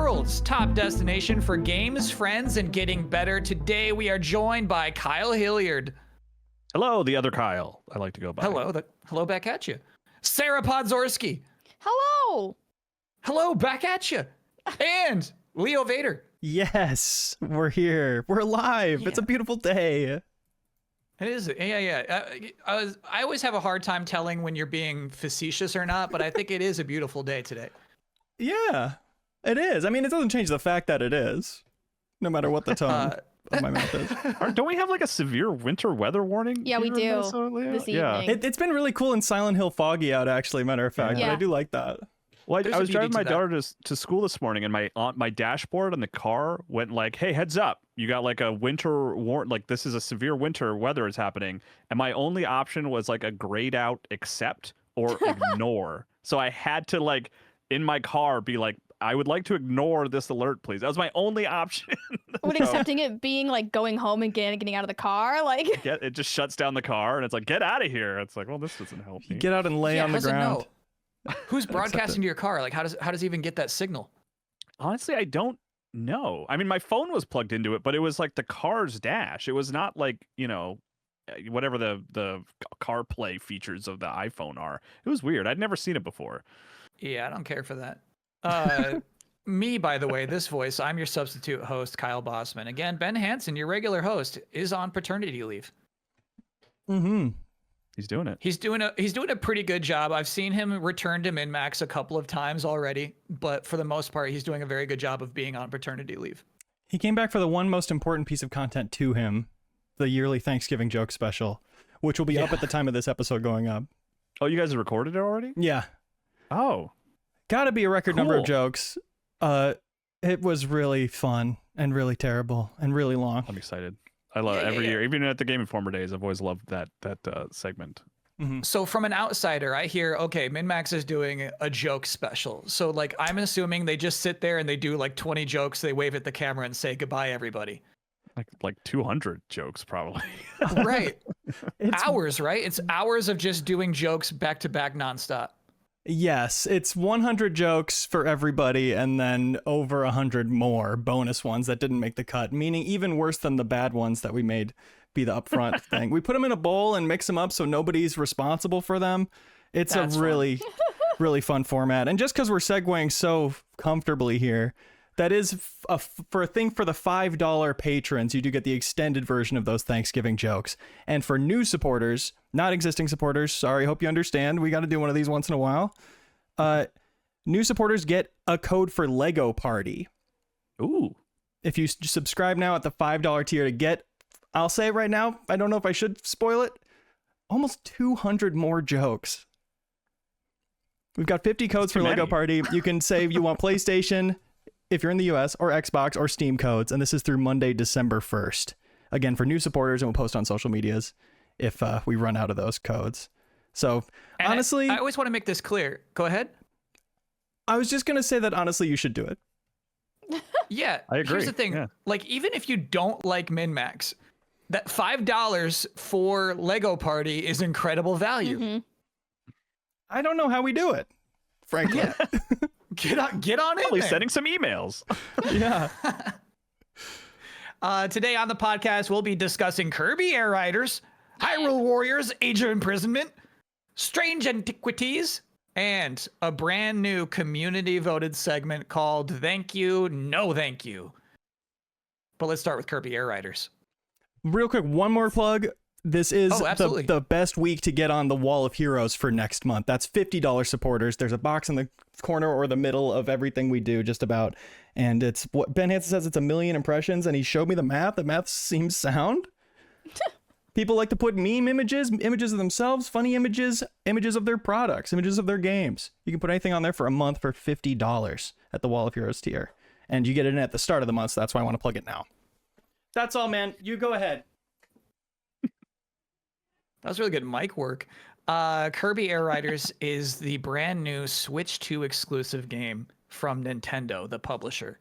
world's top destination for games, friends, and getting better. Today we are joined by Kyle Hilliard. Hello, the other Kyle. I like to go by. Hello back at you. Sarah Podzorski. Hello. Hello back at you. And Leo Vader. Yes, we're here. We're alive. Yeah. It's a beautiful day. It is. Yeah. I always have a hard time telling when you're being facetious or not, but I think it is a beautiful day today. Yeah, it is. I mean, it doesn't change the fact that it is, no matter what the tone of my mouth is. Don't we have like a severe winter weather warning? Yeah, we do. This evening. It's been really cool in Silent Hill foggy out, actually, matter of fact, but I do like that. Well, I was driving my that. daughter to school this morning, and my dashboard on the car went like, "Hey, heads up! You got like a winter like this is a severe winter weather is happening." And my only option was like a grayed out accept or ignore. So I had to like in my car be like, "I would like to ignore this alert, please." That was my only option. Would accepting it being like going home and getting out of the car, like it just shuts down the car, and it's like, "Get out of here!" It's like, well, this doesn't help me. Get out and lay on the ground. Who's broadcasting to your car? Like, how does it even get that signal? Honestly, I don't know. I mean, my phone was plugged into it, but it was like the car's dash. It was not like, whatever the CarPlay features of the iPhone are. It was weird. I'd never seen it before. Yeah, I don't care for that. Me, by the way, this voice, I'm your substitute host, Kyle Bosman. Again, Ben Hansen, your regular host, is on paternity leave. Mm-hmm. He's doing it. He's doing a pretty good job. I've seen him return to MinnMax a couple of times already, but for the most part, he's doing a very good job of being on paternity leave. He came back for the one most important piece of content to him, the yearly Thanksgiving joke special, which will be up at the time of this episode going up. Oh, you guys have recorded it already? Yeah. Oh. Gotta be a record number of Cool. jokes. It was really fun and really terrible and really long. I'm excited. I love it every year. Even at the Game Informer days, I've always loved that segment. Mm-hmm. So from an outsider, I hear, okay, MinnMax is doing a joke special. So like, I'm assuming they just sit there and they do like 20 jokes. They wave at the camera and say goodbye, everybody. Like 200 jokes, probably. Right. Hours, right? It's hours of just doing jokes back to back nonstop. Yes, it's 100 jokes for everybody and then over 100 more bonus ones that didn't make the cut, meaning even worse than the bad ones that we made be the upfront thing. We put them in a bowl and mix them up so nobody's responsible for them. It's That's a really, really fun format. And just because we're segueing so comfortably here, that is for a thing for the $5 patrons, you do get the extended version of those Thanksgiving jokes. And for new supporters, not existing supporters, sorry, hope you understand. We got to do one of these once in a while. New supporters get a code for Lego Party. Ooh. If you subscribe now at the $5 tier to get, I'll say it right now, I don't know if I should spoil it, almost 200 more jokes. We've got 50 codes for Lego Party. You can say you want PlayStation, if you're in the US, or Xbox or Steam codes, and this is through Monday, December 1st. Again, for new supporters, and we'll post on social medias if we run out of those codes. So, And honestly, I always want to make this clear. Go ahead. I was just going to say that, honestly, you should do it. Yeah. I agree. Here's the thing. Yeah. Like, even if you don't like MinnMax, that $5 for Lego Party is incredible value. Mm-hmm. I don't know how we do it, frankly. Yeah. Get on in Probably there. sending some emails. Yeah. Today on the podcast, we'll be discussing Kirby Air Riders, Hyrule Warriors, Age of Imprisonment, Strange Antiquities, and a brand new community-voted segment called Thank You, No Thank You. But let's start with Kirby Air Riders. Real quick, one more plug. This is absolutely. the best week to get on the Wall of Heroes for next month. That's $50 supporters. There's a box in the corner or the middle of everything we do, just about. And it's what Ben Hansen says, it's 1 million impressions, and he showed me the math. The math seems sound. People like to put meme images of themselves, funny images of their products, images of their games. You can put anything on there for a month for $50 at the Wall of Heroes tier. And you get it in at the start of the month, so that's why I want to plug it now. That's all, man. You go ahead. That was really good mic work. Kirby Air Riders is the brand new Switch 2 exclusive game from Nintendo, the publisher.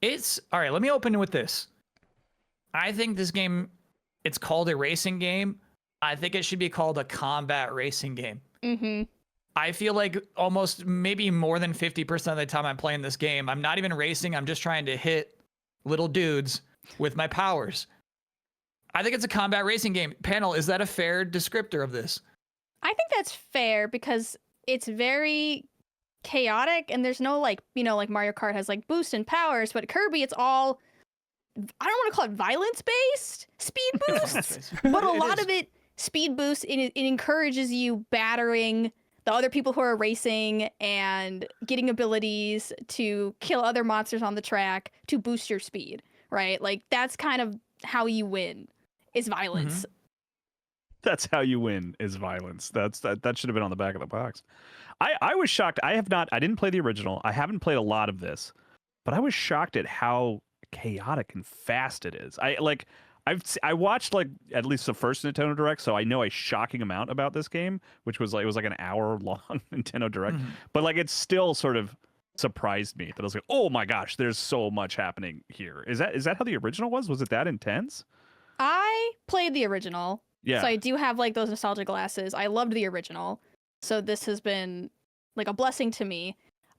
All right, let me open with this. I think this game, it's called a racing game. I think it should be called a combat racing game. Mm-hmm. I feel like almost maybe more than 50% of the time I'm playing this game, I'm not even racing. I'm just trying to hit little dudes with my powers. I think it's a combat racing game. Panel, is that a fair descriptor of this? I think that's fair because it's very chaotic and there's no like, you know, like Mario Kart has like boost and powers, but Kirby, it's all, I don't want to call it violence based speed boosts, but a lot of it speed boosts. It encourages you battering the other people who are racing and getting abilities to kill other monsters on the track to boost your speed, right? Like that's kind of how you win is violence. That's how you win is violence. That should have been on the back of the box. I was shocked. I didn't play the original. I haven't played a lot of this, but I was shocked at how chaotic and fast it is. I watched like at least the first Nintendo Direct, so I know a shocking amount about this game, which was like it was like an hour long Nintendo Direct. But like it still sort of surprised me that I was like, oh my gosh, there's so much happening here. Is that how the original was? Was it that intense? I played the original. Yeah. So I do have like those nostalgia glasses. I loved the original. So this has been like a blessing to me.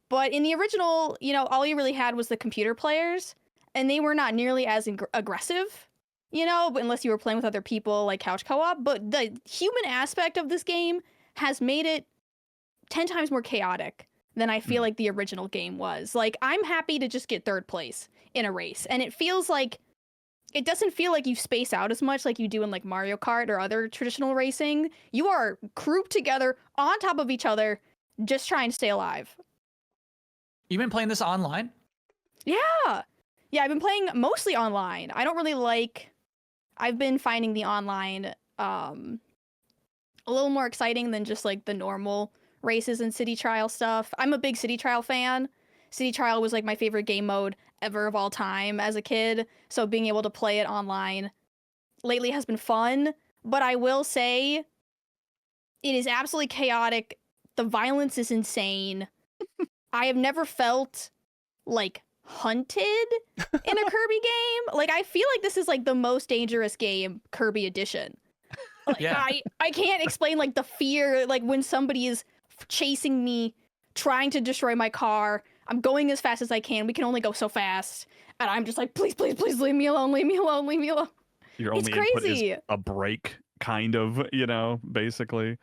But in the original, you know, all you really had was the computer players, and they were not nearly as aggressive, you know, unless you were playing with other people like couch co-op. But the human aspect of this game has made it 10 times more chaotic than I feel like the original game was. Like, I'm happy to just get third place in a race. And it feels like, it doesn't feel like you space out as much like you do in like Mario Kart or other traditional racing. You are grouped together on top of each other, just trying to stay alive. You've been playing this online? Yeah. Yeah, I've been playing mostly online. I don't really like, I've been finding the online a little more exciting than just like the normal races and city trial stuff. I'm a big city trial fan. City trial was like my favorite game mode ever of all time as a kid. So being able to play it online lately has been fun. But I will say it is absolutely chaotic. The violence is insane. I have never felt like hunted in a Kirby game. Like I feel like this is like the most dangerous game, Kirby edition. Like, Yeah. I can't explain like the fear, like when somebody is chasing me, trying to destroy my car. I'm going as fast as I can. We can only go so fast. And I'm just like, please, please, please leave me alone, leave me alone, leave me alone. Your It's only input crazy. is a break, kind of, you know, basically.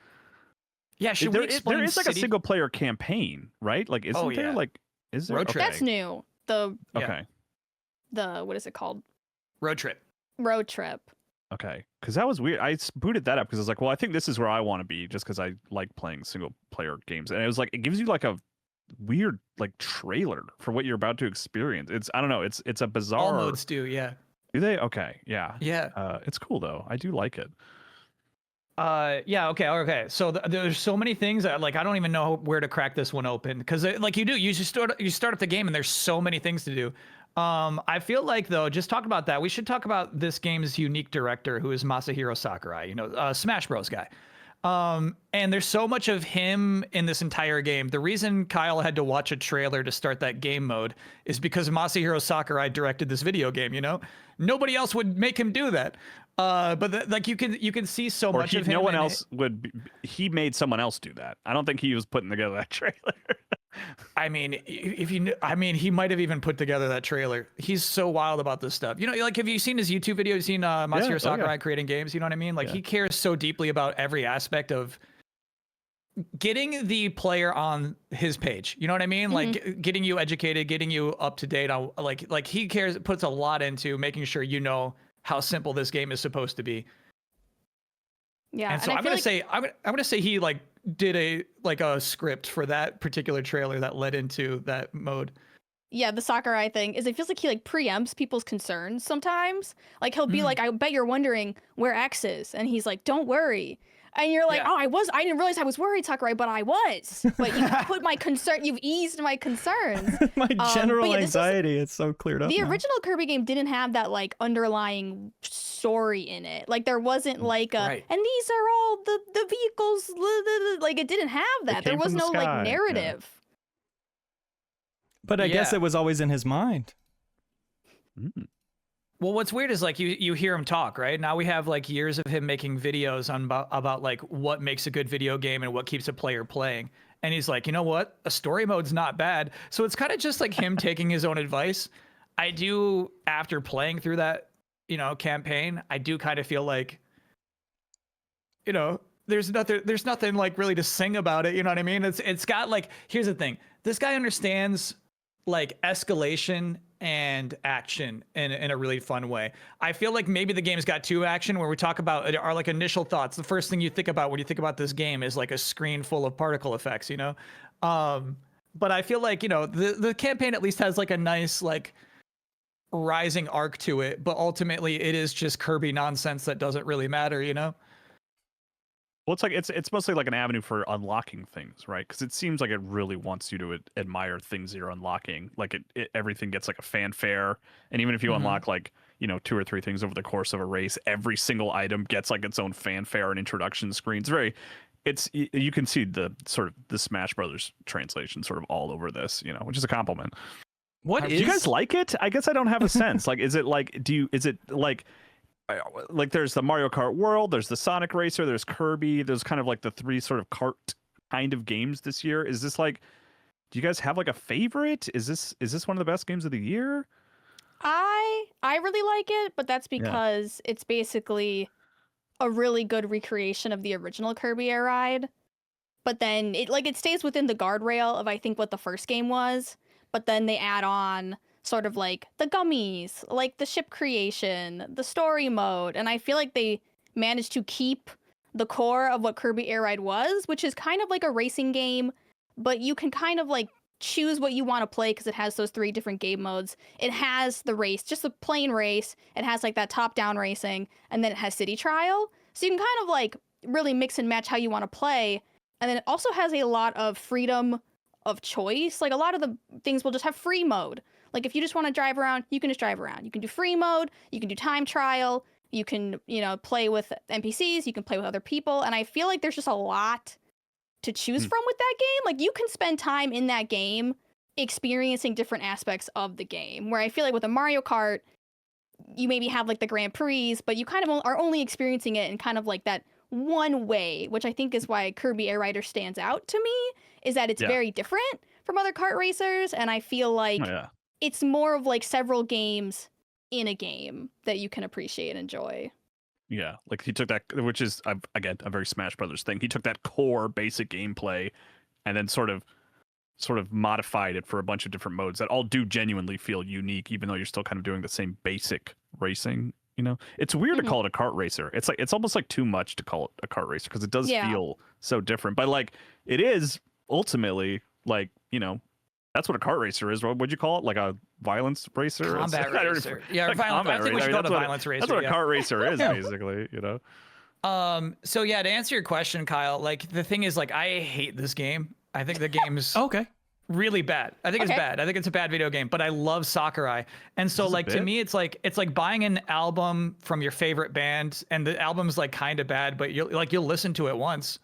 Yeah, should we explain there is like a city- single player campaign, right? Like, isn't there yeah. like, is there? Road trip. That's new. Yeah. Okay. The, what is it called? road trip? Road trip. Okay, because that was weird. I booted that up because I was like, well, I think this is where I want to be, just because I like playing single player games, and it was like it gives you like a weird like trailer for what you're about to experience. It's I don't know. It's a All bizarre. modes do, yeah. Do they? Okay, yeah. Yeah. It's cool though. I do like it. Yeah, okay. So there's so many things that like I don't even know where to crack this one open because like you just start up the game and there's so many things to do. I feel like though, just talk about that. We should talk about this game's unique director, who is Masahiro Sakurai. You know, Smash Bros guy. And there's so much of him in this entire game. The reason Kyle had to watch a trailer to start that game mode is because Masahiro Sakurai directed this video game. You know, nobody else would make him do that. But like you can see so much of him. No one in else would. He made someone else do that. I don't think he was putting together that trailer. I mean, if you, I mean, he might have even put together that trailer. He's so wild about this stuff. You know, like, have you seen his YouTube videos? Seen Masahiro Sakurai creating games? You know what I mean? Like, he cares so deeply about every aspect of getting the player on his page. You know what I mean? Like, getting you educated, getting you up to date on, like he cares, puts a lot into making sure you know how simple this game is supposed to be. Yeah. And so I'm gonna say he like did a script for that particular trailer that led into that mode. Yeah, the Sakurai thing is it feels like he like preempts people's concerns sometimes. Like he'll be like, I bet you're wondering where X is. And he's like, don't worry. And you're like, Yeah. I didn't realize I was worried, Sakurai, but I was. But you put my concern, you've eased my concerns. My general but yeah, this is- anxiety, it's so cleared up. The now. original Kirby game didn't have that like underlying story in it. Like there wasn't like a, Right. and these are all the vehicles, like it didn't have that. There came was from the no sky, yeah. like narrative. But I guess Yeah. it was always in his mind. Well, what's weird is like you hear him talk, right? Now we have like years of him making videos on about like what makes a good video game and what keeps a player playing. and he's like, you know what, a story mode's not bad. So it's kind of just like him taking his own advice. I do, after playing through that, campaign, I do kind of feel like, there's nothing like really to sing about it. You know what I mean? It's got like, here's the thing. This guy understands like escalation and action in a really fun way. I feel like maybe the game's got too action, where we talk about our like initial thoughts. The first thing you think about when you think about this game is like a screen full of particle effects, but I feel like, the campaign at least has like a nice, like rising arc to it, but ultimately it is just Kirby nonsense that doesn't really matter, Well, it's like it's mostly like an avenue for unlocking things, right? Because it seems like it really wants you to admire things you're unlocking. Like everything gets like a fanfare, and even if you unlock like 2 or 3 things over the course of a race, every single item gets like its own fanfare and introduction screen. You can see the sort of the Smash Brothers translation sort of all over this, which is a compliment. Do Do you guys like it? I guess I don't have a sense. Like, is it like there's the Mario Kart World, there's the Sonic Racer, there's Kirby, there's kind of like the 3 sort of kart kind of games this year. Is this like, do you guys have like a favorite? Is this one of the best games of the year? I really like it, but that's because it's basically a really good recreation of the original Kirby Air Ride. But then it stays within the guardrail of, I think, what the first game was, but then they add on sort of like the gummies, like the ship creation, the story mode. And I feel like they managed to keep the core of what Kirby Air Ride was, which is kind of like a racing game, but you can kind of like choose what you want to play because it has those 3 different game modes. It has the race, just a plain race. It has like that top-down racing, and then it has city trial. So you can kind of like really mix and match how you want to play. And then it also has a lot of freedom of choice. Like a lot of the things will just have free mode. Like if you just want to drive around, you can just drive around. You can do free mode, you can do time trial, you can, play with NPCs, you can play with other people. And I feel like there's just a lot to choose from with that game. Like you can spend time in that game experiencing different aspects of the game, where I feel like with a Mario Kart, you maybe have like the Grand Prix, but you kind of are only experiencing it in kind of like that one way, which I think is why Kirby Air Rider stands out to me, is that it's very different from other kart racers. And I feel like it's more of like several games in a game that you can appreciate and enjoy. Yeah, like he took that, which is again a very Smash Brothers thing. He took that core basic gameplay and then sort of modified it for a bunch of different modes that all do genuinely feel unique, even though you're still kind of doing the same basic racing. It's weird to call it a kart racer. It's almost like too much to call it a kart racer because it does feel so different. But like it is ultimately like that's what a kart racer is. What would you call it? Like a violence racer? Combat racer. Yeah, I think we should call it a violence racer. That's what a kart racer is, basically, So yeah, to answer your question, Kyle, like the thing is, like, I hate this game. I think the game's really bad. I think it's bad. I think it's a bad video game, but I love Sakurai. And so like to me, it's like buying an album from your favorite band, and the album's like kind of bad, but you'll listen to it once.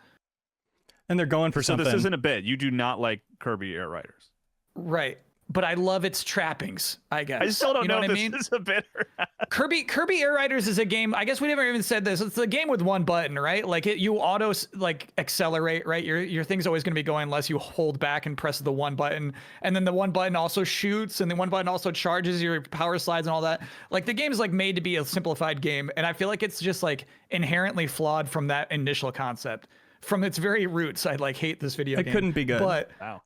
And they're going for something. So this isn't a bit. You do not like Kirby Air Riders. Right. But I love its trappings, I guess. I still don't know what if I mean? This is a bit. Kirby Air Riders is a game, I guess we never even said this. It's a game with one button, right? Like you auto like accelerate, right? Your thing's always going to be going unless you hold back and press the one button. And then the one button also shoots, and the one button also charges your power slides and all that. Like the game is like made to be a simplified game, and I feel like it's just like inherently flawed from that initial concept. From its very roots, I like hate this video game. It couldn't be good. But wow.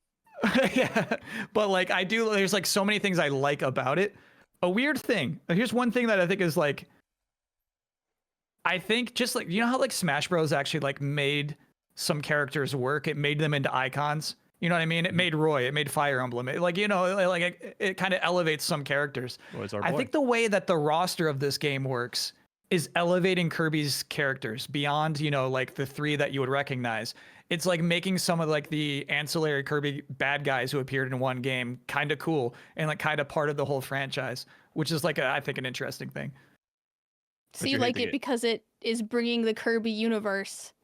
yeah, but like there's like so many things I like about it. A weird thing, here's one thing that I think is like, I think just like, how like Smash Bros actually like made some characters work. It made them into icons. You know what I mean? It made Roy, it made Fire Emblem. It kind of elevates some characters. I think the way that the roster of this game works is elevating Kirby's characters beyond, like the 3 that you would recognize. It's like making some of like the ancillary Kirby bad guys who appeared in one game kind of cool and like kind of part of the whole franchise, which is like I think an interesting thing. So you like it because it is bringing the Kirby universe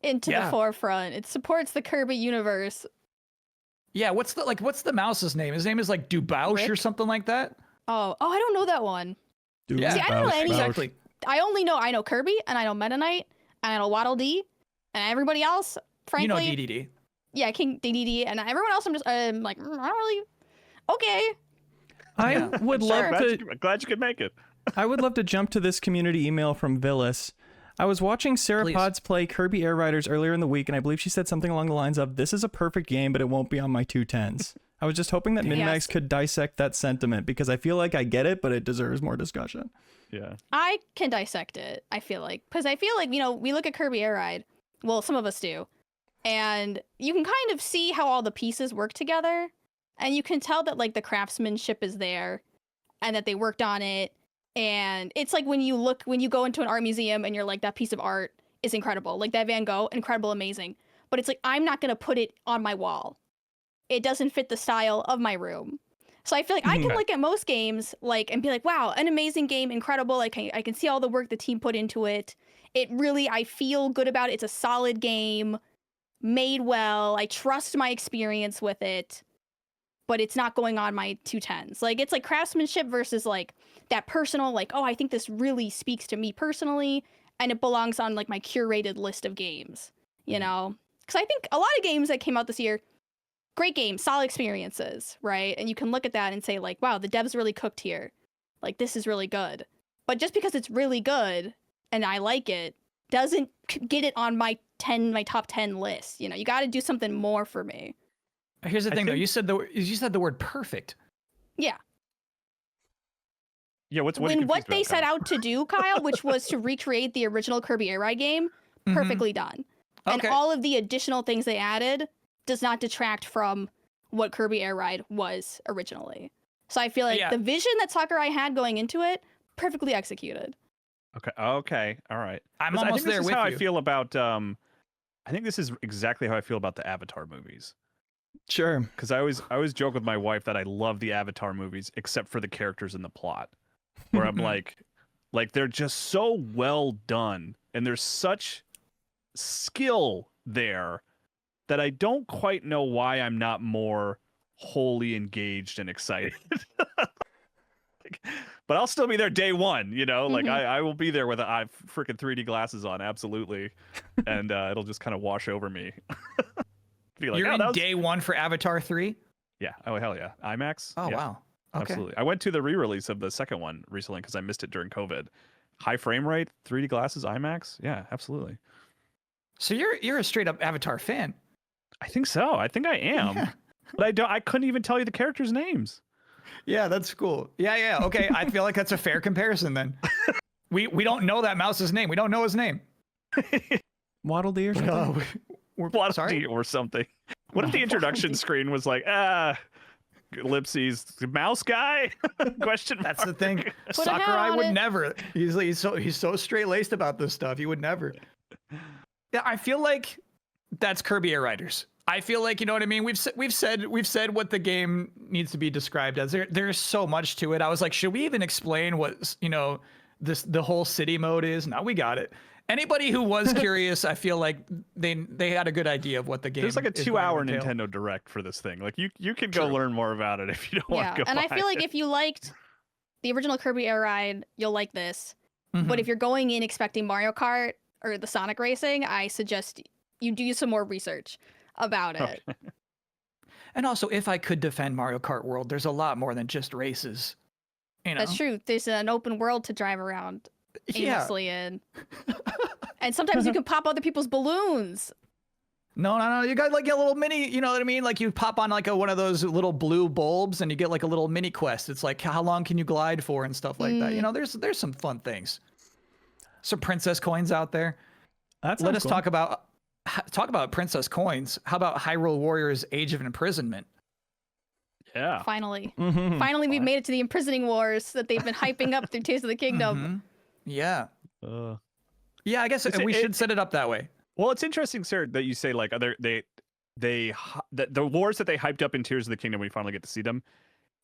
into the forefront. It supports the Kirby universe. Yeah, what's the mouse's name? His name is like Dubausch or something like that. Oh, I don't know that one. Yeah, see, I don't know any. Exactly. I know Kirby and I know Meta Knight and I know Waddle Dee and everybody else. Frankly, DDD. Yeah, King DDD, and everyone else, I'm just like, I don't really. Okay. I Yeah. would Sure. love to. Glad you could make it. I would love to jump to this community email from Villis. I was watching Sarah Please. Pods play Kirby Air Riders earlier in the week, and I believe she said something along the lines of, "This is a perfect game, but it won't be on my 210s." I was just hoping that MinnMax Yes. could dissect that sentiment, because I feel like I get it, but it deserves more discussion. Yeah. I can dissect it, I feel like. Because I feel like, we look at Kirby Air Ride. Well, some of us do. And you can kind of see how all the pieces work together. And you can tell that, like, the craftsmanship is there. And that they worked on it. And it's like when you go into an art museum and you're like, that piece of art is incredible. Like, that Van Gogh, incredible, amazing. But it's like, I'm not going to put it on my wall. It doesn't fit the style of my room. So I feel like I can look at most games like and be like, wow, an amazing game, incredible. I can see all the work the team put into it. I feel good about it. It's a solid game, made well. I trust my experience with it, but it's not going on my 210s. Like, it's like craftsmanship versus like that personal, like, oh, I think this really speaks to me personally, and it belongs on like my curated list of games, Because I think a lot of games that came out this year, great games, solid experiences, right? And you can look at that and say, like, wow, the devs really cooked here. Like, this is really good. But just because it's really good and I like it doesn't get it on my top 10 list. You got to do something more for me. Here's the thing, though. You said the word perfect. Yeah. Yeah, what are you When what confused they about, set Kyle? out to do, Kyle, which was to recreate the original Kirby Air Ride game, perfectly done. And Okay. all of the additional things they added does not detract from what Kirby Air Ride was originally. So I feel like Yeah. the vision that Sakurai had going into it, perfectly executed. Okay. All right. I'm 'Cause almost I think there this is with how you. I feel about I think this is exactly how I feel about the Avatar movies. Sure. Because I always joke with my wife that I love the Avatar movies except for the characters in the plot. Where I'm like they're just so well done and there's such skill there that I don't quite know why I'm not more wholly engaged and excited. But I'll still be there day one, Like Mhm. I will be there with freaking 3D glasses on, absolutely, and it'll just kind of wash over me. Be like, You're oh, in that was... day one for Avatar 3? Yeah. Oh hell yeah, IMAX. Oh, Yeah, wow. Okay. absolutely. I went to the re-release of the second one recently because I missed it during COVID. High frame rate, 3D glasses, IMAX. Yeah, absolutely. So you're a straight up Avatar fan. I think so. I think I am. Yeah. But I couldn't even tell you the characters' names. Yeah, that's cool. Yeah. Okay, I feel like that's a fair comparison then. We don't know that mouse's name. We don't know his name. Waddle Dee or something? Oh, we're sorry. Or something. What if the introduction screen was like, ellipses, mouse guy? Question mark. That's the thing. Put a hat Sakurai on would it. never. He's so straight laced about this stuff. He would never. Yeah, I feel like that's Kirby Air Riders. I feel like, you know what I mean. We've said what the game needs to be described as. There's so much to it. I was like, should we even explain what the whole city mode is? Now we got it. Anybody who was curious, I feel like they had a good idea of what the game. There's like a is 2-hour going to entail. Nintendo Direct for this thing. Like you can go True. learn more about it if you don't want Yeah, to go. and I buy feel like it. if you liked the original Kirby Air Ride, you'll like this. But Mhm. if you're going in expecting Mario Kart or the Sonic Racing, I suggest you do some more research about it. And also, if I could defend Mario Kart World, there's a lot more than just races. That's true. There's an open world to drive around Yeah. aimlessly in. And sometimes you can pop other people's balloons. No. You got like a little mini, you know what I mean? Like you pop on like one of those little blue bulbs and you get like a little mini quest. It's like, how long can you glide for and stuff like that. There's some fun things. Some princess coins out there. That Let sounds us cool. talk about princess coins. How about Hyrule Warriors Age of Imprisonment? Yeah. Finally. Mhm. Finally, we've made it to the imprisoning wars that they've been hyping up through Tears of the Kingdom. Mhm. Yeah. Uh, Yeah, I guess we should set it up that way. well, it's interesting, Sarah, that you say like the wars that they hyped up in Tears of the Kingdom. We finally get to see them,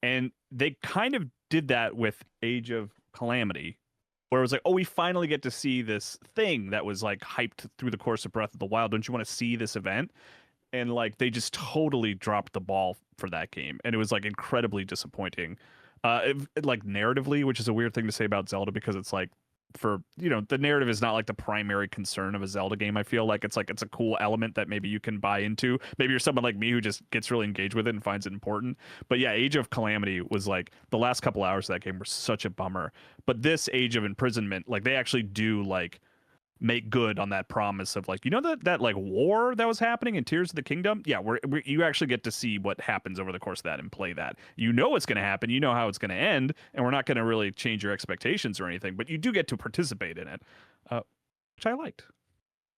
and they kind of did that with Age of Calamity, where it was like, oh, we finally get to see this thing that was like hyped through the course of Breath of the Wild. Don't you want to see this event? And like they just totally dropped the ball for that game, and it was like incredibly disappointing. Like narratively, which is a weird thing to say about Zelda because it's like the narrative is not like the primary concern of a Zelda game. I feel like it's a cool element that maybe you can buy into. Maybe you're someone like me who just gets really engaged with it and finds it important. But yeah, Age of Calamity was like the last couple hours of that game were such a bummer. But this Age of Imprisonment, like they actually do like make good on that promise of like, that like war that was happening in Tears of the Kingdom. Yeah, you actually get to see what happens over the course of that and play that. What's going to happen. You know how it's going to end, and we're not going to really change your expectations or anything, but you do get to participate in it, which I liked.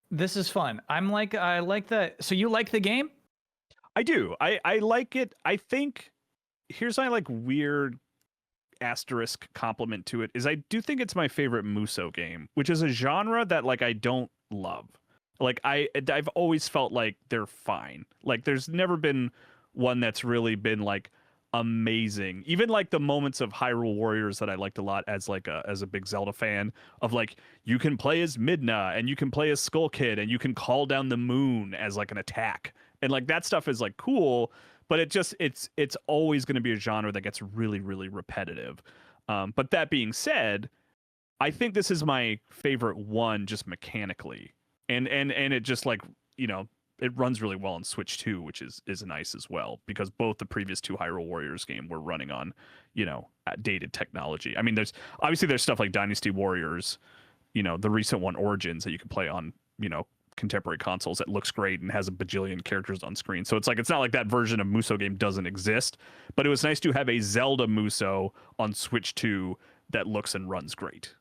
This is fun. I like that. So you like the game? I do. I like it. I think here's my like weird asterisk compliment to it is I do think it's my favorite Muso game, which is a genre that like I don't love. Like I've always felt like they're fine. Like there's never been one that's really been like amazing. Even like the moments of Hyrule Warriors that I liked a lot as a big Zelda fan of like you can play as Midna and you can play as Skull Kid and you can call down the moon as like an attack. And like that stuff is like cool. But it's always going to be a genre that gets really, really repetitive. But that being said, I think this is my favorite one just mechanically. And it just like, it runs really well on Switch 2, which is nice as well, because both the previous two Hyrule Warriors game were running on, dated technology. I mean, there's stuff like Dynasty Warriors, the recent one Origins that you can play on, contemporary consoles that looks great and has a bajillion characters on screen. So it's not like that version of Muso game doesn't exist, but it was nice to have a Zelda Muso on Switch 2 that looks and runs great.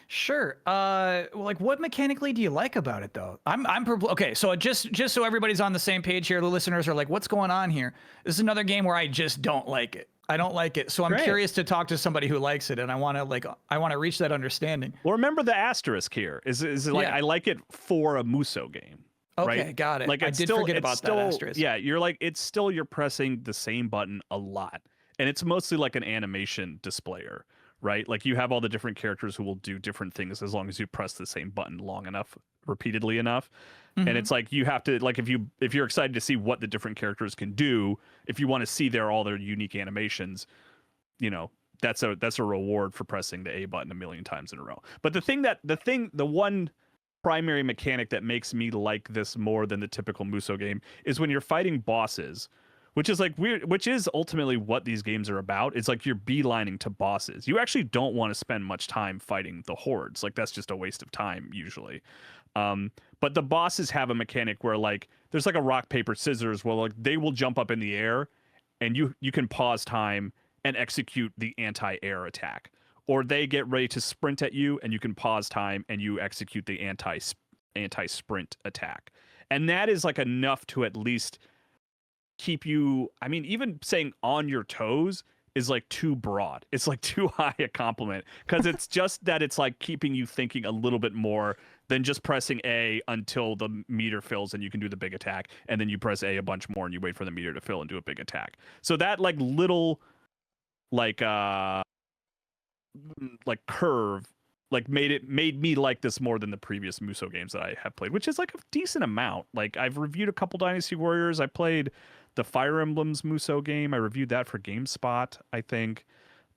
Sure. Like what mechanically do you like about it though? Okay, so just so everybody's on the same page here, the listeners are like, what's going on here? This is another game where I just don't like it. I don't like it. So I'm curious to talk to somebody who likes it, and I want to reach that understanding. Well, remember the asterisk here is like I like it for a Muso game. Okay, right? got it. Like I did forget about that asterisk. Yeah, you're pressing the same button a lot, and it's mostly like an animation displayer, right? Like you have all the different characters who will do different things as long as you press the same button long enough, repeatedly enough. Mm-hmm. And it's like you have to, like, if you're excited to see what the different characters can do, if you want to see all their unique animations, that's a reward for pressing the A button a million times in a row. But the one primary mechanic that makes me like this more than the typical Muso game is when you're fighting bosses, which is like weird, which is ultimately what these games are about. It's like you're beelining to bosses. You actually don't want to spend much time fighting the hordes. Like that's just a waste of time usually. But the bosses have a mechanic where like there's like a rock, paper, scissors where like they will jump up in the air and you can pause time and execute the anti-air attack. Or they get ready to sprint at you and you can pause time and you execute the anti-sprint attack. And that is like enough to at least keep you, I mean, even saying on your toes is like too broad. It's like too high a compliment because it's just that it's like keeping you thinking a little bit more than just pressing A until the meter fills and you can do the big attack, and then you press A a bunch more and you wait for the meter to fill and do a big attack. So that like little like curve like made me like this more than the previous Muso games that I have played, which is like a decent amount. Like I've reviewed a couple Dynasty Warriors. I played the Fire Emblems Muso game. I reviewed that for GameSpot, I think.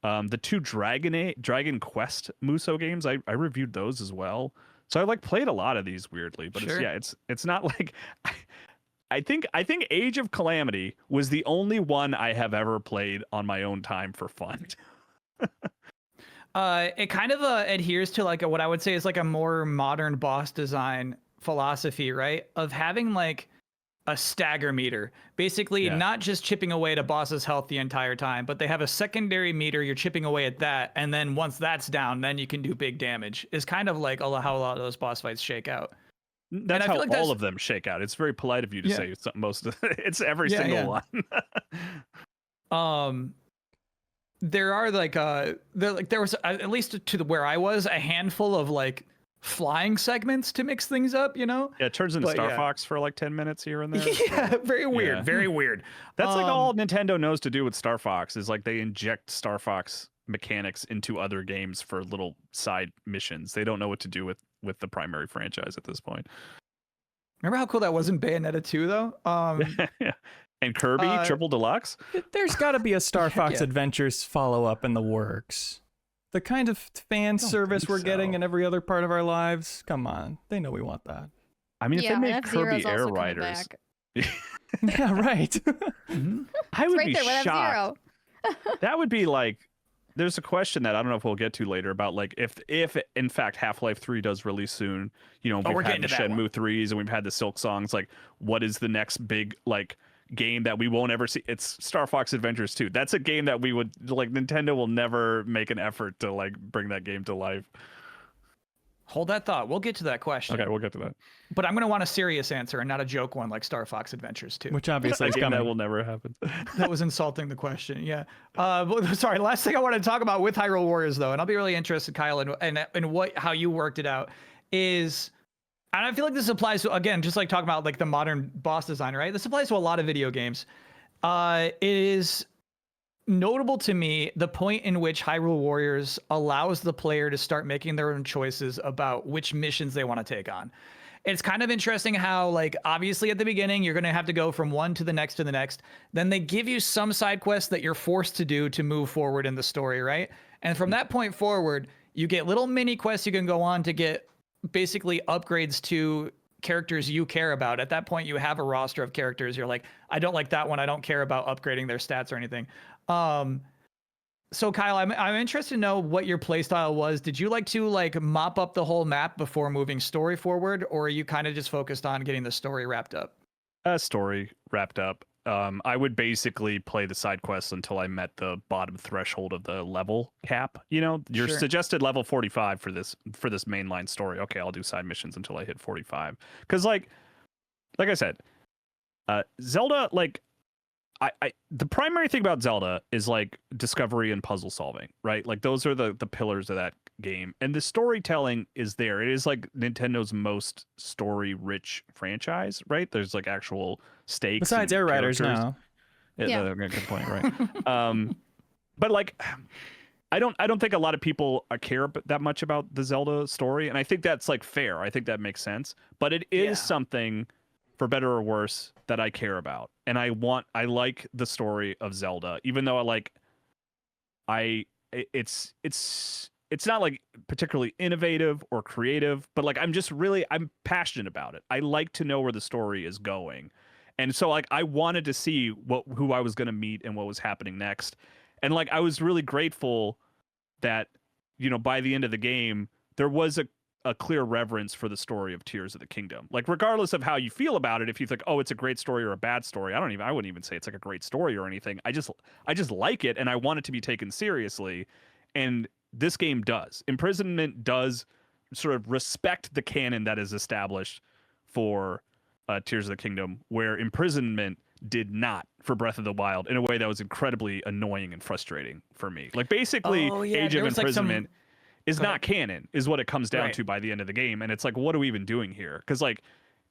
The two Dragon Quest Muso games, I reviewed those as well. So I like played a lot of these weirdly, but sure. It's not like I think Age of Calamity was the only one I have ever played on my own time for fun. It kind of adheres to like what I would say is like a more modern boss design philosophy, right? Of having like a stagger meter, basically not just chipping away at a boss's health the entire time, but they have a secondary meter. You're chipping away at that, and then once that's down, then you can do big damage. Is kind of like how a lot of those boss fights shake out. That's how like all of them shake out. It's very polite of you to say most of it's every single one. There are like there was at least to where I was a handful of like flying segments to mix things up, Yeah, it turns into Star Fox for like 10 minutes here and there. Yeah, very weird, very weird. That's like all Nintendo knows to do with Star Fox is like they inject Star Fox mechanics into other games for little side missions. They don't know what to do with the primary franchise at this point. Remember how cool that was in Bayonetta 2 though? And Kirby Triple Deluxe? There's got to be a Star Fox Adventures follow-up in the works. The kind of fan don't service think we're getting so. in every other part of our lives. Come on. They know we want that. I mean, if yeah, they made F-Zero's Kirby Air also coming Riders, back. Yeah, right. I would Right be there with shocked. F-Zero. That would be like, there's a question that I don't know if we'll get to later about like if in fact Half-Life 3 does release soon, you know, we're we've had getting the to that one. Shenmue 3s and we've had the Silk Songs, like what is the next big like game that we won't ever see? It's Star Fox Adventures 2. That's a game that we would like, Nintendo will never make an effort to like bring that game to life. Hold that thought. We'll get to that question. Okay, we'll get to that. But I'm going to want a serious answer and not a joke one like Star Fox Adventures 2. Which obviously A is game that coming. will never happen. That was insulting the question. Yeah. Sorry. Last thing I want to talk about with Hyrule Warriors, though, and I'll be really interested, Kyle, in how you worked it out is, and I feel like this applies to, again, just like talking about like the modern boss design, right? This applies to a lot of video games. It is notable to me the point in which Hyrule Warriors allows the player to start making their own choices about which missions they want to take on. It's kind of interesting how, like, obviously at the beginning, you're going to have to go from one to the next to the next. Then they give you some side quests that you're forced to do to move forward in the story, right? And from that point forward, you get little mini quests you can go on to get basically upgrades to characters you care about. At that point, you have a roster of characters. You're like, I don't like that one. I don't care about upgrading their stats or anything. So Kyle, I'm interested to know what your playstyle was. Did you like to like mop up the whole map before moving story forward, or are you kind of just focused on getting the story wrapped up? Story wrapped up. I would basically play the side quests until I met the bottom threshold of the level cap. You know, your Sure. suggested level 45 for this mainline story. Okay, I'll do side missions until I hit 45. Because like I said, Zelda, like I the primary thing about Zelda is like discovery and puzzle solving, right? Like those are the pillars of that game, and the storytelling is there. It is like Nintendo's most story-rich franchise, right? There's like actual stakes. Besides and Air Riders characters. now. Yeah. Good point, right? But like, I don't think a lot of people care that much about the Zelda story, and I think that's like fair. I think that makes sense. But it is Yeah. something, for better or worse, that I care about, and I like the story of Zelda, even though it's not like particularly innovative or creative, but like I'm passionate about it. I like to know where the story is going. And so like I wanted to see who I was going to meet and what was happening next. And like I was really grateful that, you know, by the end of the game there was a clear reverence for the story of Tears of the Kingdom. Like regardless of how you feel about it, if you think, oh, it's a great story or a bad story, I wouldn't even say it's like a great story or anything. I just like it, and I want it to be taken seriously. And this game does. Imprisonment does sort of respect the canon that is established for Tears of the Kingdom, where Imprisonment did not for Breath of the Wild, in a way that was incredibly annoying and frustrating for me. Like basically, Oh, yeah, Age there of was, like, some- Imprisonment is Go not ahead. canon, is what it comes down Right. to by the end of the game. And it's like, what are we even doing here? Because like,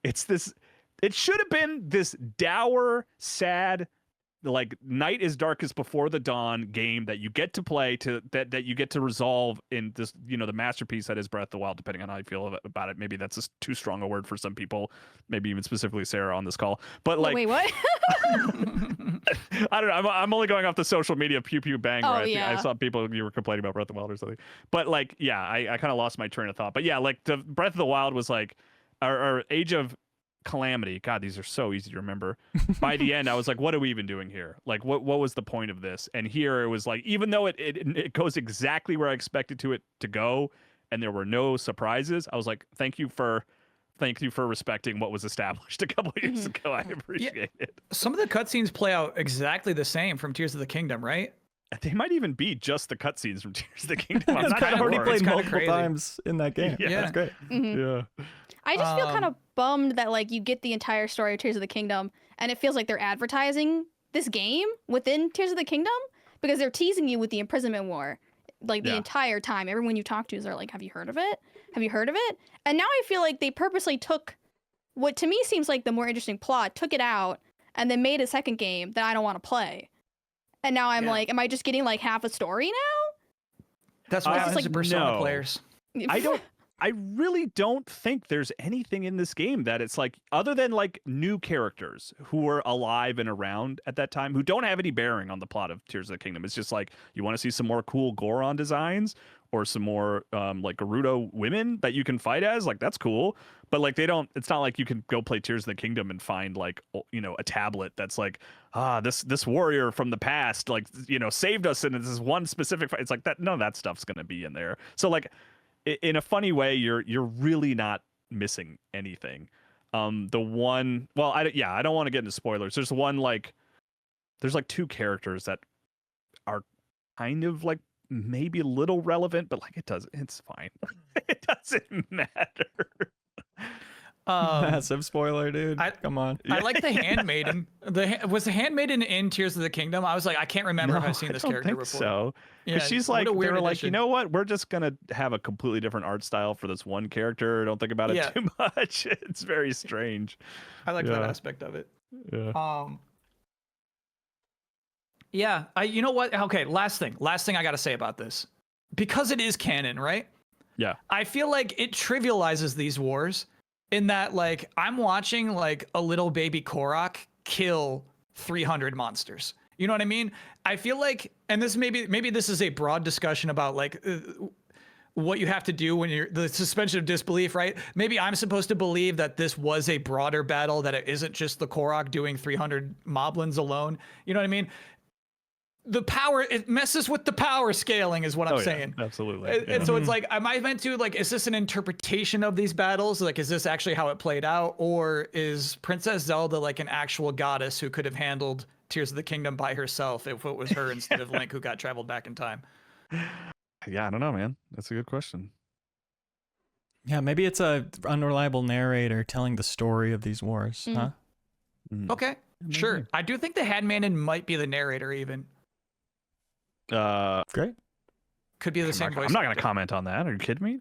it should have been this dour, sad, like night is darkest before the dawn game that you get to play that you get to resolve in this, you know, the masterpiece that is Breath of the Wild, depending on how you feel about it. Maybe that's just too strong a word for some people, maybe even specifically Sarah on this call. But like, Wait, what? I don't know. I'm only going off the social media pew pew bang. Oh, Right? yeah. I saw people, you were complaining about Breath of the Wild or something. But like, yeah, I kind of lost my train of thought. But yeah, like the Breath of the Wild was like, or Age of Calamity. God, these are so easy to remember. By the end, I was like, what are we even doing here? Like, what was the point of this? And here it was like, even though it goes exactly where I expected it to go, and there were no surprises, I was like, thank you for respecting what was established a couple years ago. I appreciate it. Some of the cutscenes play out exactly the same from Tears of the Kingdom, right? They might even be just the cutscenes from Tears of the Kingdom. I'm I've not kinda already sure. more. It's played kinda multiple crazy. times in that game. Yeah. That's great. Yeah. I just feel kind Um, of bummed that like you get the entire story of Tears of the Kingdom and it feels like they're advertising this game within Tears of the Kingdom because they're teasing you with the Imprisonment War like the Yeah. entire time. Everyone you talk to is like, have you heard of it? Have you heard of it? And now I feel like they purposely took what to me seems like the more interesting plot, took it out, and then made a second game that I don't want to play. And now I'm Yeah. like, am I just getting like half a story That's what I- happens like, to Persona no. players. now? I don't I really don't think there's anything in this game that it's like, other than like new characters who were alive and around at that time, who don't have any bearing on the plot of Tears of the Kingdom. It's just like, you want to see some more cool Goron designs or some more like Gerudo women that you can fight as, like that's cool. But like it's not like you can go play Tears of the Kingdom and find like, you know, a tablet that's like, this warrior from the past, like, you know, saved us in this one specific fight. It's like that, none of that stuff's gonna be in there. So like, in a funny way, you're really not missing anything. The one, well, I don't want to get into spoilers. There's like two characters that are kind of like maybe a little relevant, but like it's fine. It doesn't matter. Massive spoiler, dude. Come on. I like the handmaiden. Was the handmaiden in Tears of the Kingdom? I was like, I can't remember if I've seen this character before. So, yeah, she's what like, a weird they were like, addition. you know what? We're just gonna have a completely different art style for this one character. Don't think about it too much. It's very strange. I like that aspect of it. Yeah. Yeah. You know what? Okay. Last thing I got to say about this, because it is canon, right? Yeah. I feel like it trivializes these wars in that, like, I'm watching like a little baby Korok kill 300 monsters. You know what I mean? I feel like, and this maybe this is a broad discussion about like what you have to do when you're the suspension of disbelief, right? Maybe I'm supposed to believe that this was a broader battle, that it isn't just the Korok doing 300 moblins alone. You know what I mean? The power, it messes with the power scaling is what I'm saying. Absolutely. And so it's like, am I meant to, like, is this an interpretation of these battles? Like, is this actually how it played out? Or is Princess Zelda like an actual goddess who could have handled Tears of the Kingdom by herself if it was her instead of Link who got traveled back in time? Yeah, I don't know, man. That's a good question. Yeah, maybe it's a unreliable narrator telling the story of these wars, huh? Okay, sure. I do think the handmaiden might be the narrator even. Great. Could be the same voice. I'm not going to comment on that. Are you kidding me?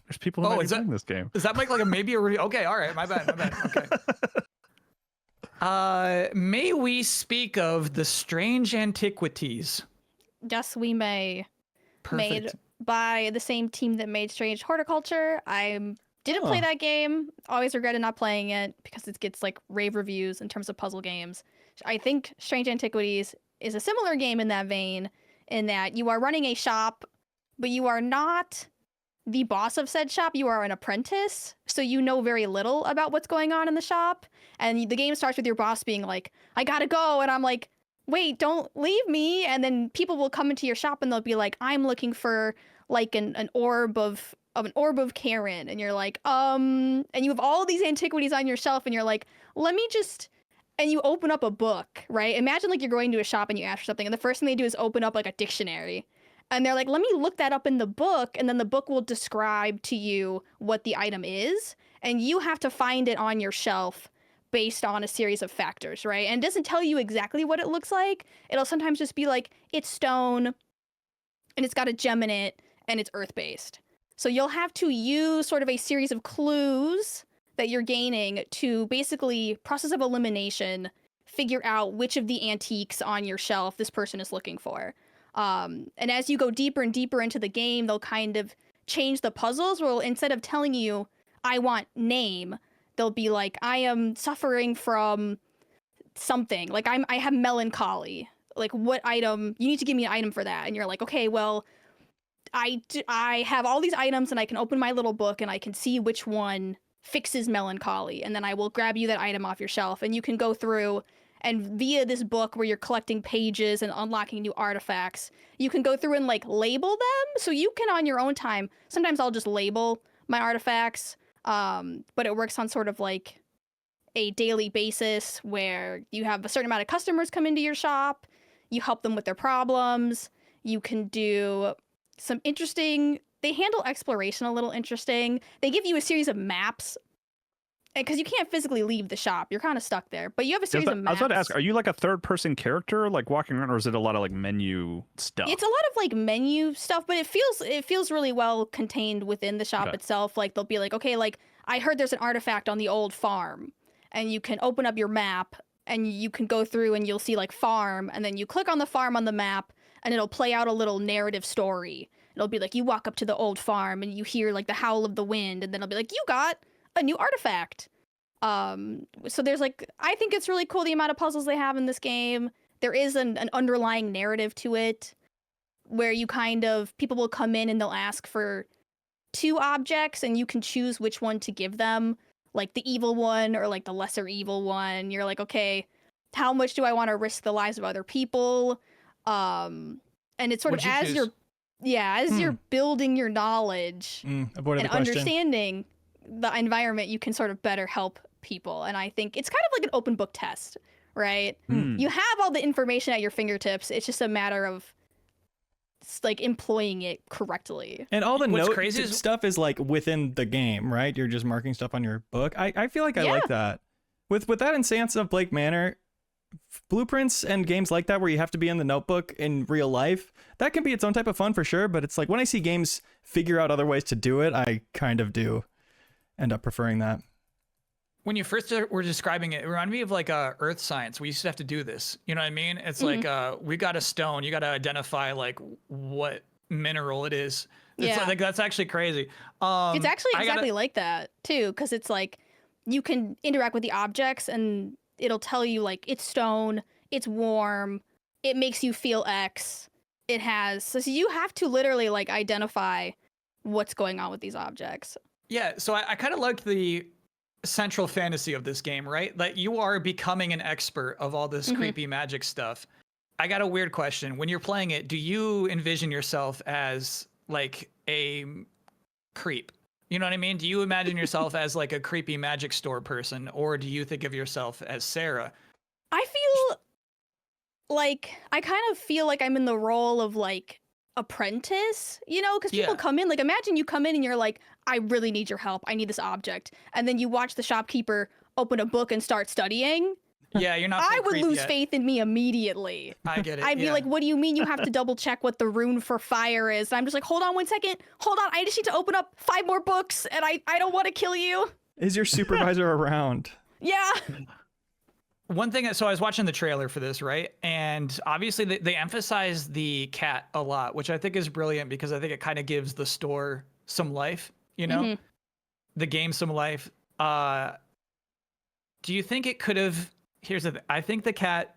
There's people who might be playing this game. Does that make like a maybe a okay, all right, my bad. Okay. May we speak of the strange antiquities? Yes, we may. Perfect. Made by the same team that made Strange Horticulture. I didn't play that game. Always regretted not playing it because it gets like rave reviews in terms of puzzle games. I think Strange Antiquities is a similar game in that vein, in that you are running a shop, but you are not the boss of said shop. You are an apprentice, so you know very little about what's going on in the shop. And the game starts with your boss being like, I gotta go. And I'm like, wait, don't leave me. And then people will come into your shop and they'll be like, I'm looking for like an orb of Karen. And you're like, and you have all these antiquities on your shelf and you're like, let me just, and you open up a book, right? Imagine like you're going to a shop and you ask for something and the first thing they do is open up like a dictionary. And they're like, let me look that up in the book. And then the book will describe to you what the item is. And you have to find it on your shelf based on a series of factors, right? And it doesn't tell you exactly what it looks like. It'll sometimes just be like, it's stone and it's got a gem in it and it's earth-based. So you'll have to use sort of a series of clues that you're gaining to basically, process of elimination, figure out which of the antiques on your shelf this person is looking for. And as you go deeper and deeper into the game, they'll kind of change the puzzles. Well, instead of telling you, I want name, they'll be like, I am suffering from something. Like, I have melancholy. Like, what item? You need to give me an item for that. And you're like, okay, well, I have all these items and I can open my little book and I can see which one fixes melancholy. And then I will grab you that item off your shelf. And you can go through and via this book where you're collecting pages and unlocking new artifacts, you can go through and like label them. So you can on your own time, sometimes I'll just label my artifacts. But it works on sort of like a daily basis where you have a certain amount of customers come into your shop, you help them with their problems, you can do some interesting, they handle exploration a little interesting. They give you a series of maps because you can't physically leave the shop. You're kind of stuck there, but you have a series of maps. I was about to ask, are you like a third person character like walking around, or is it a lot of like menu stuff? It's a lot of like menu stuff, but it feels really well contained within the shop itself. Like they'll be like, okay, like I heard there's an artifact on the old farm, and you can open up your map and you can go through and you'll see like farm, and then you click on the farm on the map and it'll play out a little narrative story. It'll be like you walk up to the old farm and you hear like the howl of the wind, and then it'll be like you got a new artifact. So there's like, I think it's really cool the amount of puzzles they have in this game. There is an underlying narrative to it where you kind of, people will come in and they'll ask for 2 objects and you can choose which one to give them, like the evil one or like the lesser evil one. You're like, okay, how much do I want to risk the lives of other people? And it's sort of as you're building your knowledge avoided and the question. understanding the environment, you can sort of better help people. And I think it's kind of like an open book test, right? You have all the information at your fingertips. It's just a matter of like employing it correctly. And all the What's note crazy is- stuff is like within the game, right? You're just marking stuff on your book. I feel like I like that. With that and Sands of Blake Manor, blueprints and games like that where you have to be in the notebook in real life, that can be its own type of fun for sure. But it's like when I see games figure out other ways to do it, I kind of do end up preferring that. When you first were describing it, it reminded me of like earth science. We used to have to do this. You know what I mean? It's like we got a stone. You got to identify like what mineral it is. It's like that's actually crazy. It's actually exactly like that too, because it's like you can interact with the objects and it'll tell you like it's stone, it's warm, it makes you feel X. It has, so you have to literally like identify what's going on with these objects. Yeah, so I kind of liked the central fantasy of this game, right? That you are becoming an expert of all this creepy magic stuff. I got a weird question. When you're playing it, do you envision yourself as like a creep? You know what I mean? Do you imagine yourself as like a creepy magic store person, or do you think of yourself as Sarah? I feel like, I kind of feel like I'm in the role of like apprentice, you know, because people come in, like imagine you come in and you're like, I really need your help, I need this object, and then you watch the shopkeeper open a book and start studying. Yeah, you're not. I would lose faith in me immediately. I get it. I'd be like, what do you mean you have to double check what the rune for fire is? And I'm just like, hold on 1 second, hold on, I just need to open up 5 more books, and I don't want to kill you. Is your supervisor around? Yeah. One thing, so I was watching the trailer for this, right? And obviously they emphasize the cat a lot, which I think is brilliant because I think it kind of gives the store some life, you know? The game some life. Do you think it could have, here's the thing, I think the cat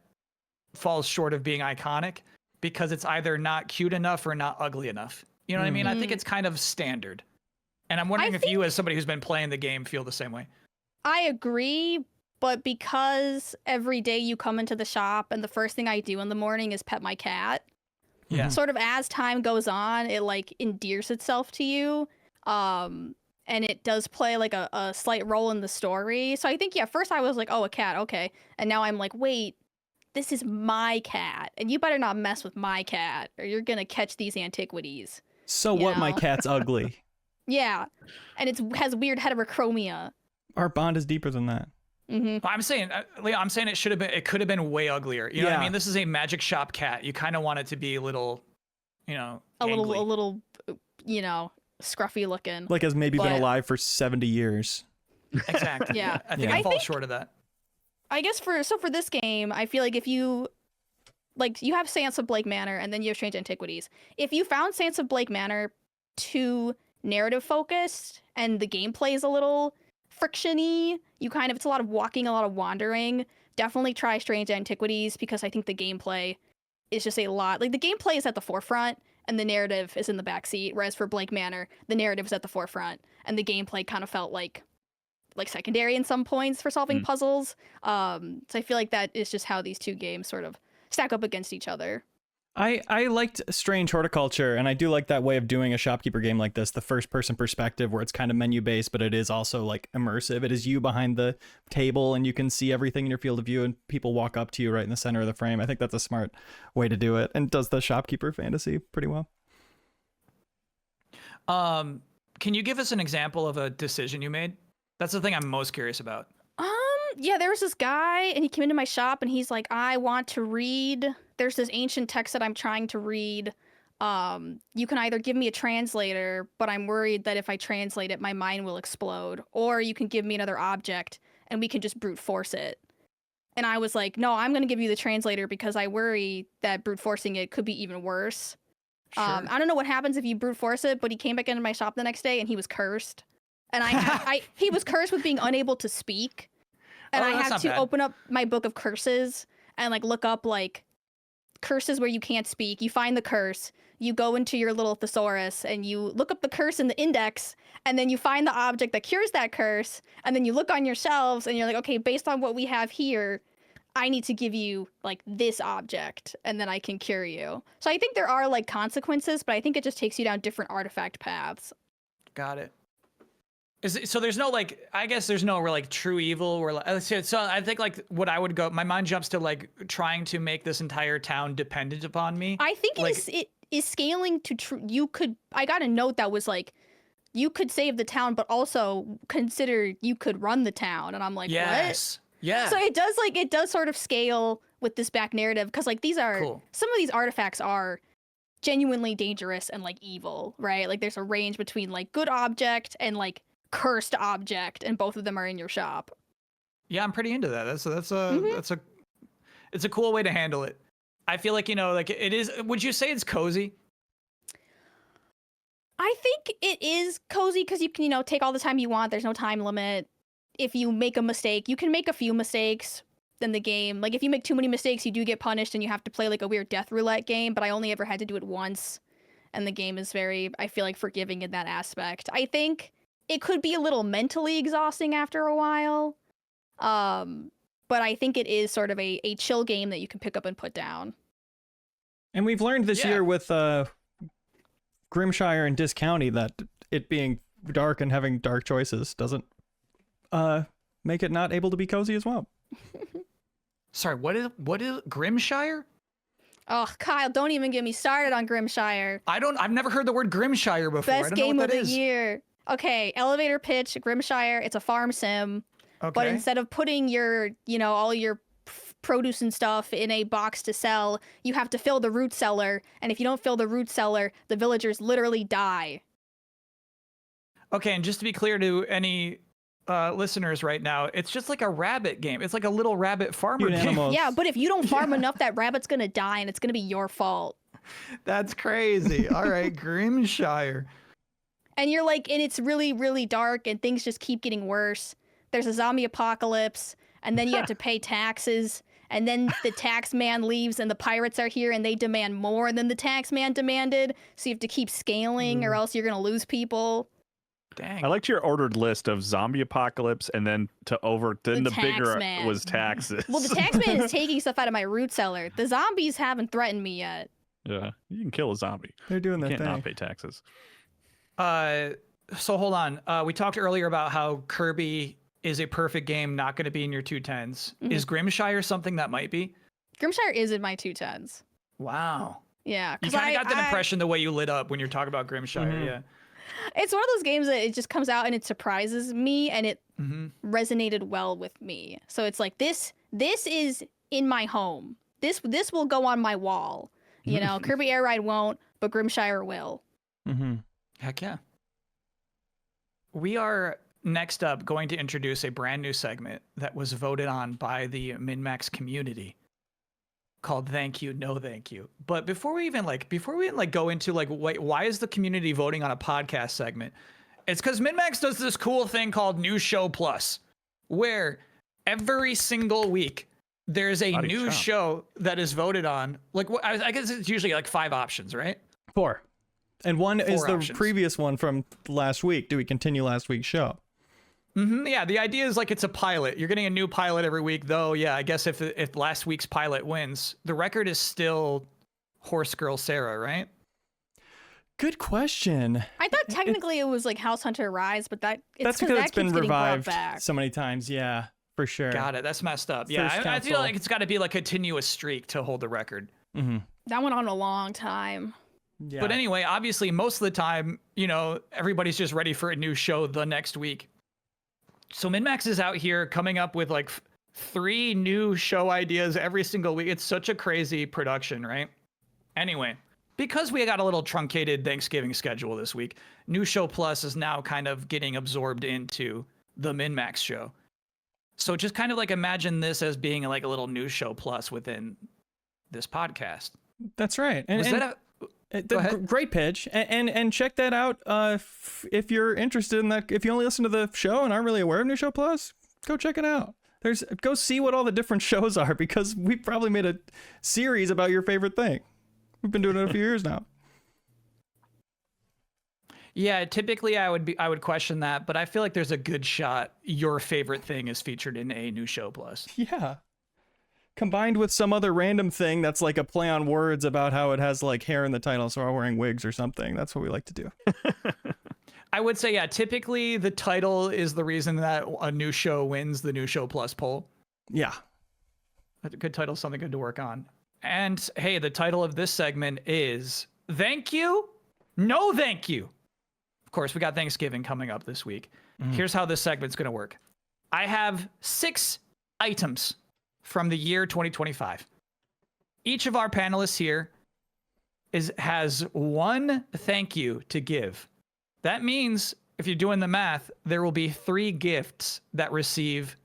falls short of being iconic because it's either not cute enough or not ugly enough. You know what I mean? I think it's kind of standard. And I'm wondering if you, as somebody who's been playing the game, feel the same way. I agree, but because every day you come into the shop and the first thing I do in the morning is pet my cat, sort of as time goes on, it like endears itself to you. And it does play like a slight role in the story. So I think, first I was like, oh, a cat, okay. And now I'm like, wait, this is my cat. And you better not mess with my cat or you're going to catch these antiquities. So what, my cat's ugly? Yeah. And it has weird heterochromia. Our bond is deeper than that. I'm saying, Leo, I'm saying it could have been way uglier. You know what I mean? This is a magic shop cat. You kind of want it to be a little, you know, a little, you know, scruffy looking. Like has maybe been alive for 70 years. Exactly. Yeah. I think it falls short of that. I guess for this game, I feel like if you, like, you have Sands of Blake Manor and then you have Strange Antiquities. If you found Sands of Blake Manor too narrative focused and the gameplay is a little friction-y, it's a lot of walking, a lot of wandering, definitely try Strange Antiquities because I think the gameplay is just a lot, like the gameplay is at the forefront and the narrative is in the backseat, whereas for Blake Manor, the narrative is at the forefront and the gameplay kind of felt like secondary in some points for solving puzzles. So I feel like that is just how these two games sort of stack up against each other. I liked Strange Horticulture, and I do like that way of doing a shopkeeper game like this, the first person perspective where it's kind of menu based, but it is also like immersive. It is you behind the table and you can see everything in your field of view and people walk up to you right in the center of the frame. I think that's a smart way to do it and does the shopkeeper fantasy pretty well. Can you give us an example of a decision you made? That's the thing I'm most curious about. Yeah, there was this guy and he came into my shop and he's like, I want to read. There's this ancient text that I'm trying to read. You can either give me a translator, but I'm worried that if I translate it, my mind will explode. Or you can give me another object and we can just brute force it. And I was like, no, I'm going to give you the translator because I worry that brute forcing it could be even worse Sure. I don't know what happens if you brute force it, but he came back into my shop the next day and he was cursed. And he was cursed with being unable to speak. And Oh, I that's had not to bad. open up my book of curses and like look up like curses where you can't speak. You find the curse, you go into your little thesaurus and you look up the curse in the index, and then you find the object that cures that curse, and then you look on your shelves and you're like, okay, based on what we have here, I need to give you like this object and then I can cure you. So I think there are like consequences, but I think it just takes you down different artifact paths. Got it. So there's no like, I guess there's no like true evil or like, so I think like what I would go, my mind jumps to like trying to make this entire town dependent upon me. I think Like- it is scaling to I got a note that was like, you could save the town, but also consider you could run the town. And I'm like, Yes. Yeah. what? So it does sort of scale with this back narrative. Cause like Cool. some of these artifacts are genuinely dangerous and like evil, right? Like there's a range between like good object and like cursed object, and both of them are in your shop. Yeah, I'm pretty into that. That's Mhm. it's a cool way to handle it. I feel like, like it is, would you say it's cozy? I think it is cozy because you can, take all the time you want. There's no time limit. If you make a mistake, you can make a few mistakes in the game. Like if you make too many mistakes, you do get punished and you have to play like a weird death roulette game, but I only ever had to do it once. And the game is very, I feel like, forgiving in that aspect. I think it could be a little mentally exhausting after a while. But I think it is sort of a chill game that you can pick up and put down. And we've learned this Yeah. year with Grimshire and Discounty that it being dark and having dark choices doesn't make it not able to be cozy as well. Sorry, what is Grimshire? Oh, Kyle, don't even get me started on Grimshire. I've never heard the word Grimshire before. I Best don't know game what of that the is. year. Okay, elevator pitch, Grimshire. It's a farm sim, Okay. but instead of putting your, all your produce and stuff in a box to sell, you have to fill the root cellar. And if you don't fill the root cellar, the villagers literally die. Okay, and just to be clear to any listeners right now, it's just like a rabbit game. It's like a little rabbit farmer Cute game. animals. Yeah, but if you don't farm enough, that rabbit's gonna die, and it's gonna be your fault. That's crazy. All right, Grimshire. And you're like, and it's really, really dark, and things just keep getting worse. There's a zombie apocalypse, and then you have to pay taxes, and then the tax man leaves, and the pirates are here, and they demand more than the tax man demanded. So you have to keep scaling, or else you're gonna lose people. Dang. I liked your ordered list of zombie apocalypse, and then the tax bigger man. was taxes. Well, the tax man is taking stuff out of my root cellar. The zombies haven't threatened me yet. Yeah, you can kill a zombie. They're doing You their can't thing. not pay taxes. So hold on. We talked earlier about how Kirby is a perfect game, not going to be in your 210s. Mhm. Is Grimshire something that might be? Grimshire is in my 210s. Wow. Yeah, You because kind of got that impression the way you lit up when you're talking about Grimshire. Mhm. Yeah. it's one of those games that it just comes out and it surprises me, and it Mm-hmm. resonated well with me. So it's like this is in my home. This will go on my wall. Kirby Air Ride won't, but Grimshire will. Mm-hmm. Heck yeah. We are next up going to introduce a brand new segment that was voted on by the MinnMax community called Thank You, No Thank You. But before we even go into why is the community voting on a podcast segment? It's because MinnMax does this cool thing called New Show Plus, where every single week there's a Bloody new chomp. show that is voted on. I guess it's usually like 5 options, right? 4. And one is 4 the options. previous one from last week. Do we continue last week's show? Mm-hmm. Yeah, the idea is like it's a pilot. You're getting a new pilot every week, though. Yeah, I guess if last week's pilot wins, the record is still Horse Girl Sarah, right? Good question. I thought technically it was like House Hunter Rise, but That's because because that it's been keeps getting brought revived back. so many times. Yeah, for sure. Got it. That's messed up. Yeah, First I feel council. like it's got to be like a continuous streak to hold the record. Mm-hmm. That went on a long time. Yeah. But anyway, obviously, most of the time, everybody's just ready for a new show the next week. So MinnMax is out here coming up with like 3 new show ideas every single week. It's such a crazy production, right? Anyway, because we got a little truncated Thanksgiving schedule this week, New Show Plus is now kind of getting absorbed into the MinnMax show. So just kind of like imagine this as being like a little New Show Plus within this podcast. That's right. And, Was and that Go ahead. Great pitch, and check that out. If you're interested in that, if you only listen to the show and aren't really aware of New Show Plus, go check it out. Go see what all the different shows are, because we probably made a series about your favorite thing. We've been doing it a few years now. Yeah, typically I would question that, but I feel like there's a good shot your favorite thing is featured in a New Show Plus. Yeah. Combined with some other random thing that's like a play on words about how it has like hair in the title, so we're wearing wigs or something. That's what we like to do. I would say, yeah, typically the title is the reason that a new show wins the New Show Plus poll. Yeah. A good title, something good to work on. And hey, the title of this segment is Thank You? No Thank You. Of course, we got Thanksgiving coming up this week. Here's how this segment's going to work. I have 6 items from the year 2025. Each of our panelists here has one thank you to give. That means, if you're doing the math, there will be 3 gifts that receive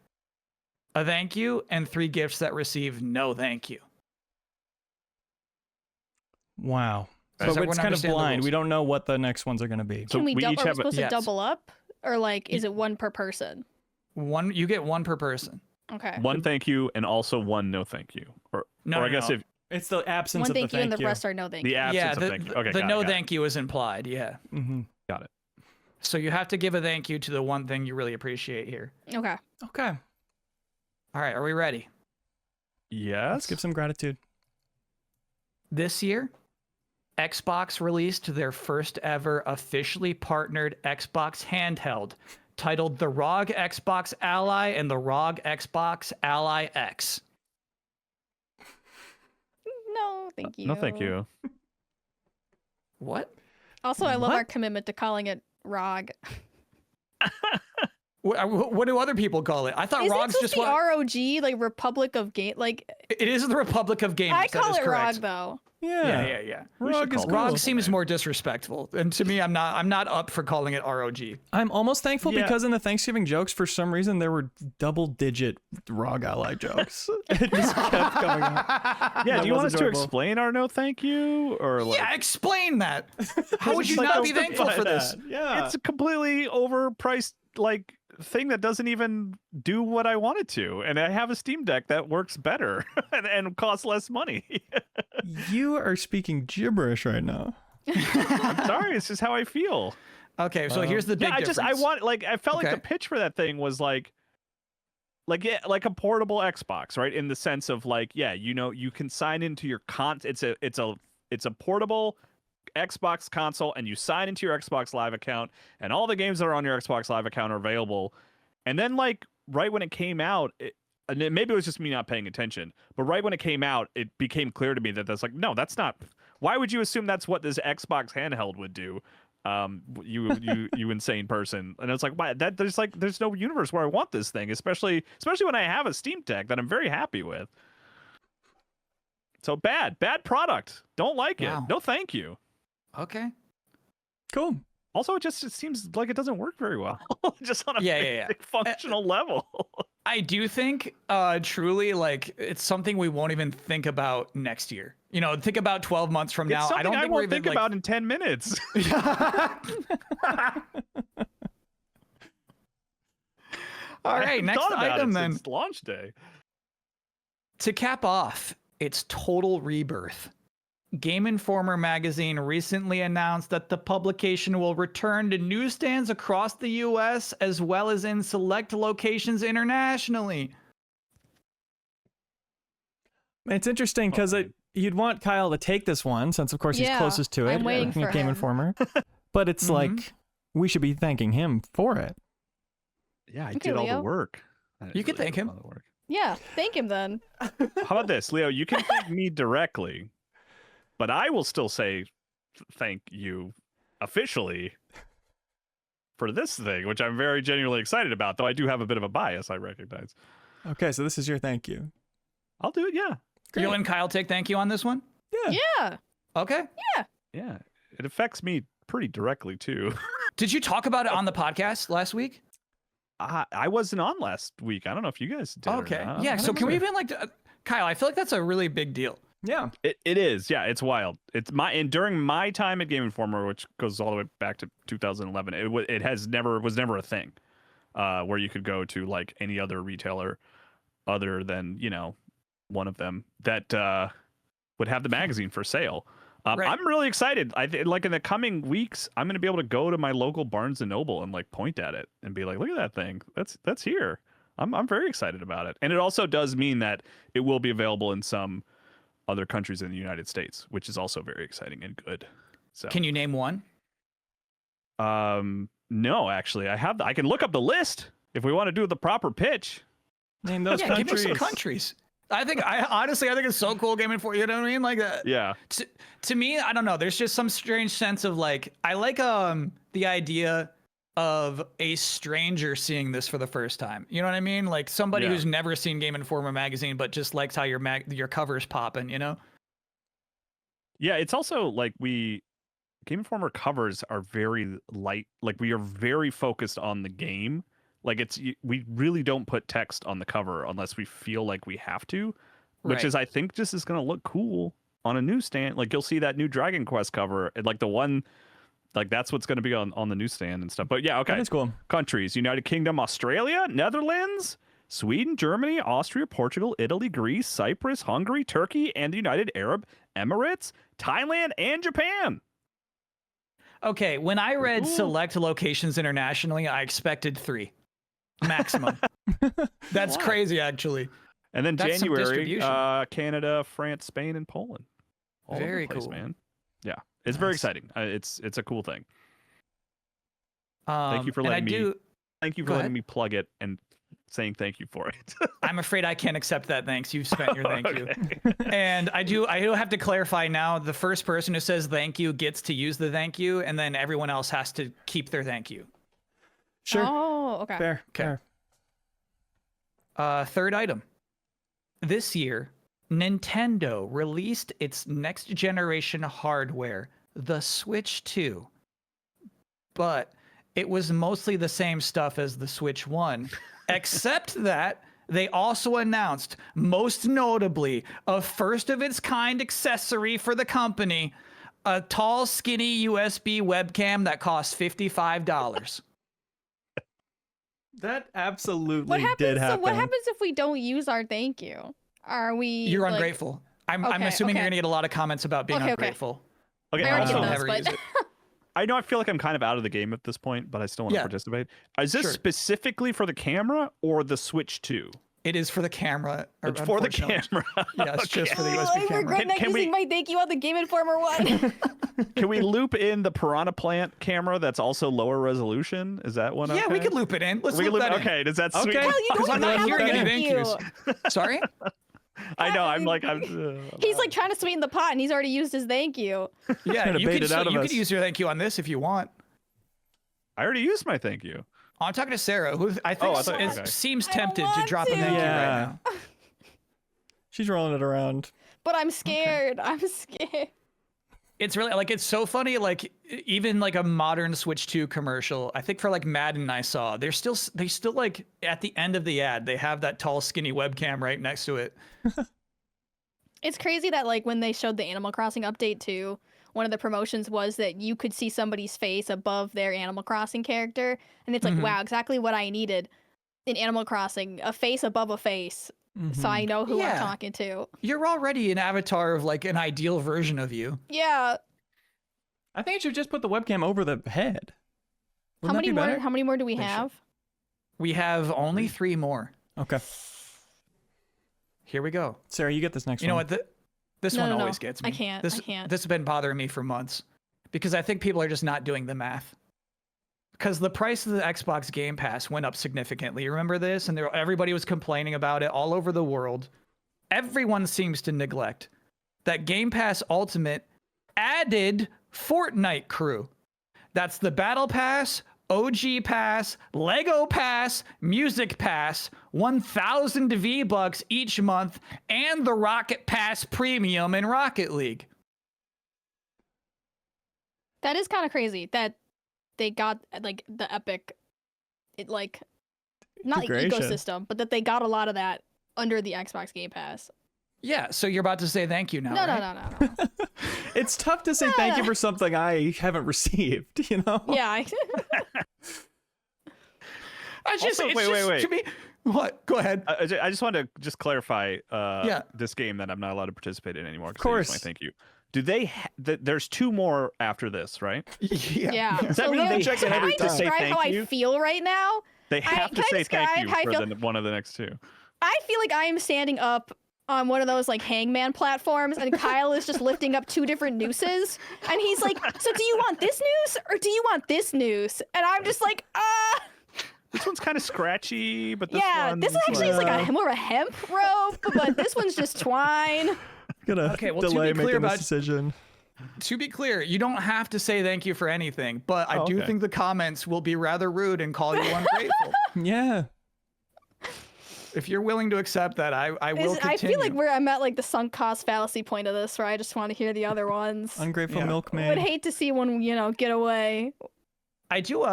a thank you and 3 gifts that receive no thank you. Wow. Does So everyone it's kind of understand the blind. rules? We don't know what the next ones are going to be. So Can we, we are each we have supposed to yes. double up? Or like, is it one per person? You get 1 per person. Okay. one thank you and also 1 no thank you. Or No, I no, guess no. if It's the absence One of the thank you and the rest are no thank the you. absence Yeah, of the, thank you. Okay, the got no it, got it. thank you is implied. Yeah. Mm-hmm. Got it. So you have to give a thank you to the one thing you really appreciate here. Okay. Okay. All right, are we ready? Yes. Let's give some gratitude. This year, Xbox released their first ever officially partnered Xbox handheld, titled the ROG Xbox Ally and the ROG Xbox Ally X. No, thank you. No, thank you. What? Also, I love What? our commitment to calling it ROG. What do other people call it? I thought Is it ROG's supposed just to be what ROG, like Republic of Game? Like, it is. The Republic of Gamers. I that call is it correct. ROG though. Yeah. We should ROG is call it cool. ROG seems more disrespectful, and to me, I'm not up for calling it ROG. I'm almost thankful Yeah. because in the Thanksgiving jokes, for some reason, there were double-digit ROG ally jokes. It just kept going on. Yeah, That do you want was us to adorable. explain our no thank you? Or like Yeah, explain that. How would you Like, not be justify thankful for this? that. Yeah. it's a completely overpriced like thing that doesn't even do what I want it to. And I have a Steam Deck that works better and costs less money. You are speaking gibberish right now. I'm sorry, it's just how I feel. Okay, so here's the big Yeah, difference. I felt like Okay. the pitch for that thing was like a portable Xbox, right? In the sense of like, yeah, you know, you can sign into your it's a portable Xbox console, and you sign into your Xbox Live account, and all the games that are on your Xbox Live account are available. And then like right when it came out, and maybe it was just me not paying attention, but right when it came out, it became clear to me that that's like, no, that's not. Why would you assume that's what this Xbox handheld would do? You insane person. And it's like, why that there's no universe where I want this thing, especially when I have a Steam Deck that I'm very happy with. So bad product. Don't like Wow. it. No, thank you. Okay. Cool. Also, it seems like it doesn't work very well, just on a Yeah. basic functional level. I do think truly like it's something we won't even think about next year. You know, think about 12 months from now. It's something I don't think won't we're even think about in 10 minutes. All I right, haven't next thought about item it then. since launch day. To cap off its total rebirth, Game Informer magazine recently announced that the publication will return to newsstands across the US as well as in select locations internationally. It's interesting because you'd want Kyle to take this one since, of course, he's Yeah, closest to it. I'm waiting looking at for Game him. Informer. But it's Mhm. like we should be thanking him for it. Yeah, I Okay, did all the Leo. work. You could thank him. Yeah, thank him then. How about this, Leo? You can thank me directly, but I will still say thank you officially for this thing, which I'm very genuinely excited about, though I do have a bit of a bias, I recognize. Okay, so this is your thank you. I'll do it, yeah. You and Kyle take thank you on this one? Yeah. Yeah. Okay. Yeah. It affects me pretty directly, too. Did you talk about it on the podcast last week? I wasn't on last week. I don't know if you guys did. or Okay. not. Yeah. I So don't can we know. even like, Kyle, I feel like that's a really big deal. Yeah. It is. Yeah, it's wild. And during my time at Game Informer, which goes all the way back to 2011, it was never a thing where you could go to like any other retailer other than, you know, one of them that would have the magazine for sale. Right. I'm really excited. Like in the coming weeks, I'm going to be able to go to my local Barnes and Noble and like point at it and be like, look at that thing. That's here. I'm very excited about it. And it also does mean that it will be available in some other countries in the United States, which is also very exciting and good. So Can you name one? no, actually, I can look up the list if we want to do the proper pitch. Name those Yeah, countries. give me some countries. I think it's so cool Game Informer. You know what I mean? Like that. Yeah. To me, I don't know. There's just some strange sense of like I like the idea of a stranger seeing this for the first time. You know what I mean? Like somebody Yeah. who's never seen Game Informer magazine, but just likes how your cover's popping. You know? Yeah, it's also like Game Informer covers are very light. Like we are very focused on the game. Like we really don't put text on the cover unless we feel like we have to, which Right. is I think just is going to look cool on a newsstand. Like you'll see that new Dragon Quest cover, and like the one, like that's what's going to be on the newsstand and stuff. But yeah, okay. That is cool. Countries: United Kingdom, Australia, Netherlands, Sweden, Germany, Austria, Portugal, Italy, Greece, Cyprus, Hungary, Turkey, and the United Arab Emirates, Thailand, and Japan. Okay, when I read Cool. select locations internationally, I expected 3 maximum. That's Wow. crazy, actually. And then That's some January, distribution. Canada, France, Spain, and Poland. All over the Very place, cool. man. Yeah, it's very Nice. exciting. It's a cool thing. Thank you for and letting I me. do. Thank you Go for letting ahead. me plug it and saying thank you for it. I'm afraid I can't accept that. Thanks. You've spent your thank you. Okay. And I do have to clarify now. The first person who says thank you gets to use the thank you, and then everyone else has to keep their thank you. Sure. Oh, okay. Fair. Okay. Fair. Third item. This year, Nintendo released its next generation hardware, the Switch 2. But it was mostly the same stuff as the Switch 1, except that they also announced, most notably, a first of its kind accessory for the company, a tall, skinny USB webcam that costs $55. That absolutely What happens? did happen. So what happens if we don't use our thank you? Are we? You're like, ungrateful. I'm Okay, assuming you're okay. going to get a lot of comments about being Okay, okay. ungrateful. Okay. I already Also, get Also, those, never use but it. I know I feel like I'm kind of out of the game at this point, but I still want to Yeah. participate. Is this Sure. specifically for the camera or the Switch 2? It is for the camera. It's for the unfortunately. camera. Yeah, it's just for the oh, USB I camera. regret not Can we- using my thank you on the Game Informer one. Can we loop in the Piranha Plant camera that's also lower resolution? Is that one? Yeah, okay? we could loop it in. Let's We can loop loop. that Okay, does that sweet? Okay. Hell, you Because don't I'm even not have hearing a any thank thank you. in. Sorry? I know. I'm like, He's like trying to sweeten the pot, and he's already used his thank you. Yeah, Trying to you bait could, it out of you us. could use your thank you on this if you want. I already used my thank you. I'm talking to Sarah, who I think I thought- okay. seems I don't tempted to want drop a to. thank you Yeah. right now. She's rolling it around. But I'm scared. I'm scared. It's really like it's so funny. Like even like a modern Switch 2 commercial, I think for like Madden I saw, they still like at the end of the ad they have that tall skinny webcam right next to it. It's crazy that like when they showed the Animal Crossing update too, one of the promotions was that you could see somebody's face above their Animal Crossing character, and it's like, Mhm. wow, exactly what I needed in Animal Crossing, a face above a face, so I know who Yeah. I'm talking to. You're already an avatar of like an ideal version of you. Yeah. I think it should just put the webcam over the head. How Wouldn't that many be more? better? How many more do we They should. have? We have only 3 more. Okay. Here we go. Sarah, you get this next You know one. what? This No, one no, no. always gets me. I can't. This, I can't. This has been bothering me for months because I think people are just not doing the math. Because the price of the Xbox Game Pass went up significantly. You remember this? And everybody was complaining about it all over the world. Everyone seems to neglect that Game Pass Ultimate added Fortnite Crew. That's the Battle Pass, OG Pass, Lego Pass, Music Pass, 1,000 V-Bucks each month, and the Rocket Pass Premium in Rocket League. That is kind of crazy that they got like the Epic, it not like Integration. ecosystem, but that they got a lot of that under the Xbox Game Pass. Yeah, so you're about to say thank you now, No, right? no. It's tough to say thank you for something I haven't received, you know? Yeah. I just, Also, it's wait. just, to me, what? Go ahead. I just want to just clarify Yeah. this game that I'm not allowed to participate in anymore. Of course. Thank you. Do they? There's 2 more after this, right? Yeah. Does that mean Lou, they check it can every I time. describe Say how thank I you? feel right now? They have to can I say thank describe you how I for feel? one of the next 2. I feel like I am standing up on one of those like hangman platforms, and Kyle is just lifting up 2 different nooses, and he's like, "So do you want this noose or do you want this noose?" And I'm just like, This one's kind of scratchy, but this yeah, one. this actually is like more of a hemp rope, but this one's just twine. Gonna Okay, well, to be delay clear making this about- decision. To be clear, you don't have to say thank you for anything, but I Oh, do okay. think the comments will be rather rude and call you ungrateful. Yeah. If you're willing to accept that, I will I continue. feel like I'm at like the sunk cost fallacy point of this, where I just want to hear the other ones. Ungrateful Yeah. milkmaid. Would hate to see one, get away. I do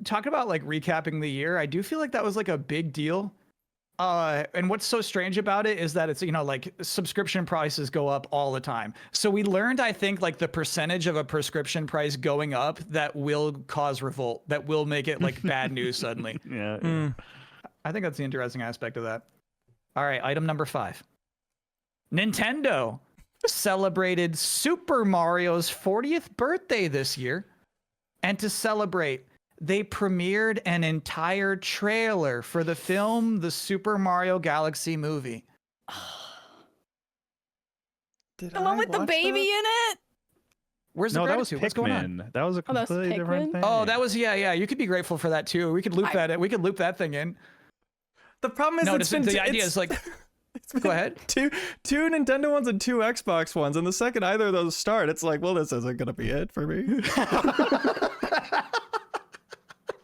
talk about like recapping the year. I do feel like that was like a big deal. And what's so strange about it is that it's, like subscription prices go up all the time. So we learned, I think, like the percentage of a prescription price going up that will cause revolt, that will make it like bad news suddenly. Yeah. Mm. I think that's the interesting aspect of that. All right, item number 5. Nintendo celebrated Super Mario's 40th birthday this year. And to celebrate, they premiered an entire trailer for the film The Super Mario Galaxy Movie. Did The one with the baby in it. Where's the No, that was gratitude? What's going on? Pikmin. That was a Oh, that was completely different Pikmin? thing. Oh, that was yeah. You could be grateful for that too. We could loop that. We could loop that thing in. The problem is No, it's been the idea is like. it's been Go ahead. Two Nintendo ones and 2 Xbox ones, and the second either of those start, it's like, well, this isn't gonna be it for me.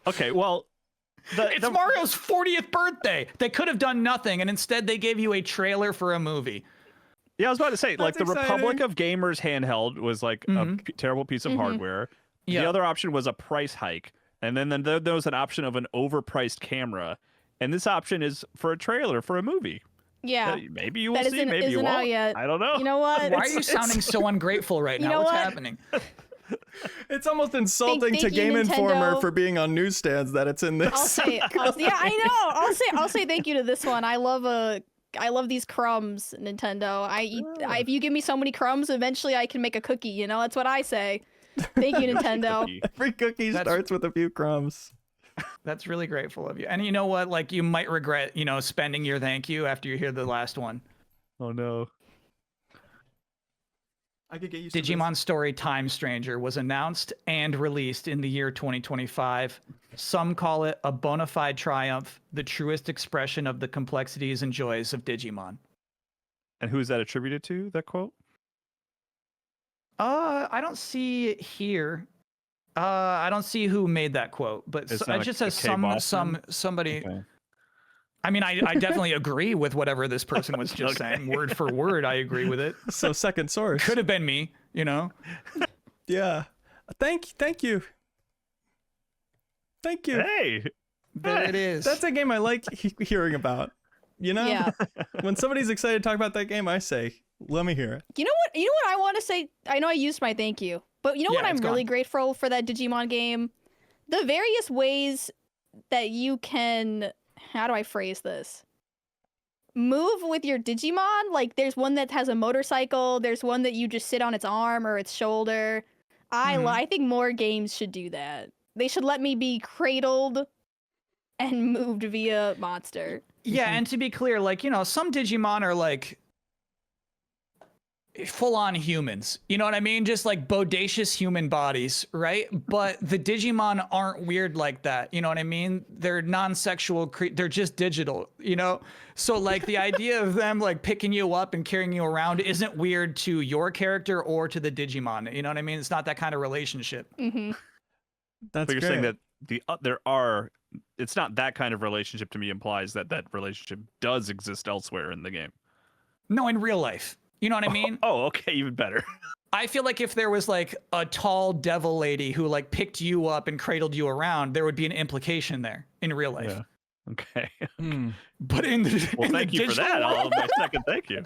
Okay, well, It's Mario's 40th birthday. They could have done nothing, and instead they gave you a trailer for a movie. Yeah, I was about to say, like, That's the Republic exciting. of Gamers handheld was like a terrible piece of hardware. Yeah. The other option was a price hike, and then there was an option of an overpriced camera, and this option is for a trailer for a movie. Yeah. Maybe you will That see, isn't- maybe you isn't out won't. yet. I don't know. You know what? Why are you sounding so ungrateful right You now? know What's what? happening? It's almost insulting Thank to you, Game Informer Nintendo. for being on newsstands that it's in this. Yeah, I know. I'll say thank you to this one. I love these crumbs, Nintendo. If you give me so many crumbs, eventually I can make a cookie. You know, that's what I say. Thank you, Nintendo. Cookie. Every cookie starts with a few crumbs. That's really grateful of you. And you know what? Like, you might regret, spending your thank you after you hear the last one. Oh no. I could get used to Digimon Story Time Stranger was announced and released in the year 2025. Some call it a bona fide triumph, the truest expression of the complexities and joys of Digimon. And who is that attributed to? That quote? I don't see it here. I don't see who made that quote, but It's it not just a says K. Bosman? somebody. Okay. I mean, I definitely agree with whatever this person was just saying. Word for word, I agree with it. So second source. Could have been me, Yeah. Thank you. Thank you. Hey. There it is. That's a game I like hearing about. Yeah. When somebody's excited to talk about that game, I say, let me hear it. You know what I want to say? I know I used my thank you, but you know Yeah, what I'm it's really gone. grateful for that Digimon game? The various ways that you can, how do I phrase this? Move with your Digimon. Like, there's one that has a motorcycle. There's one that you just sit on its arm or its shoulder. I think more games should do that. They should let me be cradled and moved via monster. Yeah, and to be clear, like, some Digimon are like full-on humans. You know what I mean? Just like bodacious human bodies, right? But the Digimon aren't weird like that. You know what I mean? They're non-sexual. They're just digital, So like the idea of them like picking you up and carrying you around isn't weird to your character or to the Digimon. You know what I mean? It's not that kind of relationship. Mm-hmm. That's But you're great. saying that it's not that kind of relationship to me implies that relationship does exist elsewhere in the game. No, in real life. You know what I mean? Oh, okay, even better. I feel like if there was like a tall devil lady who like picked you up and cradled you around, there would be an implication there in real life. Yeah. Okay. But in the Well, in the thank you for digital that. world- I'll my second thank you.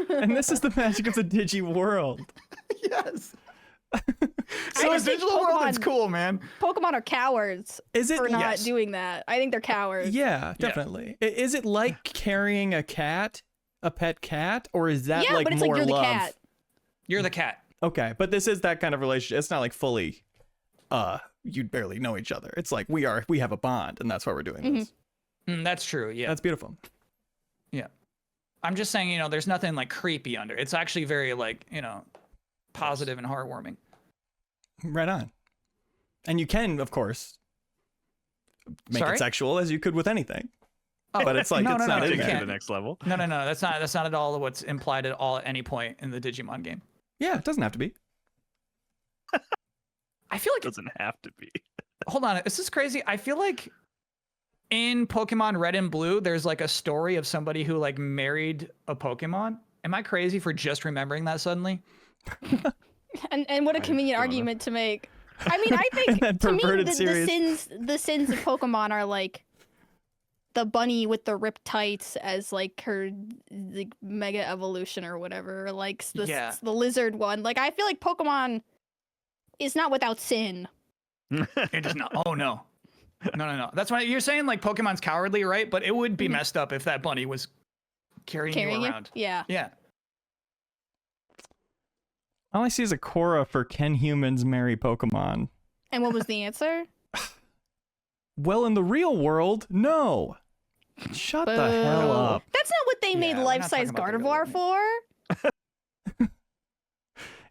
And this is the magic of the digi world. Yes. I So in the just think digital world, it's Pokemon- cool, man. Pokemon are cowards Is it? for not Yes. doing that. I think they're cowards. Yeah, definitely. Is it like carrying a cat, a pet cat, or is that Yeah, like but it's more like you're love? the cat. You're the cat. Okay, but this is that kind of relationship. It's not like fully, you'd barely know each other. It's like we have a bond, and that's why we're doing this. That's true. Yeah. That's beautiful. Yeah. I'm just saying, you know, there's nothing like creepy under. It's actually very like, you know, positive and heartwarming. Right on. And you can, of course, make Sorry? it sexual as you could with anything. Oh, But it's like no, it's no, not no, in you Take it to there. the next level. No, that's not at all what's implied at any point in the Digimon game. Yeah, it doesn't have to be. I feel like Doesn't have to be. hold on, is this crazy? I feel like in Pokemon Red and Blue, there's like a story of somebody who like married a Pokemon. Am I crazy for just remembering that suddenly? And what a I convenient don't know. argument to make. I mean, I think That to me perverted the series. sins of Pokemon are like the bunny with the ripped tights as like her like mega evolution or whatever, or like Yeah. the lizard one. Like I feel like Pokemon is not without sin. It is not. Oh no. No. That's why you're saying like Pokemon's cowardly, right? But it would be messed up if that bunny was carrying Carrying you it. around. Yeah. Yeah. All I see is a Quora for can humans marry Pokemon? And what was the answer? Well, in the real world, no. Shut the hell Boo. up. That's not what they made Yeah, we're not life-size talking about the real Gardevoir for.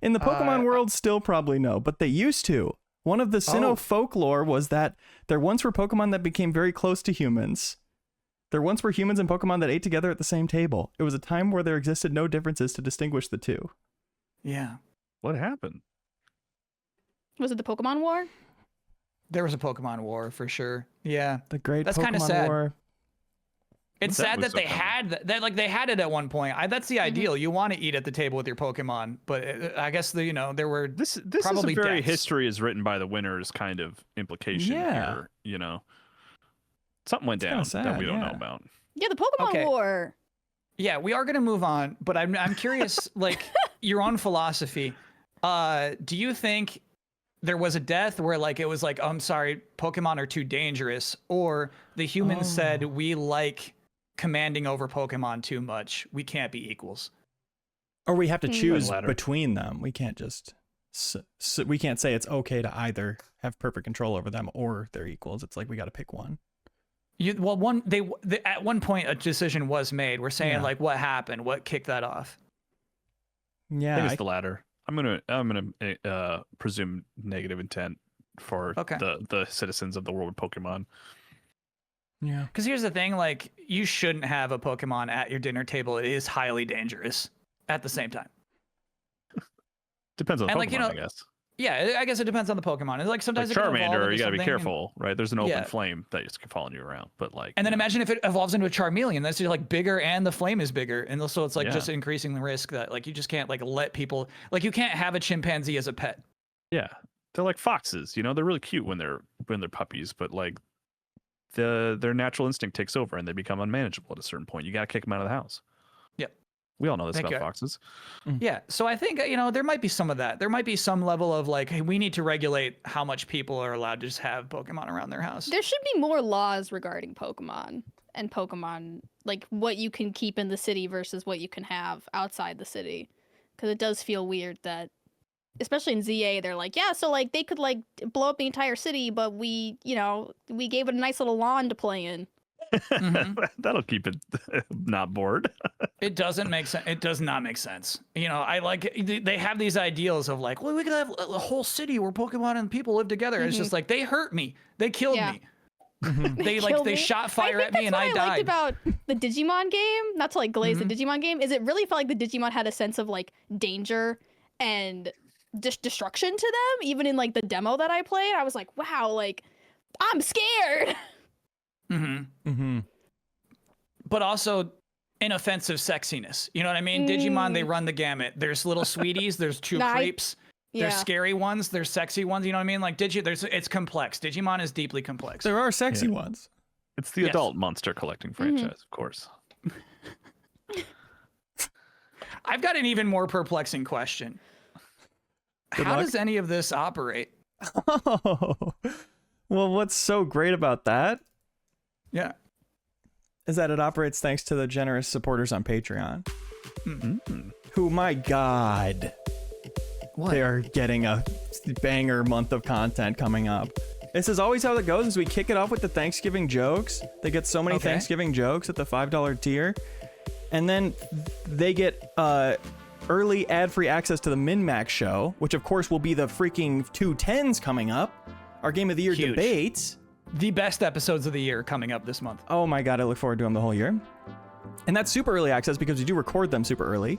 In the Pokemon world, still probably no, but they used to. One of the Sinnoh Oh. folklore was that there once were Pokemon that became very close to humans. There once were humans and Pokemon that ate together at the same table. It was a time where there existed no differences to distinguish the two. Yeah. What happened? Was it the Pokemon War? There was a Pokemon war for sure. Yeah. The great That's Pokemon kinda sad. War. It's That sad was that they so funny. had that like they had it at one point. That's the ideal. You want to eat at the table with your Pokemon, but I guess there were This Probably is a very deaths. history is written by the winners kind of implication Yeah. here. You know, something went It's down kinda that sad, we don't know yeah. about. Yeah, the Pokemon Okay. War. Yeah, we are gonna move on, but I'm curious, like your own philosophy. Do you think there was a death where like it was like, oh, I'm sorry, Pokemon are too dangerous, or the humans said we like commanding over Pokemon too much, we can't be equals? Or we have to choose latter. between them. We can't just we can't say it's okay to either have perfect control over them or they're equals. It's like we got to pick one. At one point a decision was made. We're saying Yeah. like what happened, what kicked that off? I Yeah, think it's the latter. I'm gonna presume negative intent for Okay. the citizens of the world of Pokemon. yeah. Because here's the thing, like you shouldn't have a Pokemon at your dinner table. It is highly dangerous at the same time. Depends on the And, Pokemon, like, you know, I guess. Yeah, I guess it depends on the Pokemon. It's like Like sometimes it can evolve Charmander, into you gotta be something, careful, right? There's an open Yeah. flame that is following you around, but like. And then you know, imagine if it evolves into a Charmeleon. That's just like bigger and the flame is bigger. And also it's like Yeah. just increasing the risk that like you just can't like let people like you can't have a chimpanzee as a pet. Yeah, they're like foxes. You know, they're really cute when they're puppies, but like their natural instinct takes over and they become unmanageable at a certain point. You gotta kick them out of the house. Yep. We all know this Thank about you. foxes. Yeah. So I think, you know, there might be some of that. There might be some level of like, hey, we need to regulate how much people are allowed to just have Pokemon around their house. There should be more laws regarding Pokemon and Pokemon, like what you can keep in the city versus what you can have outside the city. Because it does feel weird that, especially in ZA, they're like, yeah, so like they could like blow up the entire city, but we, you know, we gave it a nice little lawn to play in. Mhm. That'll keep it not bored. It doesn't make sense. It does not make sense. You know, I like they have these ideals of like, well, we could have a whole city where Pokemon and people live together. It's just like they hurt me. They killed Yeah. me. They like Killed they me. shot fire I at think me and that's I what I liked died. about the Digimon game, not to like glaze Mhm. the Digimon game, is it really felt like the Digimon had a sense of like danger and destruction to them. Even in like the demo that I played, I was like, wow, like I'm scared. Mm-hmm. Mm-hmm. But also inoffensive sexiness. You know what I mean? Digimon, they run the gamut. There's little sweeties. There's true Nah, creeps. Yeah. There's scary ones. There's sexy ones. You know what I mean? Like it's complex. Digimon is deeply complex. There are sexy Yeah. ones. It's the Yes. adult monster collecting franchise, of course. I've got an even more perplexing question. Good How luck. does any of this operate? Oh, well, what's so great about that Yeah. is that it operates thanks to the generous supporters on Patreon. Mm. Who, my God, they are getting a banger month of content coming up. This is always how it goes. Is we kick it off with the Thanksgiving jokes. They get so many Okay. Thanksgiving jokes at the $5 tier, and then they get early ad-free access to the MinnMax show, which of course will be the freaking 210s coming up. Our Game of the Year Huge. debates. The best episodes of the year coming up this month. Oh my God, I look forward to them the whole year. And that's super early access because we do record them super early.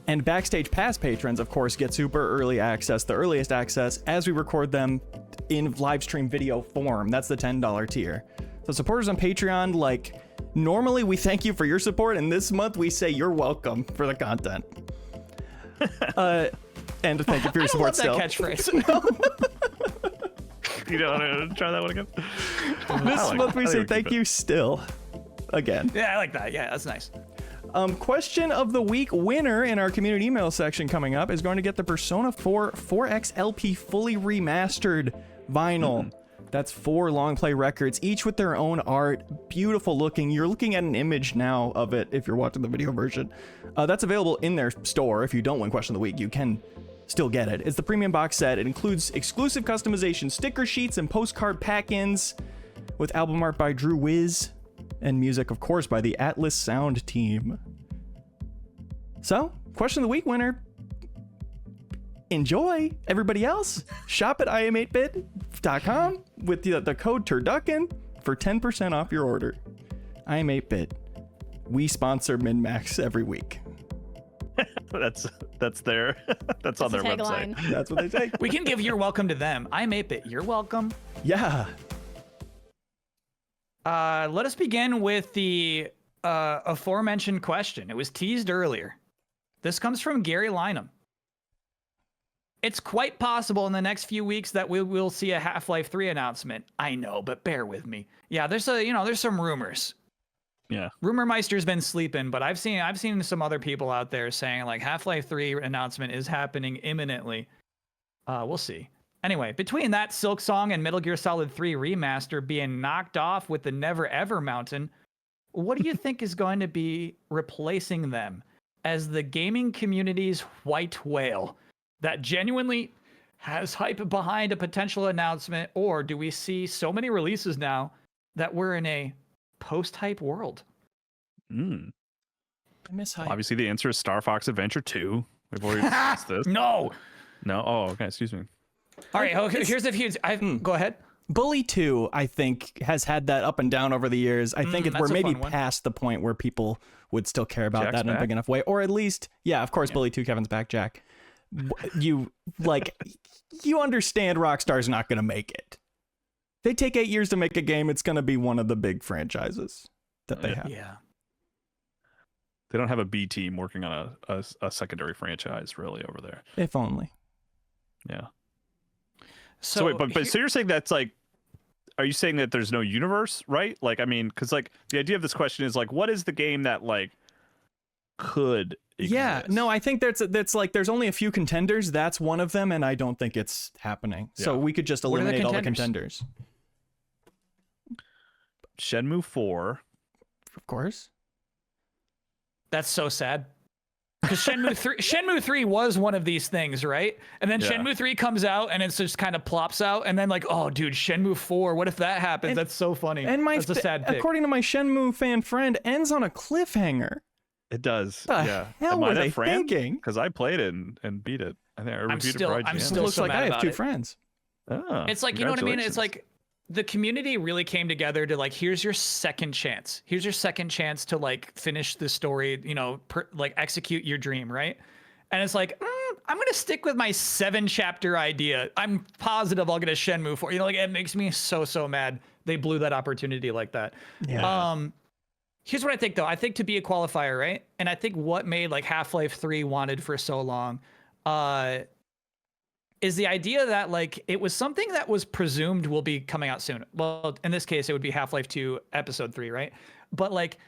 And Backstage Pass patrons, of course, get super early access, the earliest access, as we record them in live stream video form. That's the $10 tier. So supporters on Patreon, like, normally we thank you for your support, and this month we say you're welcome for the content. And thank you for your I support love still. that catchphrase. You don't want to try that one again? This month we say thank you still. Again. Yeah, I like that. Yeah, that's nice. Question of the week winner in our community email section coming up is going to get the Persona 4 4X LP fully remastered vinyl. That's 4 long play records, each with their own art. Beautiful looking. You're looking at an image now of it if you're watching the video version. That's available in their store. If you don't win Question of the Week, you can still get it. It's the premium box set. It includes exclusive customization, sticker sheets, and postcard pack-ins with album art by Drew Wiz and music, of course, by the Atlas Sound team. So, Question of the Week winner. Enjoy. Everybody else, shop at im8bit.com with the code TURDUCKEN for 10% off your order. im8bit. We sponsor MinnMax every week. That's their that's on That's their the website. tagline. That's what they say. We can give you're welcome to them. I'm 8-bit. You're welcome. Yeah. Let us begin with the aforementioned question. It was teased earlier. This comes from Gary Lynham. It's quite possible in the next few weeks that we will see a Half-Life 3 announcement. I know, but bear with me. Yeah, there's some rumors. Yeah. Rumor Meister's been sleeping, but I've seen some other people out there saying like Half-Life 3 announcement is happening imminently. We'll see. Anyway, between that Silk Song and Metal Gear Solid 3 remaster being knocked off with the Never Ever Mountain, what do you think is going to be replacing them as the gaming community's white whale that genuinely has hype behind a potential announcement? Or do we see so many releases now that we're in a post-hype world? Mm. I miss hype. Obviously, the answer is Star Fox Adventure 2. We've already discussed this. No. No. Oh, okay. Excuse me. All right. Okay. Here's a few. Go ahead. Bully 2, I think, has had that up and down over the years. I think we're that's a maybe fun one. past the point where people would still care about Jack's that in a back? big enough way. Or at least, yeah, of course, Bully 2, Kevin's back, Jack. You understand Rockstar's not going to make it. They take 8 years to make a game. It's going to be one of the big franchises that they have. Yeah. They don't have a B team working on a secondary franchise really over there. If only. Yeah. So, wait, but so you're saying that's like, are you saying that there's no universe, right? Like, I mean, because like the idea of this question is like, what is the game that like could exist? Yeah, no, I think that's like there's only a few contenders. That's one of them, and I don't think it's happening. So Yeah. we could just What are the eliminate all the contenders? contenders. Shenmue 4. Of course. that's so sad. Because Shenmue 3 was one of these things, right? And then Yeah. Shenmue 3 comes out and it just kind of plops out. And then like, oh, dude, Shenmue 4, what if that happens? And- That's so funny. And that's a sad pick. according to my Shenmue fan friend, ends on a cliffhanger. It does. The Yeah. hell Am were I that they friend? thinking? Because I played it and beat it. I think I reviewed it for IGN. I'm It still looks so like mad I have about 2 it. friends. Oh, It's like, you know what I mean? It's congratulations. like the community really came together to like, here's your second chance. Here's your second chance to like finish the story, like execute your dream, right? And it's like, I'm going to stick with my 7-chapter idea. I'm positive I'll get a Shenmue 4. Like it makes me so mad. They blew that opportunity like that. Yeah. Here's what I think though. I think to be a qualifier, right? And I think what made like Half-Life 3 wanted for so long, is is the idea that like it was something that was presumed will be coming out soon. Well, in this case, it would be Half-Life 2 Episode 3, right? But like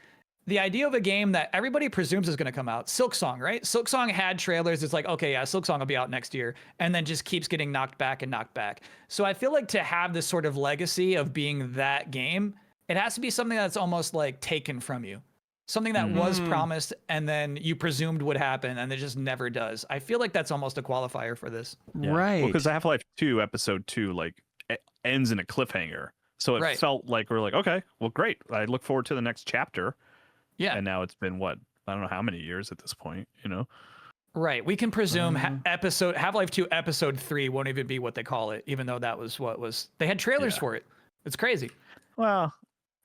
the idea of a game that everybody presumes is going to come out, Silksong, right? Silksong had trailers. It's like, okay, yeah, Silksong will be out next year, and then just keeps getting knocked back and knocked back. So I feel like to have this sort of legacy of being that game, it has to be something that's almost like taken from you. Something that was promised and then you presumed would happen and it just never does. I feel like that's almost a qualifier for this. Yeah. Right. Because Half-Life 2 Episode 2 like ends in a cliffhanger. So it felt like we're like, okay, well, great. I look forward to the next chapter. Yeah. And now it's been what? I don't know how many years at this point, you know? Right. We can presume Half-Life 2 Episode 3 won't even be what they call it, even though that was what was. They had trailers for it. It's crazy. Well,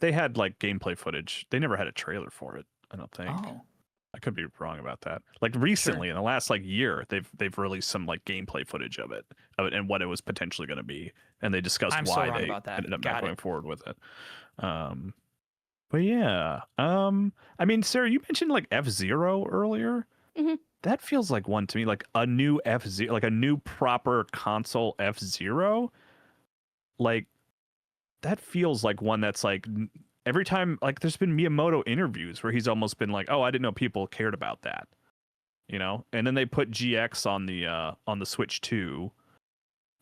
they had like gameplay footage. They never had a trailer for it, I don't think. Oh. I could be wrong about that. Like recently, in the last like year, they've released some like gameplay footage of it and what it was potentially going to be, and they discussed why they ended up not going forward with it. But yeah, I mean, Sarah, you mentioned like F-Zero earlier. Mm-hmm. That feels like one to me, like a new F-Zero, like a new proper console F-Zero. Like that feels like one that's like every time, like there's been Miyamoto interviews where he's almost been like, oh, I didn't know people cared about that, you know? And then they put GX on the Switch 2,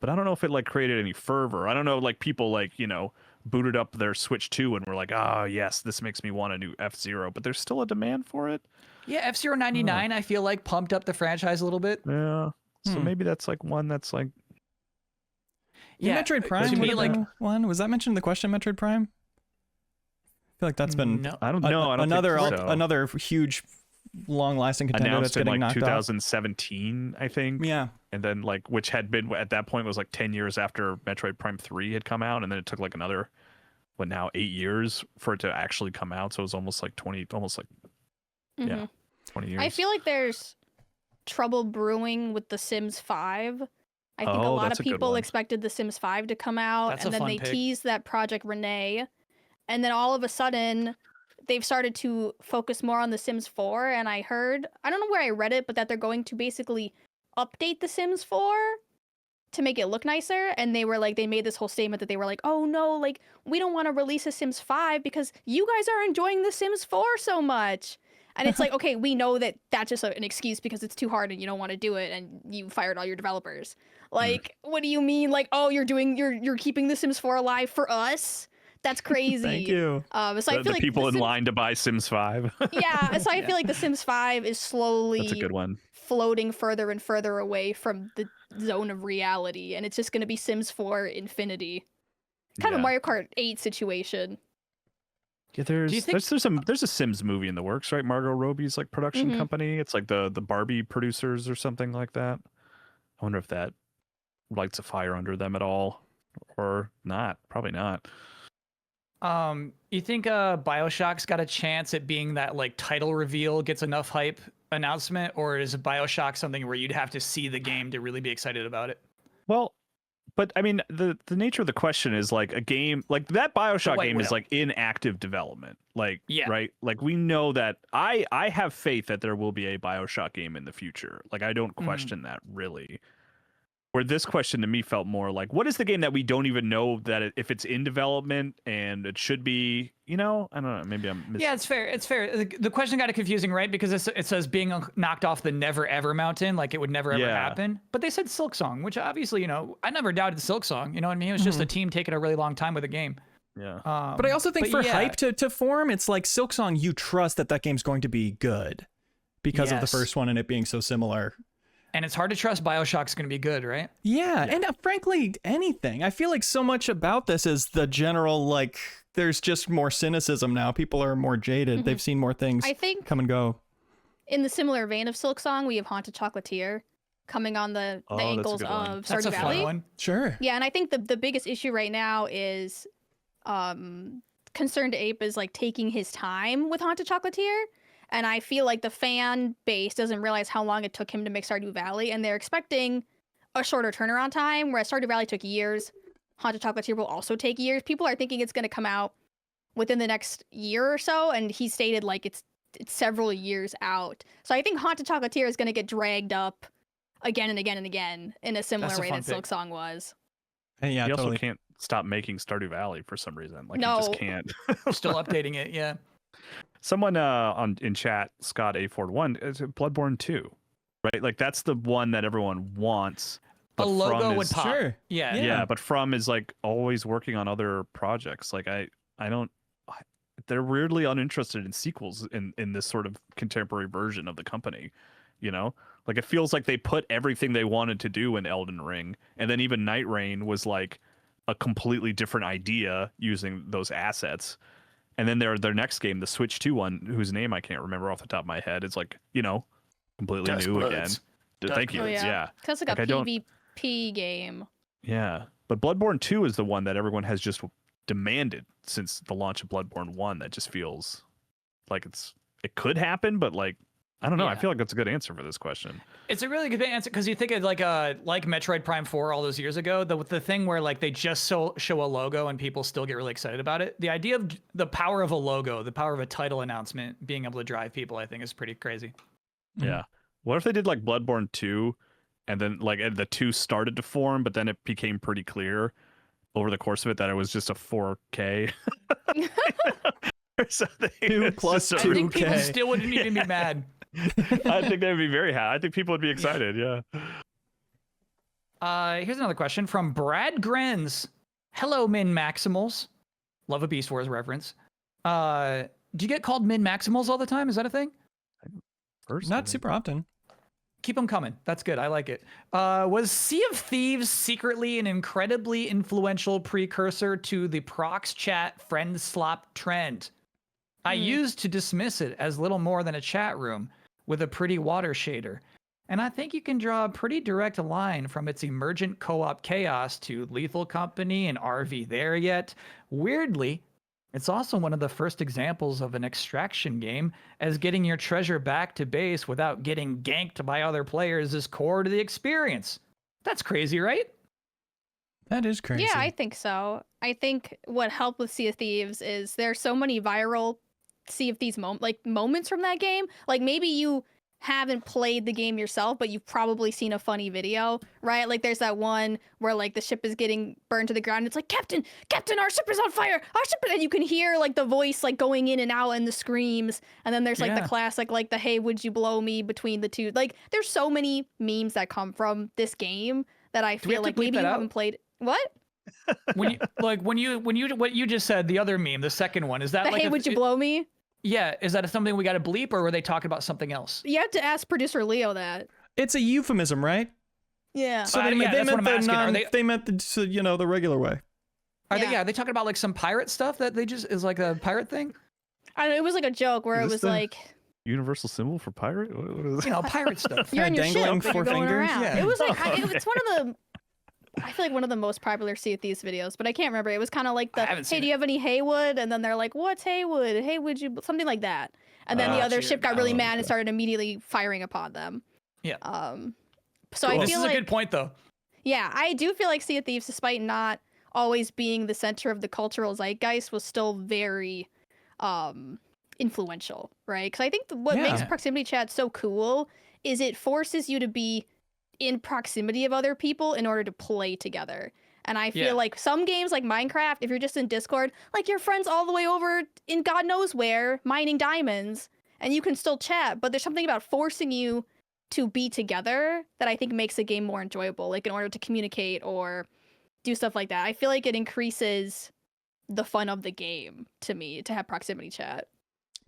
but I don't know if it like created any fervor. I don't know, like people like, you know, booted up their Switch 2 and were like, oh yes, this makes me want a new F-Zero, but there's still a demand for it. Yeah, F-Zero 99, I feel like pumped up the franchise a little bit. Yeah. So maybe that's like one that's like, Yeah, Metroid Prime to would me, have like been one. Was that mentioned in the question, Metroid Prime? I feel like that's been I don't know. I don't another think so. another huge, long-lasting contender Announced that's in getting like knocked 2017, I think. off. Yeah, And then like, which had been at that point was like 10 years after Metroid Prime 3 had come out, and then it took like another, what now, 8 years for it to actually come out. So it was almost like 20 years. I feel like there's trouble brewing with The Sims 5. I think a lot that's of a good people one. expected The Sims 5 to come out, That's and a then fun they pick. teased that Project Renee, and then all of a sudden they've started to focus more on The Sims 4, and I heard, I don't know where I read it, but that they're going to basically update The Sims 4 to make it look nicer, and they were like, they made this whole statement that they were like, oh no, like, we don't want to release a Sims 5 because you guys are enjoying The Sims 4 so much. And it's like, okay, we know that that's just an excuse because it's too hard and you don't want to do it and you fired all your developers. Like, what do you mean? Like, oh, you're keeping The Sims 4 alive for us? That's crazy. thank you. So I feel the like people The in Sims, line to buy Sims 5. yeah. So I feel like The Sims 5 is slowly That's a good one. floating further and further away from the zone of reality, and it's just going to be Sims 4 Infinity. Kind of a Mario Kart 8 situation. Yeah, Do you think- there's a Sims movie in the works, right? Margot Robbie's like production company. It's like the Barbie producers or something like that. I wonder if that lights a fire under them at all, or not. Probably not. You think BioShock's got a chance at being that like title reveal gets enough hype announcement, or is BioShock something where you'd have to see the game to really be excited about it? Well, but I mean, the nature of the question is like a game like that BioShock White game is Widow. like in active development. Like, Yeah. right? Like we know that I have faith that there will be a BioShock game in the future. Like I don't question that really. Where this question to me felt more like, what is the game that we don't even know that if it's in development and it should be, you know, I don't know, maybe I'm Yeah, it's fair. It's fair. The question got it confusing, right? Because it says being knocked off the never ever mountain, like it would never ever Yeah. happen. But they said Silksong, which obviously, you know, I never doubted Silksong. You know what I mean? It was just a team taking a really long time with a game. Yeah. But I also think for yeah. hype to form, it's like Silksong, you trust that game's going to be good because of the Yes. first one and it being so similar. And it's hard to trust BioShock's going to be good, right? Yeah, and frankly, anything. I feel like so much about this is the general, like, there's just more cynicism now. People are more jaded. They've seen more things I think come and go. in the similar vein of Silksong, we have Haunted Chocolatier coming on the Oh, that's a ankles good one. of That's Stardew a Valley. fun one. Sure. Yeah, and I think the biggest issue right now is Concerned Ape is like taking his time with Haunted Chocolatier. And I feel like the fan base doesn't realize how long it took him to make Stardew Valley, and they're expecting a shorter turnaround time, whereas Stardew Valley took years. Haunted Chocolatier will also take years. People are thinking it's going to come out within the next year or so, and he stated like it's several years out. So I think Haunted Chocolatier is going to get dragged up again and again and again in a similar That's a way fun that pick. Silksong was. And yeah, He also totally. can't stop making Stardew Valley for some reason. Like No. he just can't. Still updating it. Yeah. Someone in chat, Scott A41, is it Bloodborne 2, right? Like that's the one that everyone wants. A But logo From would is, pop. Sure. Yeah. yeah, but From is like always working on other projects. Like they're weirdly uninterested in sequels in this sort of contemporary version of the company, you know? Like it feels like they put everything they wanted to do in Elden Ring, and then even Night Rain was like a completely different idea using those assets. And then their next game, the Switch 2 one, whose name I can't remember off the top of my head, is like, you know, completely Dust new Bloods. again. Thank you. Oh, yeah. Yeah. That's like Like, a I don't- PvP game. Yeah. But Bloodborne 2 is the one that everyone has just demanded since the launch of Bloodborne 1. That just feels like it could happen, but like, I don't know. I Yeah. feel like that's a good answer for this question. It's a really good answer because you think of like Metroid Prime 4 all those years ago, the thing where like they just show a logo and people still get really excited about it. The idea of the power of a logo, the power of a title announcement being able to drive people, I think is pretty crazy. Mhm. Yeah. What if they did like Bloodborne 2 and then like the 2 started to form, but then it became pretty clear over the course of it that it was just a 4K or something. 2 It's plus just I a- think people 2K. still wouldn't even be mad. I think they'd be very happy. I think people would be excited. Yeah. Here's another question from Brad Grenz. Hello, MinnMaximals. Love a Beast Wars reference. Do you get called MinnMaximals all the time? Is that a thing? Not super often. Keep them coming. That's good. I like it. Was Sea of Thieves secretly an incredibly influential precursor to the prox chat friend slop trend? I used to dismiss it as little more than a chat room with a pretty water shader. And I think you can draw a pretty direct line from its emergent co-op chaos to Lethal Company and RV There Yet. Weirdly, it's also one of the first examples of an extraction game, as getting your treasure back to base without getting ganked by other players is core to the experience. That's crazy, right? That is crazy. Yeah, I think so. I think what helped with Sea of Thieves is there's so many viral Sea of Thieves moments from that game. Like maybe you haven't played the game yourself, but you've probably seen a funny video, right? Like there's that one where like the ship is getting burned to the ground. It's like, Captain, our ship is on fire. Our ship, and you can hear like the voice like going in and out and the screams. And then there's like Yeah. the classic, like the hey, would you blow me between the two. Like there's so many memes that come from this game that I Do we feel have to like bleep maybe that you out? haven't played. What? When you what you just said, the other meme, the second one, is that The like hey, would you blow me? Yeah, is that something we got to bleep, or were they talking about something else? You have to ask producer Leo that. It's a euphemism, right? Yeah. So yeah, they that's what meant I'm asking. Are they meant the regular way. Are they? Yeah. Yeah, are they talking about like some pirate stuff that they just is like a pirate thing? I don't know, it was like a joke where Is it this was the- like, Universal symbol for pirate? What is You know, pirate stuff. you're in your dangling ship, but you're 4 going fingers? around. Yeah. It was like, it's one of the, I feel like one of the most popular Sea of Thieves videos, but I can't remember. It was kind of like I the, haven't hey, seen do you have any Haywood? And then they're like, what's Haywood? Hey, would you, something like that. And then the Ah, other sure. ship got really Oh, mad and okay. started immediately firing upon them. Yeah. So Cool. I This feel is a like, good point, though. yeah, I do feel like Sea of Thieves, despite not always being the center of the cultural zeitgeist, was still very influential, right? Because I think what makes Yeah. proximity chat so cool is it forces you to be in proximity of other people in order to play together. And I feel Yeah. like some games like Minecraft, if you're just in Discord, like your friend's all the way over in God knows where mining diamonds and you can still chat, but there's something about forcing you to be together that I think makes a game more enjoyable, like in order to communicate or do stuff like that. I feel like it increases the fun of the game to me to have proximity chat.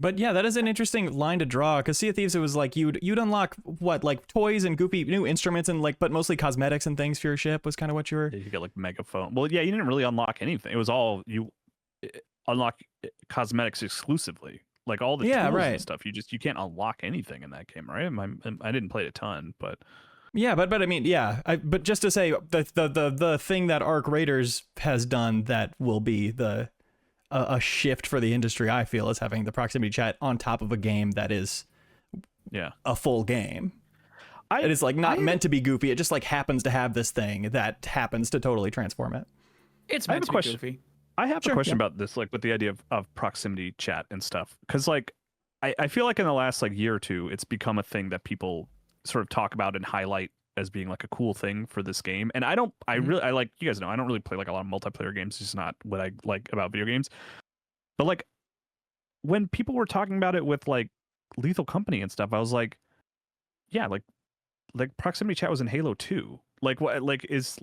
But yeah, that is an interesting line to draw because Sea of Thieves, it was like you'd unlock what, like toys and goofy new instruments and like, but mostly cosmetics and things for your ship was kind of what you were. Yeah, you get like megaphone. Well, yeah, you didn't really unlock anything. It was all you unlock cosmetics exclusively, like all the Yeah, tools right. and stuff. You can't unlock anything in that game, right? I didn't play it a ton, but Yeah, but I mean, yeah, but just to say the thing that Arc Raiders has done that will be a shift for the industry, I feel, is having the proximity chat on top of a game that is yeah, a full game. It is like not meant to be goofy. It just like happens to have this thing that happens to totally transform it. It's I have meant a to be question. goofy. I have Sure, a question yeah. about this, like with the idea of proximity chat and stuff, because like I feel like in the last like year or two, it's become a thing that people sort of talk about and highlight as being like a cool thing for this game. And I like, you guys know, I don't really play like a lot of multiplayer games. It's just not what I like about video games. But like when people were talking about it with like Lethal Company and stuff, I was like, yeah, like proximity chat was in Halo 2. Like what? Like is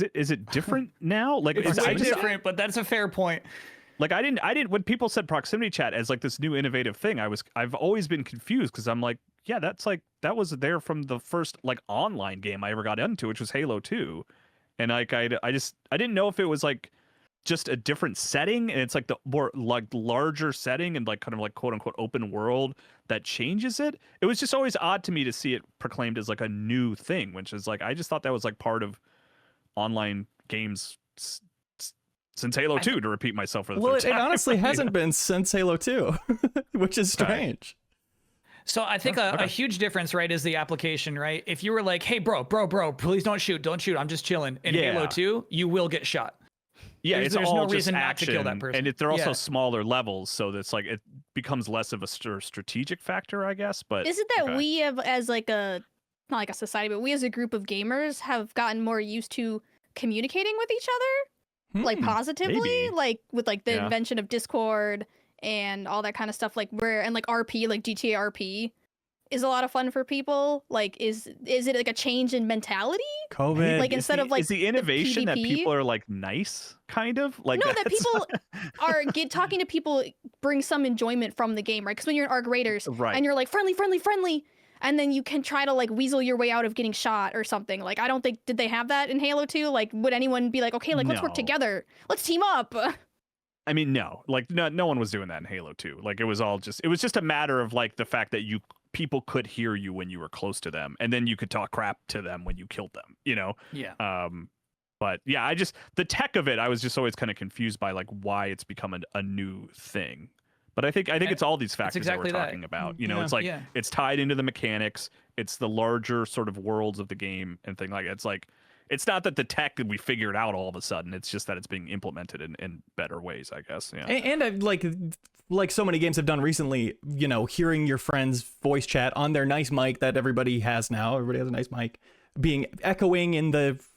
it different now? Like It's I different, but that's a fair point. Like I didn't when people said proximity chat as like this new innovative thing, I've always been confused because I'm like, yeah, that's like that was there from the first like online game I ever got into, which was Halo 2. And like I didn't know if it was like just a different setting and it's like the more like larger setting and like kind of like quote unquote open world that changes it. It was just always odd to me to see it proclaimed as like a new thing, which is like I just thought that was like part of online games since Halo 2, to repeat myself for the third time. It honestly hasn't been since Halo 2, which is strange. So I think a huge difference, right, is the application, right? If you were like, hey, bro, please don't shoot, I'm just chilling. In Halo 2, you will get shot. Yeah, there's all no just reason action, not to kill that person. and they're also smaller levels, so that's like it becomes less of a strategic factor, I guess. But is it that we have, as like a not like a society, but we as a group of gamers have gotten more used to communicating with each other, like positively, maybe. like with like the invention of Discord and all that kind of stuff, like and like RP, like GTA RP is a lot of fun for people. Like is it like a change in mentality? COVID, like instead of like is the innovation the that PvP? people are like nice, kind of like no, that people are talking to people brings some enjoyment from the game, right? Because when you're in Arc Raiders and you're like friendly, and then you can try to like weasel your way out of getting shot or something. Like I don't think did they have that in Halo 2? Like would anyone be like, okay, like let's work together, let's team up? I mean, no, like no one was doing that in Halo 2. Like it was just a matter of like the fact that people could hear you when you were close to them, and then you could talk crap to them when you killed them, you know? Yeah. But yeah, the tech of it, I was just always kind of confused by like why it's become a new thing. But I think it's all these factors exactly that we're talking about. You know, it's like it's tied into the mechanics, it's the larger sort of worlds of the game and thing like that. It's like it's not that the tech that we figured out all of a sudden. It's just that it's being implemented in better ways, I guess. Yeah. And like so many games have done recently, you know, hearing your friends voice chat on their nice mic that everybody has now. Everybody has a nice mic, being echoing in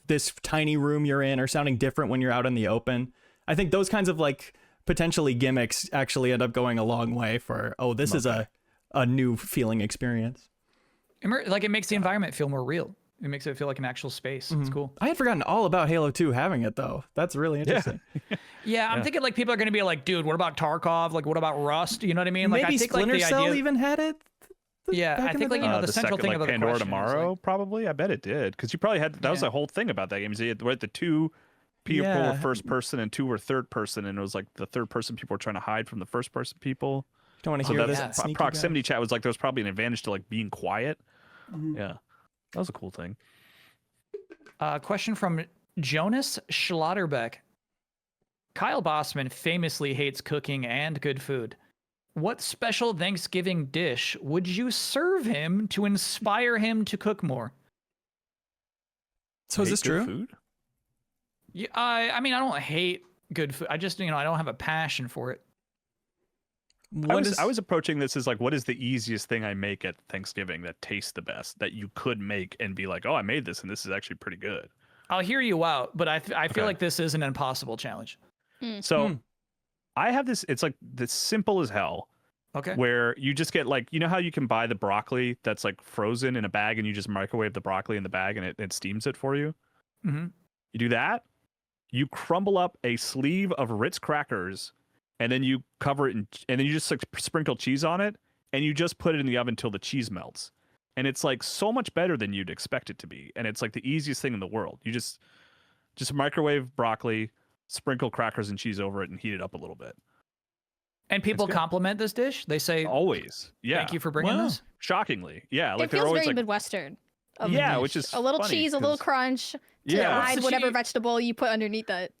this tiny room you're in, or sounding different when you're out in the open. I think those kinds of like potentially gimmicks actually end up going a long way for this is a new feeling experience. Like it makes the environment feel more real. It makes it feel like an actual space. It's cool. I had forgotten all about Halo 2 having it though. That's really interesting. Yeah, I'm thinking like people are going to be like, dude, what about Tarkov? Like, what about Rust? You know what I mean? Like, Maybe I think Splinter like the Cell idea... even had it. Yeah, I think like the central second, thing like, about the Pandora question Tomorrow, is, probably. I bet it did, because you probably had that was the whole thing about that game. Is you had the two people were first person and two were third person, and it was like the third person people were trying to hide from the first person people. Don't want to hear this. Proximity chat was like there was probably an advantage to like being quiet. Yeah, that was a cool thing. Question from Jonas Schlotterbeck. Kyle Bosman famously hates cooking and good food. What special Thanksgiving dish would you serve him to inspire him to cook more? So is this true? Food? Yeah, I mean, I don't hate good food. I just, I don't have a passion for it. I was approaching this as like, what is the easiest thing I make at Thanksgiving that tastes the best that you could make and be like, oh, I made this and this is actually pretty good. I'll hear you out, but I feel like this is an impossible challenge. So I have this, it's like this simple as hell. Okay. Where you just get like, you know how you can buy the broccoli that's like frozen in a bag and you just microwave the broccoli in the bag and it steams it for you? Mm-hmm. You do that. You crumble up a sleeve of Ritz crackers and then you cover it and then you just like sprinkle cheese on it and you just put it in the oven until the cheese melts. And it's like so much better than you'd expect it to be. And it's like the easiest thing in the world. You just microwave broccoli, sprinkle crackers and cheese over it and heat it up a little bit. And people compliment this dish. They say always, yeah. Thank you for bringing this. Shockingly, yeah. Like it feels they're always very like, Midwestern. Which is a little funny, cheese, a little crunch to hide whatever vegetable you put underneath it.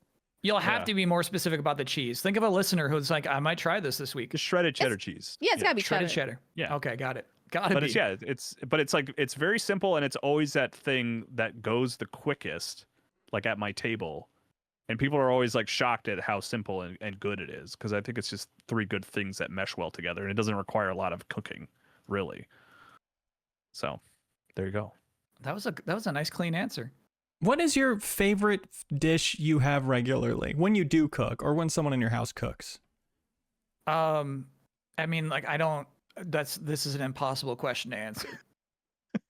You'll have to be more specific about the cheese. Think of a listener who's like, I might try this week. Just shredded cheddar cheese. Yeah, it's gotta be shredded cheddar. Yeah. Okay, got it. But it's like it's very simple and it's always that thing that goes the quickest, like at my table. And people are always like shocked at how simple and good it is, because I think it's just three good things that mesh well together, and it doesn't require a lot of cooking, really. So, there you go. That was a nice clean answer. What is your favorite dish you have regularly when you do cook or when someone in your house cooks? I mean, like I don't. This is an impossible question to answer.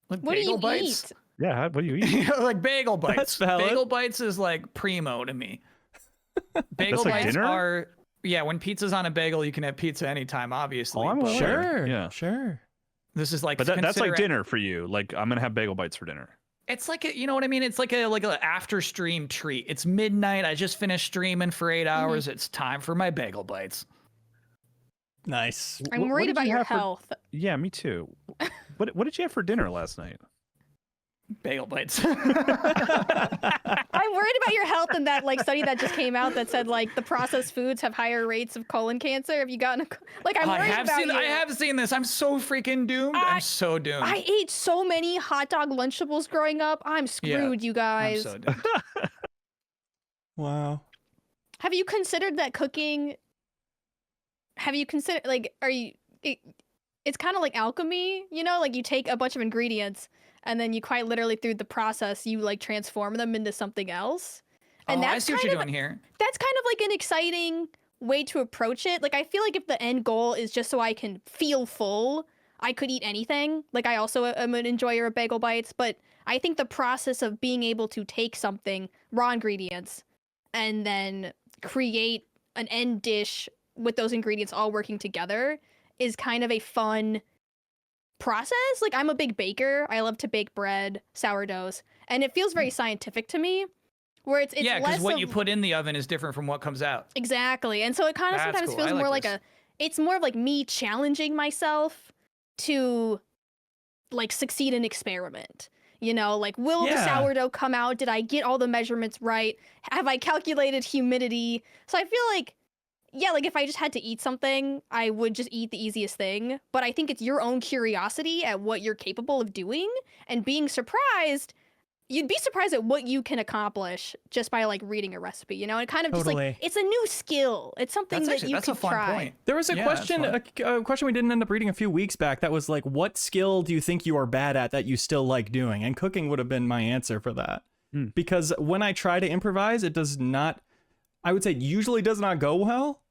Like What do bagel you bites? eat? Yeah, what do you eat? Like bagel bites. That's valid. Bagel bites is like primo to me. Bagel That's like bites dinner? are when pizza's on a bagel, you can have pizza anytime, obviously. Oh, I'm but aware. Sure. Yeah. Sure. This is like But that's like consider- dinner for you. Like I'm gonna have bagel bites for dinner. It's like you know what I mean? It's like a after stream treat. It's midnight. I just finished streaming for 8 hours. It's time for my bagel bites. Nice. I'm What worried did about you your have for- health. Yeah, me too. What did you have for dinner last night? Bagel bites. I'm worried about your health and that like study that just came out that said like the processed foods have higher rates of colon cancer. Have you gotten I'm I worried have about seen. you. I have seen this. I'm so freaking doomed. I'm so doomed. I ate so many hot dog Lunchables growing up. I'm screwed, you I'm guys. so doomed. Wow. Have you considered that cooking? Have you considered like it's kind of like alchemy, you know? Like you take a bunch of ingredients and then you quite literally through the process you like transform them into something else. And I that's see what kind you're of doing here. that's kind of like an exciting way to approach it. Like I feel like if the end goal is just so I can feel full, I could eat anything. Like I also am an enjoyer of bagel bites, but I think the process of being able to take something, raw ingredients, and then create an end dish with those ingredients all working together is kind of a fun process. Like I'm a big baker. I love to bake bread, sourdoughs, and it feels very scientific to me. Where it's Yeah, less because what of, you put in the oven is different from what comes out. exactly, and so it kind of That's sometimes cool. feels I like more like this. it's more of like me challenging myself to like succeed in experiment. You know, like will the Yeah. sourdough come out? Did I get all the measurements right? Have I calculated humidity? So I feel like yeah, like if I just had to eat something, I would just eat the easiest thing. But I think it's your own curiosity at what you're capable of doing and being surprised. You'd be surprised at what you can accomplish just by like reading a recipe, you know? And kind of just Totally. like it's a new skill. It's something that you That's can a fun try. point. There was a Yeah, that's question, a question we didn't end up reading a few weeks back that was like, what skill do you think you are bad at that you still like doing? And cooking would have been my answer for that. Because when I try to improvise, it does not, I would say usually does not go well,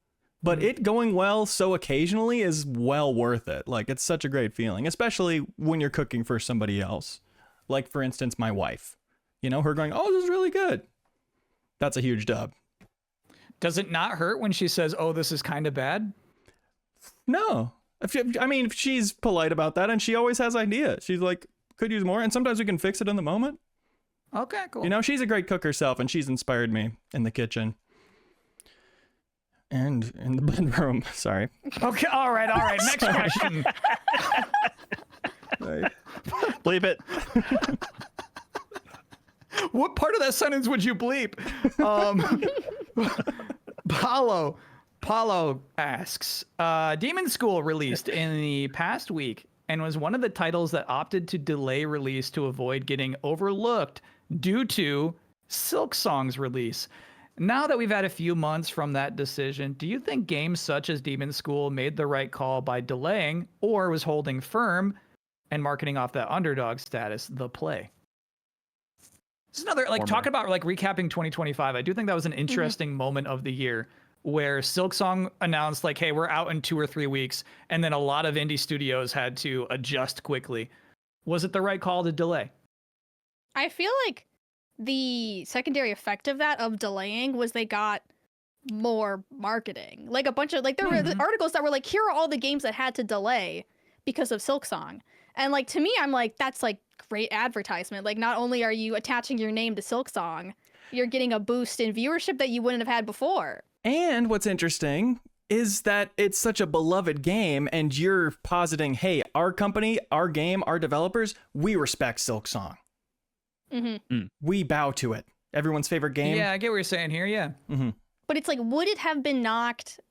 but it going well so occasionally is well worth it. Like it's such a great feeling, especially when you're cooking for somebody else. Like for instance, my wife, you know, her going, oh, this is really good. That's a huge dub. Does it not hurt when she says, "Oh, this is kind of bad"? No. If she's polite about that and she always has ideas. She's like, could use more. And sometimes we can fix it in the moment. Okay, cool. You know, she's a great cook herself and she's inspired me in the kitchen. And in the bedroom. Sorry. Okay, all right. Next question. Bleep it. What part of that sentence would you bleep? Paulo asks, Demon School released in the past week and was one of the titles that opted to delay release to avoid getting overlooked due to Silksong's release. Now that we've had a few months from that decision, do you think games such as Demon School made the right call by delaying or was holding firm and marketing off that underdog status, the play? This is another, like, talking about, like, recapping 2025. I do think that was an interesting moment of the year where Silksong announced, like, hey, we're out in 2 or 3 weeks. And then a lot of indie studios had to adjust quickly. Was it the right call to delay? I feel like the secondary effect of that, of delaying, was they got more marketing. Like a bunch of, like, there were the articles that were like, here are all the games that had to delay because of Silksong. And, like, to me, I'm like, that's, like, great advertisement. Like, not only are you attaching your name to Silksong, you're getting a boost in viewership that you wouldn't have had before. And what's interesting is that it's such a beloved game and you're positing, hey, our company, our game, our developers, we respect Silksong. We bow to it. Everyone's favorite game. Yeah, I get what you're saying here. Yeah. But it's like, would it have been knocked,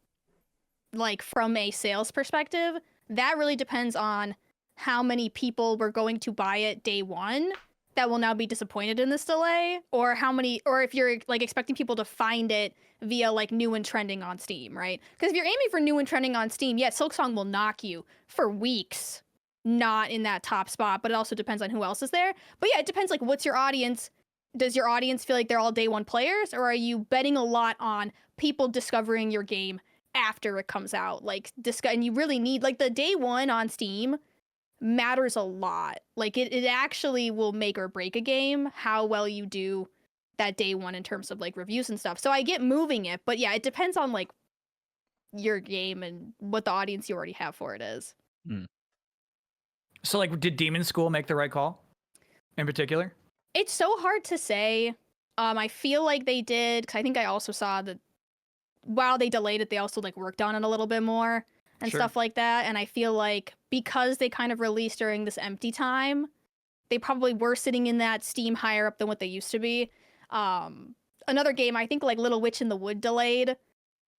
like, from a sales perspective? That really depends on how many people were going to buy it day one that will now be disappointed in this delay, or how many, or if you're like expecting people to find it via like new and trending on Steam, right? Because if you're aiming for new and trending on Steam, yeah, Silksong will knock you for weeks not in that top spot, but it also depends on who else is there. But yeah, it depends, like, what's your audience? Does your audience feel like they're all day one players, or are you betting a lot on people discovering your game after it comes out? Like, and you really need, like, the day one on Steam matters a lot. Like, it actually will make or break a game, how well you do that day one in terms of, like, reviews and stuff. So I get moving it, but yeah, it depends on, like, your game and what the audience you already have for it is. So, like, did Demon School make the right call in particular? It's so hard to say. I feel like they did, because I think I also saw that while they delayed it, they also, like, worked on it a little bit more and Sure. stuff like that. And I feel like because they kind of released during this empty time, they probably were sitting in that Steam higher up than what they used to be. Another game, I think, like, Little Witch in the Wood delayed.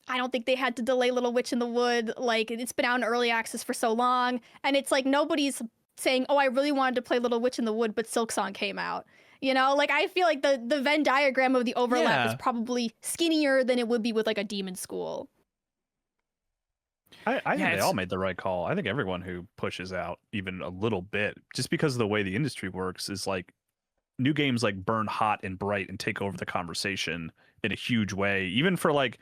I don't think they had to delay Little Witch in the Wood. Like, it's been out in early access for so long, and it's like nobody's saying, oh, I really wanted to play Little Witch in the Wood, but Silksong came out. You know, like, I feel like the Venn diagram of the overlap is probably skinnier than it would be with, like, a Demon School. I think they all made the right call. I think everyone who pushes out even a little bit, just because of the way the industry works, is like new games like burn hot and bright and take over the conversation in a huge way, even for like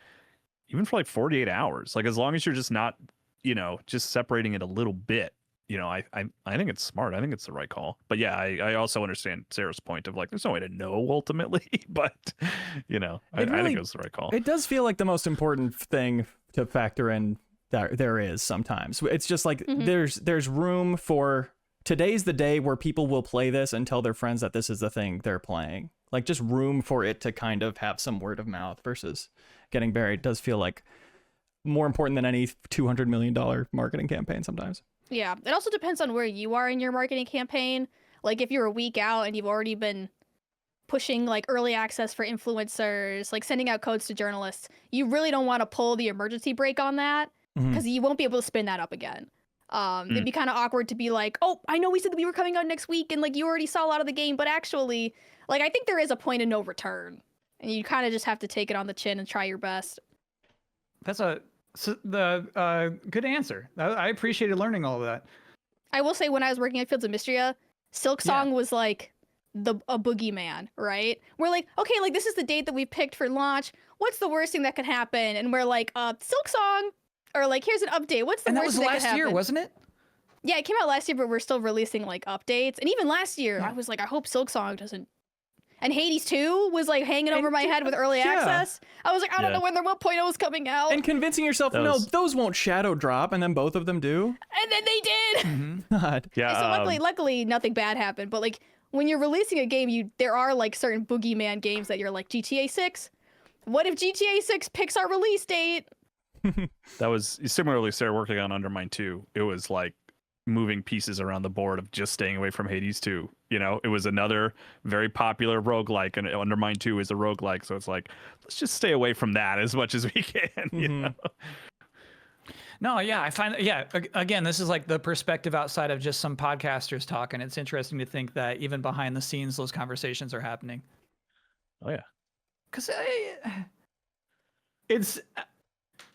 48 hours. Like, as long as you're just not, just separating it a little bit, I think it's smart. I think it's the right call. But yeah, I also understand Sarah's point of, like, there's no way to know ultimately, but I think it was the right call. It does feel like the most important thing to factor in that there is sometimes. It's just like there's room for, today's the day where people will play this and tell their friends that this is the thing they're playing. Like, just room for it to kind of have some word of mouth versus getting buried does feel like more important than any $200 million marketing campaign sometimes. Yeah, it also depends on where you are in your marketing campaign. Like, if you're a week out and you've already been pushing, like, early access for influencers, like sending out codes to journalists, you really don't want to pull the emergency brake on that, because you won't be able to spin that up again. It'd be kind of awkward to be like, oh, I know we said that we were coming out next week and, like, you already saw a lot of the game, but actually, like, I think there is a point of no return, and you kind of just have to take it on the chin and try your best. That's the good answer. I appreciated learning all of that. I will say, when I was working at Fields of Mystria, Silksong was like a boogeyman, right? We're like, okay, like, this is the date that we picked for launch. What's the worst thing that could happen? And we're like, Silksong, or like, here's an update. What's the worst thing that could happen? And that was last year, wasn't it? Yeah, it came out last year, but we're still releasing, like, updates. And even last year, I was like, I hope Silksong doesn't. And Hades 2 was, like, hanging over my head with early access. I was like, I don't know when the 1.0 is coming out. And convincing yourself, no, those won't shadow drop, and then both of them do. And then they did. God. Yeah. So luckily, nothing bad happened. But, like, when you're releasing a game, there are, like, certain boogeyman games that you're like, GTA 6? What if GTA 6 picks our release date? That was similarly, Sarah, working on Undermine 2. It was like moving pieces around the board of just staying away from Hades 2. It was another very popular roguelike, and Undermine 2 is a roguelike, so it's like, let's just stay away from that as much as we can, you know? No, yeah, I find, again, this is like the perspective outside of just some podcasters talking. It's interesting to think that even behind the scenes, those conversations are happening. Oh, yeah. Because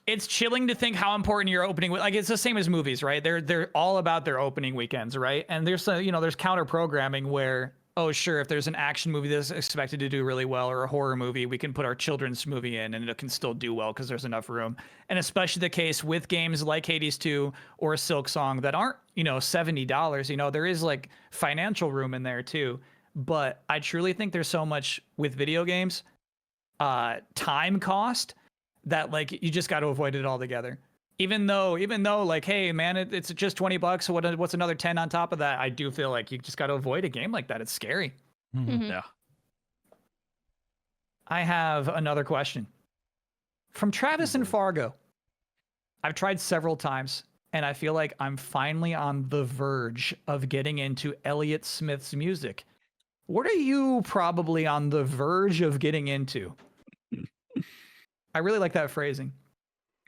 it's chilling to think how important your opening, like, it's the same as movies, right? They're all about their opening weekends, right? And there's there's counter programming where, oh, sure, if there's an action movie that's expected to do really well, or a horror movie, we can put our children's movie in and it can still do well because there's enough room. And especially the case with games like Hades 2 or Silksong that aren't, $70. There is, like, financial room in there too. But I truly think there's so much with video games, time cost, that, like, you just got to avoid it altogether. Even though, like, hey man, it's just $20. So what's another 10 on top of that? I do feel like you just got to avoid a game like that. It's scary. Yeah. I have another question from Travis and Fargo. I've tried several times, and I feel like I'm finally on the verge of getting into Elliott Smith's music. What are you probably on the verge of getting into? I really like that phrasing.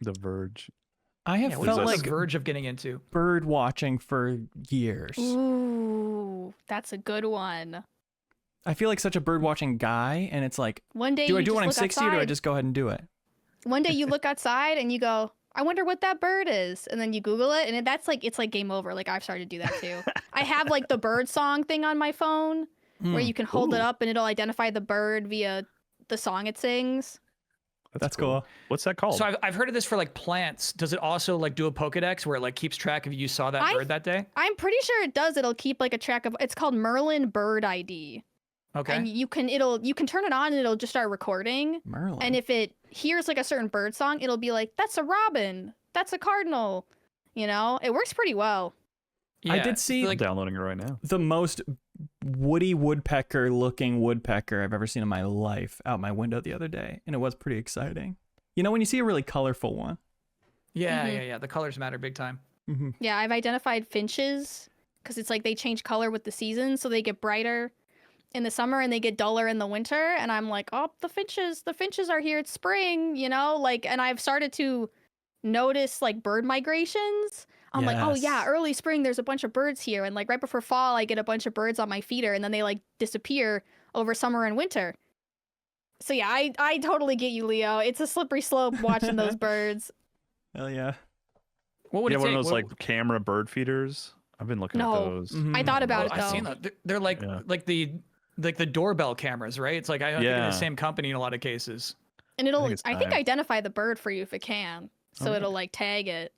The verge. I have felt like like verge of getting into bird watching for years. Ooh, that's a good one. I feel like such a bird watching guy, and it's like, one day do I you do it just when I'm look 60 or do I outside. just go ahead and do it? One day you look outside and you go, I wonder what that bird is. And then you Google it, and that's like, it's like game over. Like, I've started to do that too. I have like the bird song thing on my phone where you can hold it up and it'll identify the bird via the song it sings. That's cool. What's that called? So I've heard of this for like plants. Does it also like do a Pokedex where it like keeps track of you saw that bird that day? I'm pretty sure it does. It'll keep like a track of, it's called Merlin Bird ID. Okay. And you can turn it on and it'll just start recording. Merlin. And if it hears like a certain bird song, it'll be like, that's a robin, that's a cardinal. You know, it works pretty well. I did see I'm downloading it right now. the most woody woodpecker looking woodpecker I've ever seen in my life out my window the other day, and it was pretty exciting. You know, when you see a really colorful one. Yeah. The colors matter big time. Yeah, I've identified finches because it's like they change color with the seasons, so they get brighter in the summer and they get duller in the winter. And I'm like, oh, the finches are here. It's spring, you know, like, and I've started to notice like bird migrations. I'm like, oh yeah, early spring, there's a bunch of birds here. And like right before fall, I get a bunch of birds on my feeder and then they like disappear over summer and winter. So yeah, I totally get you, Leo. It's a slippery slope watching those birds. Hell yeah. What would it one take? of those like camera bird feeders. I've been looking at those. I thought about it though. I've seen that. They're like the doorbell cameras, right? It's like I think they're the same company in a lot of cases. And it'll I think time. identify the bird for you if it can. So it'll like tag it.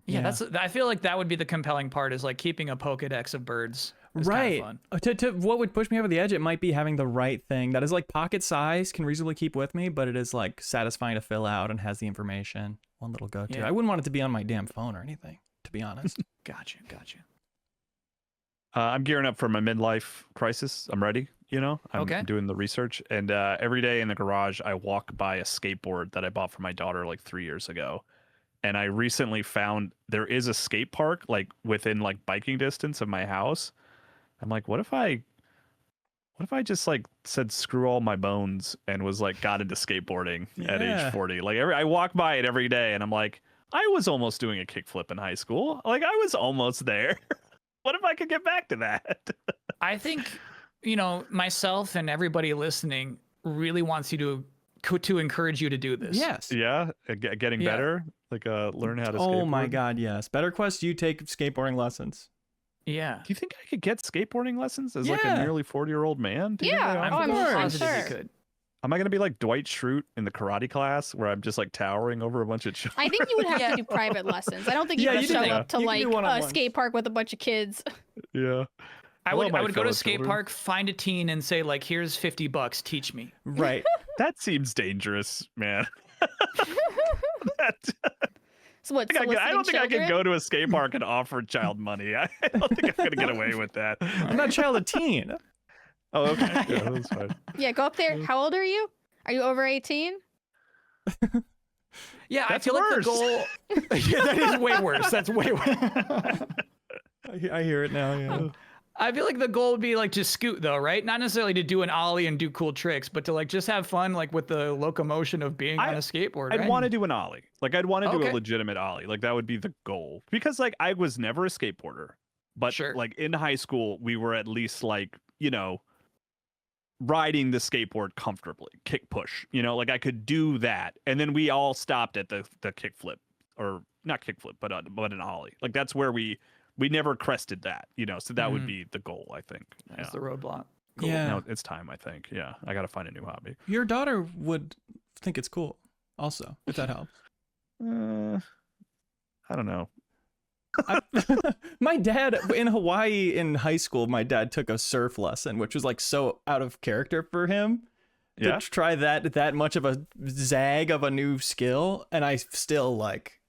Yeah, I feel like that would be the compelling part is like keeping a Pokedex of birds. Right. Kind of fun. To what would push me over the edge, it might be having the right thing that is like pocket size, can reasonably keep with me, but it is like satisfying to fill out and has the information. One little go-to. Yeah. I wouldn't want it to be on my damn phone or anything, to be honest. Gotcha. I'm gearing up for my midlife crisis. I'm ready. You know, I'm doing the research, and every day in the garage, I walk by a skateboard that I bought for my daughter like 3 years ago. And I recently found there is a skate park like within like biking distance of my house. I'm like, what if I just like said screw all my bones and was like got into skateboarding at age 40? Like I walk by it every day and I'm like, I was almost doing a kickflip in high school. Like I was almost there. What if I could get back to that? I think, you know, myself and everybody listening really wants you to encourage you to do this. Yes. Yeah, getting better, like learn how to skateboard. Oh my god, yes. Better quest, you take skateboarding lessons. Yeah. Do you think I could get skateboarding lessons as like a nearly 40-year-old man? Do you think Yeah, I I'm positive sure. you could. Am I going to be like Dwight Schrute in the karate class where I'm just like towering over a bunch of children? I think you would have to do private lessons. I don't think you could show up to like a skate park with a bunch of kids. Yeah. I would go to a fellow skate children. park, find a teen and say like, here's $50, teach me. Right. That seems dangerous, man. So what? I don't think I children? can go to a skate park and offer child money. I don't think I'm going to get away with that. I'm not a child, a teen. Oh, okay. Yeah, that's fine. Yeah, go up there. How old are you? Are you over 18? Yeah, That's I feel worse. like the goal. Yeah, that is way worse. That's way worse. I hear it now, yeah. I feel like the goal would be like to scoot though, right? Not necessarily to do an ollie and do cool tricks, but to like just have fun like with the locomotion of being on a skateboard. I'd right? want to do an ollie. Like I'd want to do Okay. a legitimate ollie. Like that would be the goal. Because like I was never a skateboarder. But like in high school, we were at least like, you know, riding the skateboard comfortably, kick push. You know, like I could do that. And then we all stopped at the kick flip, or not kick flip, but an ollie. Like that's where we never crested that, you know, so that would be the goal, I think. That's the roadblock. Cool. Yeah. Now it's time, I think. Yeah. I got to find a new hobby. Your daughter would think it's cool also, if that helps. I don't know. My dad in Hawaii in high school, my dad took a surf lesson, which was like so out of character for him to try that much of a zag of a new skill. And I still like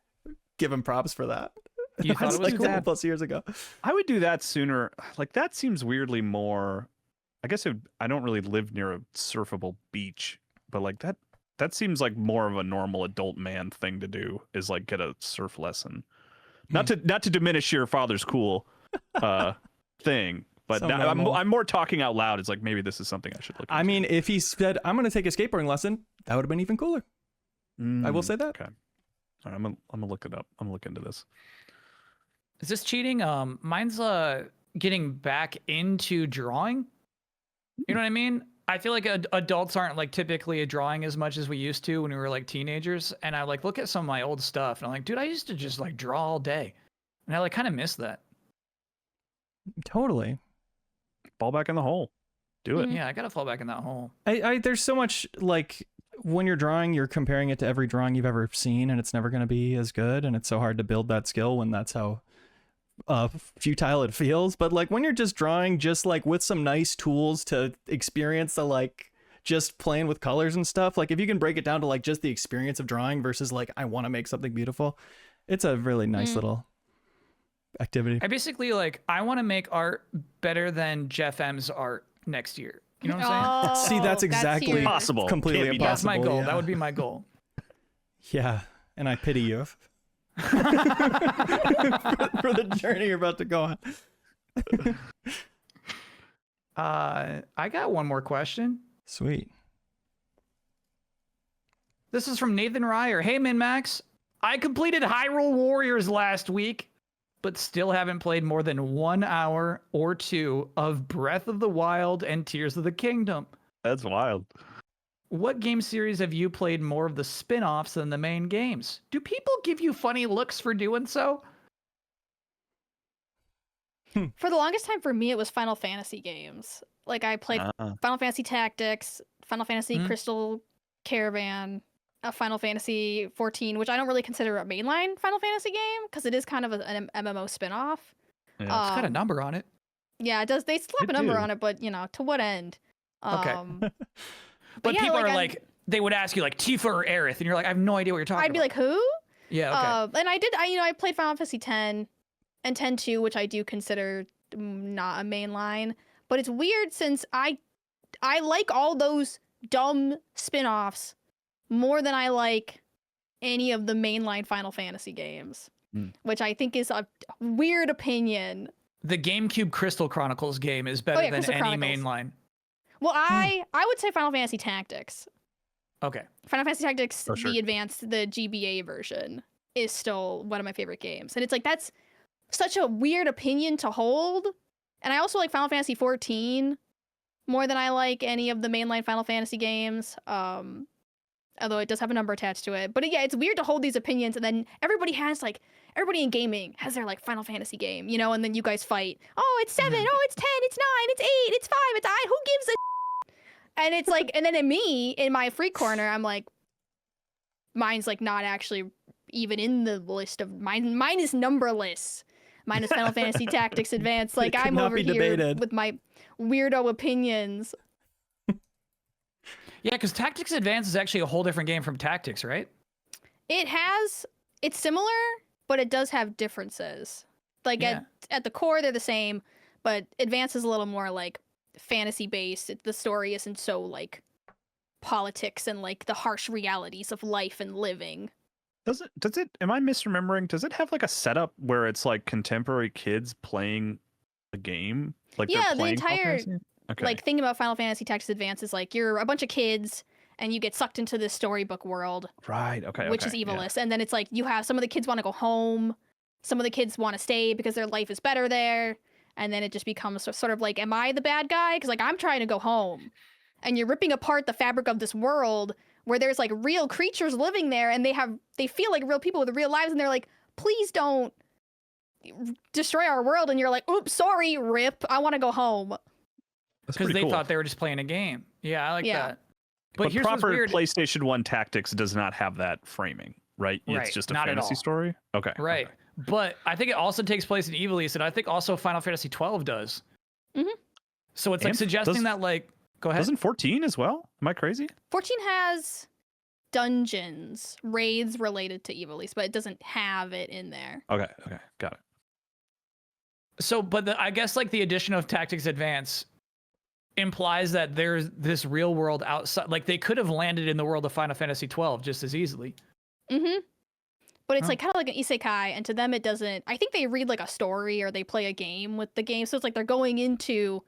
give him props for that. You thought it was like cool? 10+ years ago. I would do that sooner. Like that seems weirdly more. I guess I don't really live near a surfable beach, but like that seems like more of a normal adult man thing to do is like get a surf lesson. Not to diminish your father's cool thing, but So now, normal. I'm more talking out loud. It's like maybe this is something I should look into. I mean, if he said, I'm going to take a skateboarding lesson, that would have been even cooler. I will say that. Okay. All right, I'm gonna look it up. I'm gonna look into this. Is this cheating? Mine's getting back into drawing. You know what I mean? I feel like adults aren't like typically drawing as much as we used to when we were like teenagers. And I like look at some of my old stuff and I'm like, dude, I used to just like draw all day. And I like kind of miss that. Totally. Fall back in the hole. Do it. Yeah, I gotta fall back in that hole. I there's so much like when you're drawing, you're comparing it to every drawing you've ever seen, and it's never going to be as good, and it's so hard to build that skill when that's how futile it feels. But like when you're just drawing, just like with some nice tools to experience the like just playing with colors and stuff, like if you can break it down to like just the experience of drawing versus like I want to make something beautiful, it's a really nice little activity. I basically like I want to make art better than Jeff M's art next year. You know what I'm saying? See, that's exactly your- Possible. completely Can't be done. That's my impossible. goal. Yeah. That would be my goal. Yeah, and I pity you for the journey you're about to go on. I got one more question. Sweet. This is from Nathan Ryer. Hey, MinnMax. I completed Hyrule Warriors last week, but still haven't played more than 1 hour or 2 of Breath of the Wild and Tears of the Kingdom. That's wild. What game series have you played more of the spin-offs than the main games? Do people give you funny looks for doing so? For the longest time, for me, it was Final Fantasy games. Like I played Final Fantasy Tactics, Final Fantasy Crystal Caravan, Final Fantasy 14, which I don't really consider a mainline Final Fantasy game because it is kind of an MMO spin-off. Yeah. It's got a number on it. Yeah, it does. They slap It a number do. on it, but you know, to what end? Okay. But yeah, people like, are I'm- like, they would ask you like Tifa or Aerith, and you're like, I have no idea what you're talking I'd be about. like, who? Yeah, okay. And I played Final Fantasy 10 and 10-2, which I do consider not a mainline. But it's weird since I like all those dumb spin-offs more than I like any of the mainline Final Fantasy games, which I think is a weird opinion. The GameCube Crystal Chronicles game is better than Crystal any Chronicles. mainline. Well, I would say Final Fantasy Tactics. Okay. Final Fantasy Tactics, For sure. the advanced, the GBA version, is still one of my favorite games. And it's like, that's such a weird opinion to hold. And I also like Final Fantasy 14 more than I like any of the mainline Final Fantasy games. Although it does have a number attached to it. But yeah, it's weird to hold these opinions. And then everybody in gaming has their like Final Fantasy game, you know, and then you guys fight. Oh, it's 7. Oh, it's 10. It's 9. It's 8. It's 5. It's I. Who gives a And it's like, and then in my free corner, I'm like, mine's like not actually even in the list of mine. Mine is numberless. Mine is Final Fantasy Tactics Advanced. Like could I'm not over be here debated. with my weirdo opinions. Yeah, because Tactics Advance is actually a whole different game from Tactics, right? It's similar, but it does have differences. Like Yeah. at the core, they're the same, but Advance is a little more like fantasy based. The story isn't so like politics and like the harsh realities of life and living. Does it am I misremembering? Does it have like a setup where it's like contemporary kids playing a game? Like they're Yeah, the playing Final entire Fantasy? Okay. like thinking about Final Fantasy Tactics Advance is like you're a bunch of kids and you get sucked into this storybook world, right, okay. which is evilist. And then it's like you have some of the kids want to go home, some of the kids want to stay because their life is better there. And then it just becomes sort of like, am I the bad guy? Because like I'm trying to go home. And you're ripping apart the fabric of this world where there's like real creatures living there and they feel like real people with real lives and they're like, please don't destroy our world. And you're like, oops, sorry, rip. I want to go home. That's Because pretty they cool. thought they were just playing a game. Yeah, I like Yeah. that. But here's what's proper weird. PlayStation 1 Tactics does not have that framing, right? Right, It's just a not at fantasy all. story? Okay. Right. okay. But I think it also takes place in Evilise, and I think also Final Fantasy 12 does. Mhm. So it's like And suggesting does- that like go ahead. Doesn't 14 as well? Am I crazy? 14 has dungeons, raids related to Evilise, but it doesn't have it in there. Okay, got it. So, but I guess like the addition of Tactics Advance implies that there's this real world outside. Like they could have landed in the world of Final Fantasy 12 just as easily. Mm-hmm. But it's Oh. like kind of like an isekai, and to them it doesn't. I think they read like a story or they play a game with the game, so it's like they're going into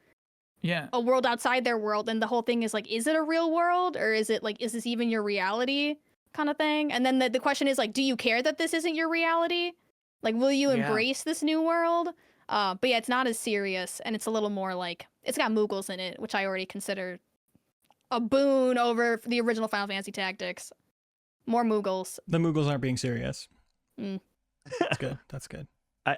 Yeah. a world outside their world, and the whole thing is like, is it a real world or is it like, is this even your reality, kind of thing? And then the question is like, do you care that this isn't your reality? Like, will you Yeah. embrace this new world? But yeah, it's not as serious, and it's a little more like it's got Moogles in it, which I already consider a boon over the original Final Fantasy Tactics. More Moogles. The Moogles aren't being serious. Mm. That's good. That's good.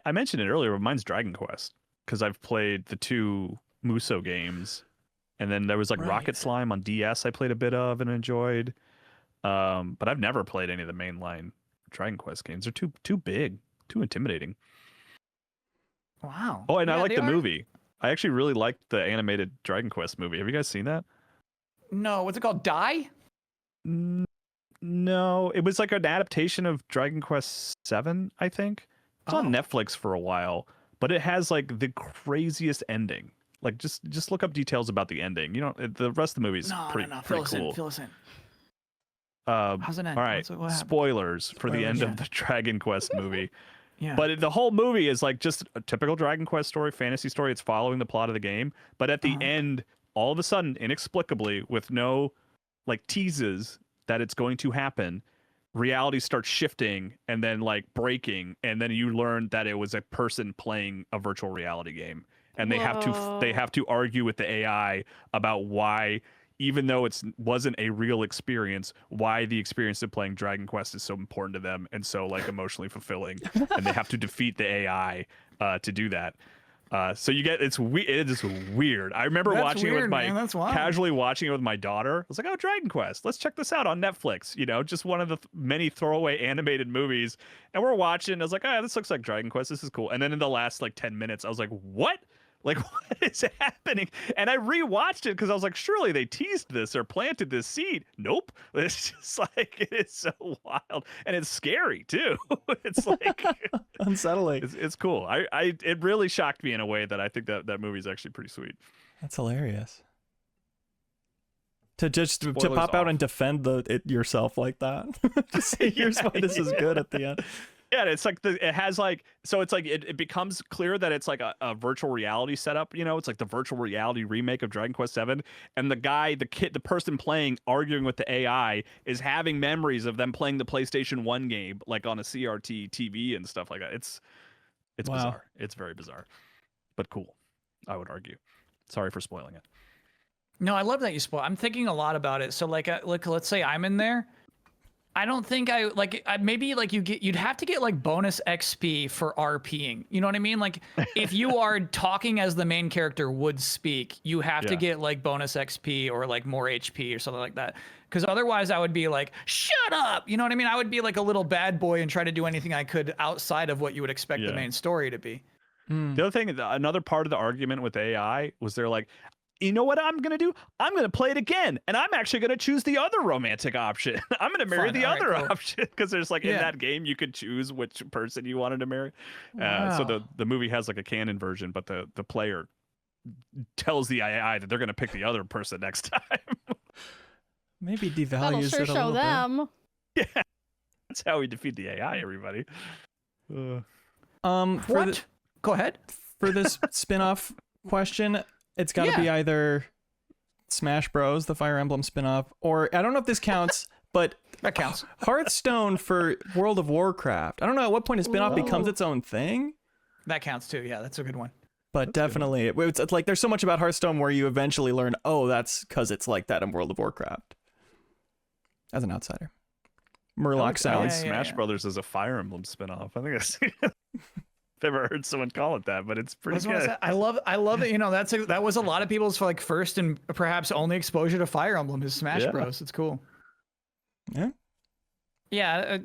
I mentioned it earlier, but mine's Dragon Quest because I've played the 2 Muso games, and then there was like Right. Rocket Slime on DS I played a bit of and enjoyed. But I've never played any of the mainline Dragon Quest games. They're too big, too intimidating. Wow. Oh, and I Yeah, like they the are- movie. I actually really liked the animated Dragon Quest movie. Have you guys seen that? No, what's it called? Die? No, it was like an adaptation of Dragon Quest 7, I think. It's on Oh. Netflix for a while, but it has like the craziest ending. Like just look up details about the ending. You know, the rest of the movie is No, pretty, no. pretty Fill us in. cool. Fill us in. Um, How's it end? all right, What happened? spoilers for the Spoilers, end yeah. of the Dragon Quest movie. Yeah. But the whole movie is like just a typical Dragon Quest story, fantasy story. It's following the plot of the game. But at the Uh-huh. end, all of a sudden, inexplicably, with no like teases that it's going to happen, reality starts shifting and then like breaking. And then you learn that it was a person playing a virtual reality game. And they Whoa. have to argue with the AI about why, even though it wasn't a real experience, why the experience of playing Dragon Quest is so important to them and so like emotionally fulfilling, and they have to defeat the AI to do that. So you get it is weird. I remember That's watching it weird, with my man. That's wild. casually watching it with my daughter. I was like, "Oh, Dragon Quest, let's check this out on Netflix." You know, just one of the many throwaway animated movies, and we're watching. I was like, "Oh, this looks like Dragon Quest. This is cool." And then in the last like 10 minutes, I was like, "What?" Like, what is happening? And I rewatched it because I was like, surely they teased this or planted this seed. Nope. It's just like, it is so wild. And it's scary, too. It's like, Unsettling. it's cool. It really shocked me in a way that I think that movie is actually pretty sweet. That's hilarious. To just to Spoilers pop out off. and defend it yourself like that. Just say, here's Yeah, why this is good at the end. Yeah, it's like it has like, so it's like it becomes clear that it's like a virtual reality setup. You know, it's like the virtual reality remake of Dragon Quest 7, and the person playing, arguing with the AI, is having memories of them playing the PlayStation 1 game like on a CRT TV and stuff like that. It's Wow. bizarre. It's very bizarre, but cool, I would argue. Sorry for spoiling it. No, I love that you spoil. I'm thinking a lot about it. So like let's say I'm in there. I don't think maybe like you'd have to get like bonus XP for RPing. You know what I mean? Like if you are talking as the main character would speak, you have to Yeah. get like bonus XP or like more HP or something like that. Because otherwise I would be like, shut up. You know what I mean? I would be like a little bad boy and try to do anything I could outside of what you would expect the Yeah. main story to be. The other thing, another part of the argument with AI was they're like, you know what I'm going to do? I'm going to play it again. And I'm actually going to choose the other romantic option. I'm going to marry Fun. the All right, other cool. option. Because there's like in Yeah. that game, you could choose which person you wanted to marry. So Wow. the movie has like a canon version, but the player tells the AI that they're going to pick the other person next time. Maybe That'll devalues sure it a show little bit. them. That's how we defeat the AI, everybody. For What? the, Go ahead. for this spin-off question, it's got to be Yeah. either Smash Bros, the Fire Emblem spin-off, or I don't know if this counts, but That counts. Hearthstone for World of Warcraft. I don't know at what point a spin-off becomes Ooh. its own thing, That counts too. Yeah, that's a good one. but definitely it's like there's so much about Hearthstone where you eventually learn, oh, that's because it's like that in World of Warcraft. As an outsider, Murloc Sounds sounds. yeah, Smash yeah. Brothers is a Fire Emblem spinoff. I think that's. I've never heard someone call it that, but it's pretty That's what I good. said. I love it. You know, that was a lot of people's like first and perhaps only exposure to Fire Emblem is Smash Yeah. Bros. It's cool. Yeah. Yeah,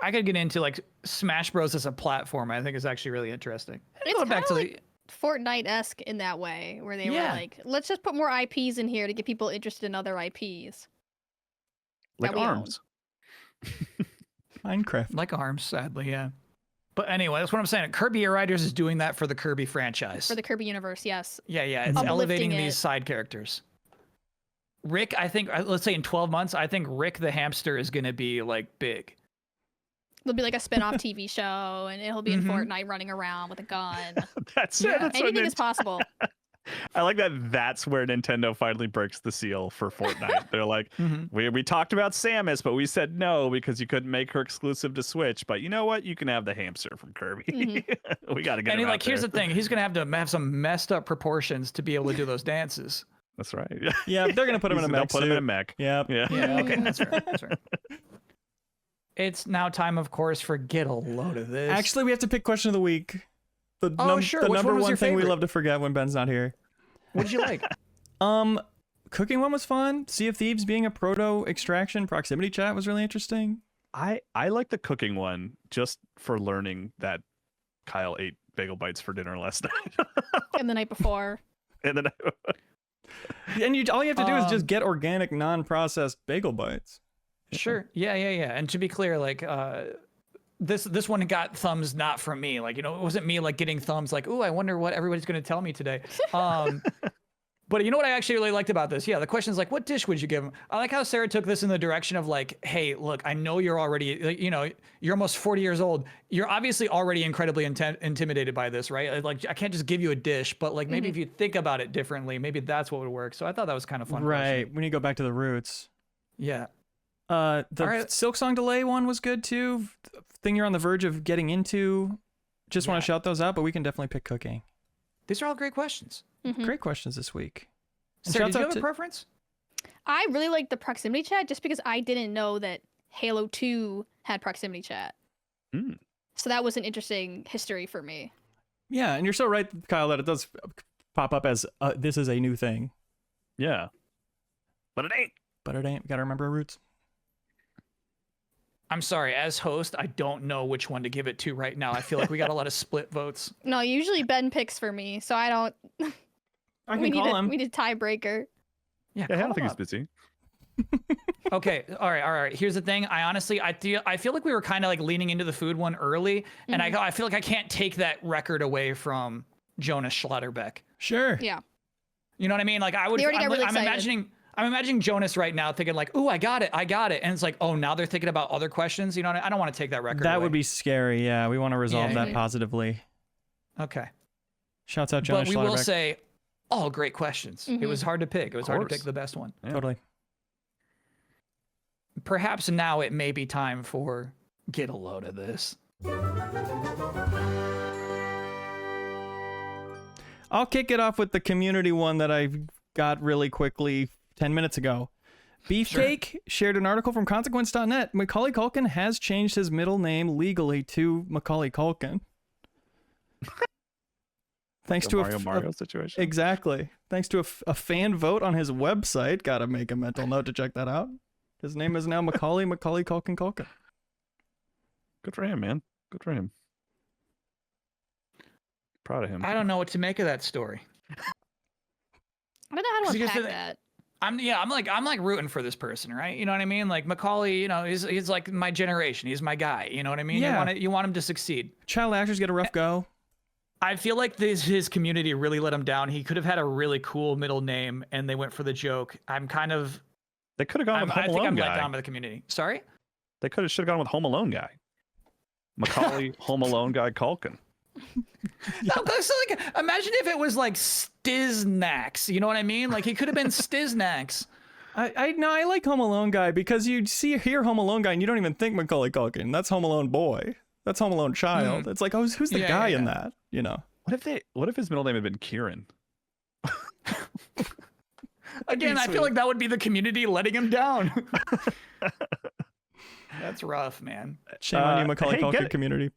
I could get into like Smash Bros as a platform. I think is actually really interesting. It's Going back to kinda the Fortnite-esque in that way, where they were Yeah. like, let's just put more IPs in here to get people interested in other IPs. Like that we own. Arms. Minecraft. like Arms, sadly, yeah. But anyway, that's what I'm saying. Kirby Air Riders is doing that for the Kirby franchise. For the Kirby universe, yes. Yeah, it's Uplifting elevating it. these side characters. Rick, I think, let's say in 12 months, I think Rick the hamster is going to be like big. There'll be like a spin-off TV show, and he'll be in Mhm. Fortnite running around with a gun. That's Yeah. it. That's what Anything is possible. I like that. That's where Nintendo finally breaks the seal for Fortnite. They're like, we talked about Samus, but we said no because you couldn't make her exclusive to Switch. But you know what? You can have the hamster from Kirby. We got to get And him out here's there. the thing: he's gonna have to have some messed up proportions to be able to do those dances. That's right. Yeah, they're gonna put him in a They'll mech put him in a suit. mech. Yep. Yeah. Yeah, okay, that's fair. That's fair. It's now time, of course, for get a load of this. Actually, we have to pick question of the week. Sure. The Which number one was one your thing we favorite? love to forget when Ben's not here. What did you like? Cooking one was fun. Sea of Thieves being a proto extraction proximity chat was really interesting. I like the cooking one just for learning that Kyle ate bagel bites for dinner last night. And the night before. And then And all you have to do is just get organic, non-processed bagel bites. Sure. Yeah. And to be clear, like, this one got thumbs not from me. Like, it wasn't me like getting thumbs like, ooh, I wonder what everybody's going to tell me today. But you know what I actually really liked about this? Yeah, the question is like, what dish would you give him? I like how Sarah took this in the direction of like, hey, look, I know you're already, like, you're almost 40 years old. You're obviously already incredibly intimidated by this, right? Like, I can't just give you a dish, but like maybe if you think about it differently, maybe that's what would work. So I thought that was kind of fun. Right. We need to go back to the roots. Yeah. The Silk Song Delay one was good too. Thing you're on the verge of getting into. Just want to shout those out, but we can definitely pick cooking. These are all great questions. Great questions this week. And Sarah, shouts did you out have a preference? I really liked the proximity chat just because I didn't know that Halo 2 had proximity chat. So that was an interesting history for me. Yeah, and you're so right, Kyle, that it does pop up as this is a new thing. yeah. But it ain't. But it ain't. Gotta remember our roots. I'm sorry, as host, I don't know which one to give it to right now. I feel like we got a lot of split votes. No, usually Ben picks for me, so I don't. I can call him. We need a tiebreaker. Yeah, Yeah, I call don't think him he's up. busy. Okay, all right. Here's the thing. I honestly, I feel like we were kind of like leaning into the food one early, and I feel like I can't take that record away from Jonas Schlotterbeck. Sure. Yeah. You know what I mean? Like I would. They already got really I'm excited. imagining Jonas right now thinking like, "Ooh, I got it," and it's like, "Oh, now they're thinking about other questions." You know, I don't want to take that record. That away. would be scary. Yeah, we want to resolve that yeah. positively. Okay. Shouts out Jonas But we will Schlotterbeck. say, all great questions. It was hard to pick. It was hard to course. pick the best one. Yeah. Totally. Perhaps now it may be time for get a load of this. I'll kick it off with the community one that I got really quickly 10 minutes ago. Beefcake shared an article from consequence.net. Macaulay Culkin has changed his middle name legally to Macaulay Culkin. Thanks The to Mario situation. Exactly. Thanks to a fan vote on his website. Gotta make a mental note to check that out. His name is now Macaulay Culkin. Good for him, man. Good for him. Proud of him. I don't know what to make of that story. I don't know how to 'Cause here's unpack the- that. I'm like rooting for this person, right? You know what I mean? Like Macaulay, he's like my generation. He's my guy. You know what I mean? Yeah. You want him to succeed. Child actors get a rough go. I feel like his community really let him down. He could have had a really cool middle name, and they went for the joke. They could have gone with I Home think I'm Alone let guy. down by the community. Sorry? They should have gone with Home Alone guy. Macaulay Home Alone guy Culkin. No, so like, imagine if it was like Stiznax. You know what I mean? Like he could have been Stiznax. I like Home Alone guy because you hear Home Alone guy and you don't even think Macaulay Culkin. That's Home Alone boy. That's Home Alone child. It's like, who's the guy in that? You know. What if his middle name had been Kieran? Again, I feel like that would be the community letting him down. That's rough, man. Shame on you, Macaulay hey, Culkin community.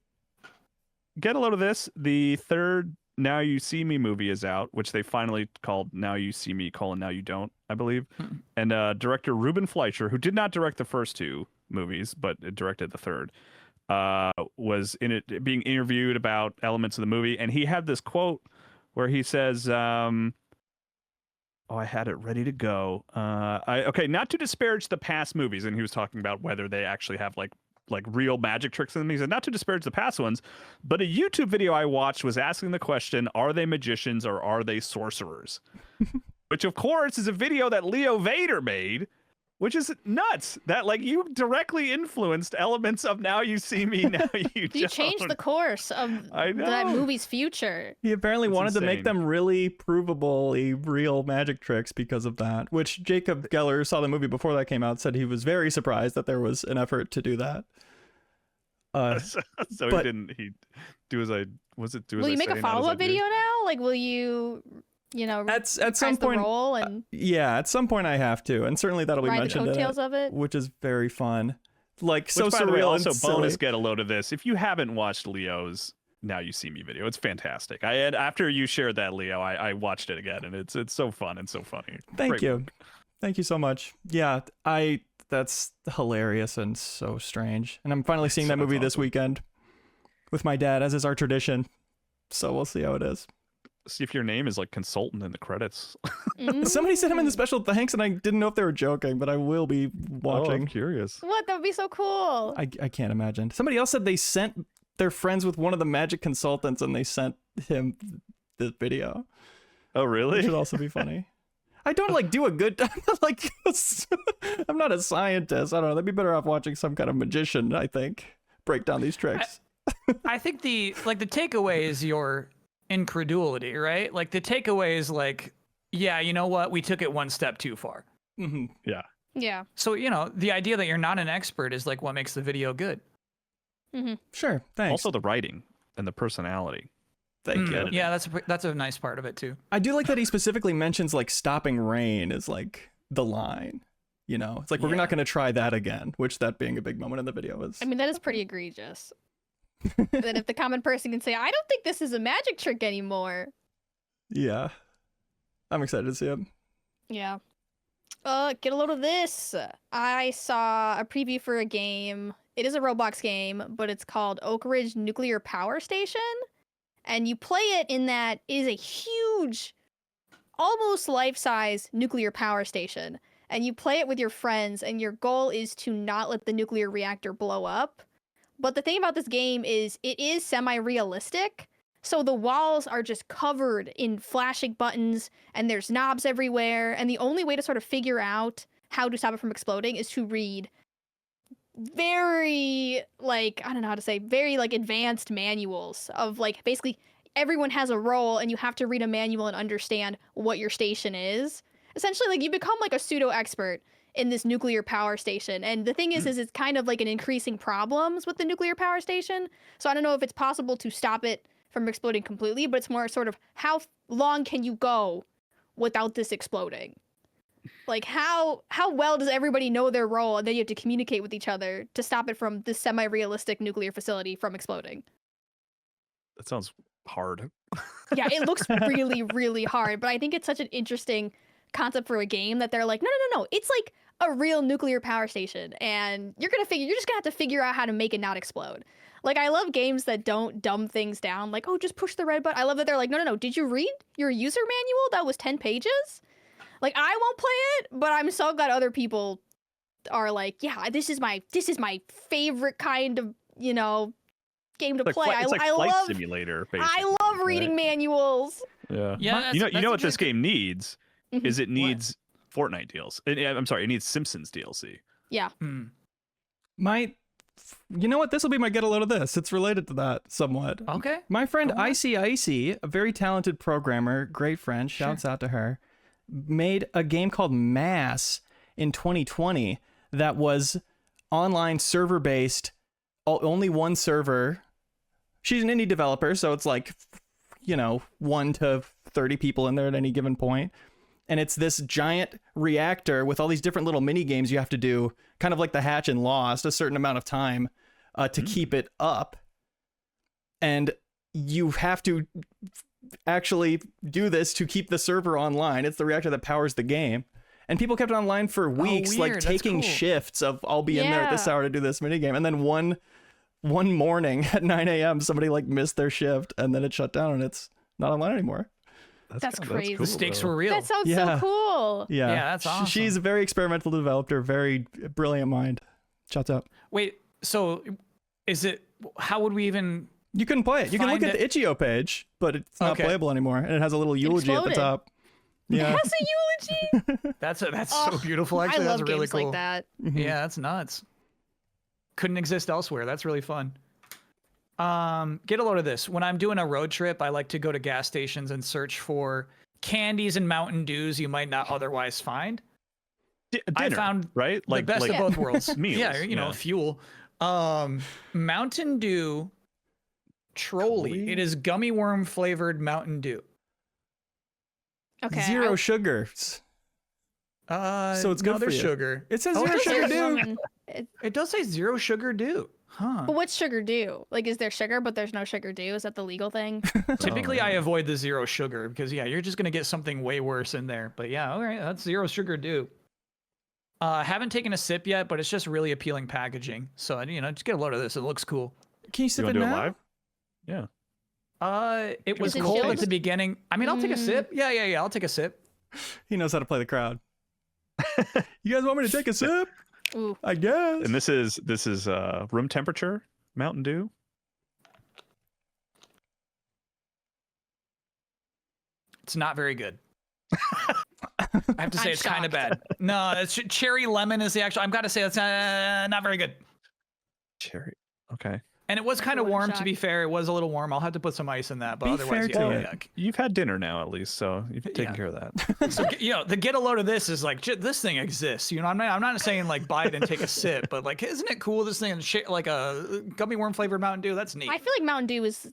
Get a load of this. The third Now You See Me movie is out, which they finally called Now You See Me, Now You Don't, I believe. And director Ruben Fleischer, who did not direct the first two movies, but directed the third, was in it being interviewed about elements of the movie. And he had this quote where he says, I had it ready to go. Not to disparage the past movies. And he was talking about whether they actually have like real magic tricks in them. He said, not to disparage the past ones, but a YouTube video I watched was asking the question, are they magicians or are they sorcerers? Which, of course, is a video that Leo Vader made, which is nuts. That, like, you directly influenced elements of Now You See Me, Now You Don't. You changed the course of I that know. movie's future. He apparently That's wanted to make insane. them really provably real magic tricks because of that, which Jacob Geller, who saw the movie before that came out, said he was very surprised that there was an effort to do that. So but- he do as I was it do as Will I you make say, a not as I follow-up do? video now? Like, will you you know, At some reprise the point, role and yeah, at some point I have to, and certainly that'll be ride the mentioned in coattails it, of it. which is very fun. Like so Which, by the way, surreal also and silly. bonus get a load of this. If you haven't watched Leo's Now You See Me video, it's fantastic. I had after you shared that, Leo, I watched it again, and it's so fun and so funny. Thank Great you. work. Thank you so much. Yeah, that's hilarious and so strange. And I'm finally seeing that That's movie this awesome. weekend with my dad, as is our tradition. So we'll see how it is. See if your name is like consultant in the credits. Somebody sent him in the Mm. special thanks, and I didn't know if they were joking, but I will be I'm watching. curious. What? That would be so cool. I can't imagine. Somebody else said they sent their friends with one of the magic consultants, and they sent him the video. Oh, Which really? would also be funny. I don't like do a good like I'm not a scientist. I don't know. They'd be better off watching some kind of magician, I think, break down these tricks. I think the takeaway is your incredulity, right? Like the takeaway is like, yeah, you know what? We took it one step too far. Mm-hmm. Yeah. So, you know, the idea that you're not an expert is like what makes the video good. Sure. Thanks. Also, the writing and the personality. Thank you. editing. Yeah, that's a nice part of it too. I do like that he specifically mentions like stopping rain is like the line. You know, it's like we're Yeah. not going to try that again, which that being a big moment in the video is. I mean, that is pretty egregious. That if the common person can say, I don't think this is a magic trick anymore. Yeah. I'm excited to see it. Yeah. Get a load of this. I saw a preview for a game. It is a Roblox game, but it's called Oak Ridge Nuclear Power Station. And you play it in that it is a huge, almost life-size nuclear power station. And you play it with your friends, and your goal is to not let the nuclear reactor blow up. But the thing about this game is it is semi-realistic. So the walls are just covered in flashing buttons, and there's knobs everywhere. And the only way to sort of figure out how to stop it from exploding is to read very, like, I don't know how to say, very, like, advanced manuals of, like, basically everyone has a role, and you have to read a manual and understand what your station is. Essentially, like, you become, like, a pseudo-expert in this nuclear power station. And the thing is it's kind of, like, an increasing problems with the nuclear power station. So I don't know if it's possible to stop it from exploding completely, but it's more sort of how long can you go without this exploding? Like how well does everybody know their role, and then you have to communicate with each other to stop it from this semi-realistic nuclear facility from exploding. That sounds hard. Yeah, it looks really, really hard, but I think it's such an interesting concept for a game that they're like, no, it's like a real nuclear power station, and you're just gonna have to figure out how to make it not explode. Like, I love games that don't dumb things down, like, oh, just push the red button. I love that they're like, no, did you read your user manual? That was 10 pages? Like, I won't play it, but I'm so glad other people are like, yeah, this is my favorite kind of, you know, game to play. It's like I flight love simulator, basically. I love reading manuals. Yeah. Yeah, You know that's a what this good- game needs Mhm. is it needs Fortnite deals. I'm sorry, it needs Simpsons DLC. Yeah. Hmm. You know what? This will be my get a load of this. It's related to that somewhat. Okay. My friend Go on. Icy, a very talented programmer, great friend, shouts out to her, made a game called Mass in 2020 that was online server based, only one server. She's an indie developer, so it's like, 1 to 30 people in there at any given point. And it's this giant reactor with all these different little mini games you have to do, kind of like the hatch in Lost, a certain amount of time to keep it up. And you have to actually do this to keep the server online. It's the reactor that powers the game. And people kept it online for weeks, like weird. That's taking cool. shifts of I'll be in there at this Yeah. hour to do this mini game. And then one morning at 9 a.m., somebody like missed their shift and then it shut down and it's not online anymore. That's crazy. The stakes were real. That sounds Yeah. so cool. Yeah, Yeah, that's awesome. She's a very experimental developer, very brilliant mind. Shouts out. Wait, so is it? How would we even? You can play it. You can look Find at the itch.io page, but it's not Okay. playable anymore, and it has a little eulogy at the exploded. top. Yeah. That's a eulogy. That's so Oh, beautiful. Actually, I love that's really games cool. like that. Yeah, that's nuts. Couldn't exist elsewhere. That's really fun. Get a load of this. When I'm doing a road trip, I like to go to gas stations and search for candies and Mountain Dews you might not otherwise find. I Dinner, found right? the best of both worlds. meals, Yeah, fuel. Mountain Dew Trolley. Trolley? It is gummy worm flavored Mountain Dew. Okay. Zero sugar. So it's good no, for there's you. sugar. It says Oh, zero it sugar, does say dude. lemon. It does say zero sugar dew. Huh. But what's sugar do? Like, is there sugar, but there's no sugar do? Is that the legal thing? Typically, I avoid the zero sugar because you're just gonna get something way worse in there. But yeah, all right, that's zero sugar dew. Haven't taken a sip yet, but it's just really appealing packaging. So just get a load of this. It looks cool. Can you sip You it want to do it now? live? Yeah. It was it cold chilled? at the beginning. I mean, I'll take a sip. Yeah. I'll take a sip. He knows how to play the crowd. You guys want me to take a sip? Ooh. I guess. And this is room temperature Mountain Dew. It's not very good. I have to say I'm it's kind of shocked. bad. No, it's cherry lemon is the actual. I've got to say that's not very good. Cherry. Okay. And it was kind of Everyone's warm, to be fair. It was a little warm. I'll have to put some ice in that, but Be otherwise, fair to yeah, it. You've had dinner now at least, so you've taken Yeah. care of that. So the get a load of this is like this thing exists. I'm not saying like buy it and take a sip, but like isn't it cool this thing like a gummy worm flavored Mountain Dew? That's neat. I feel like Mountain Dew is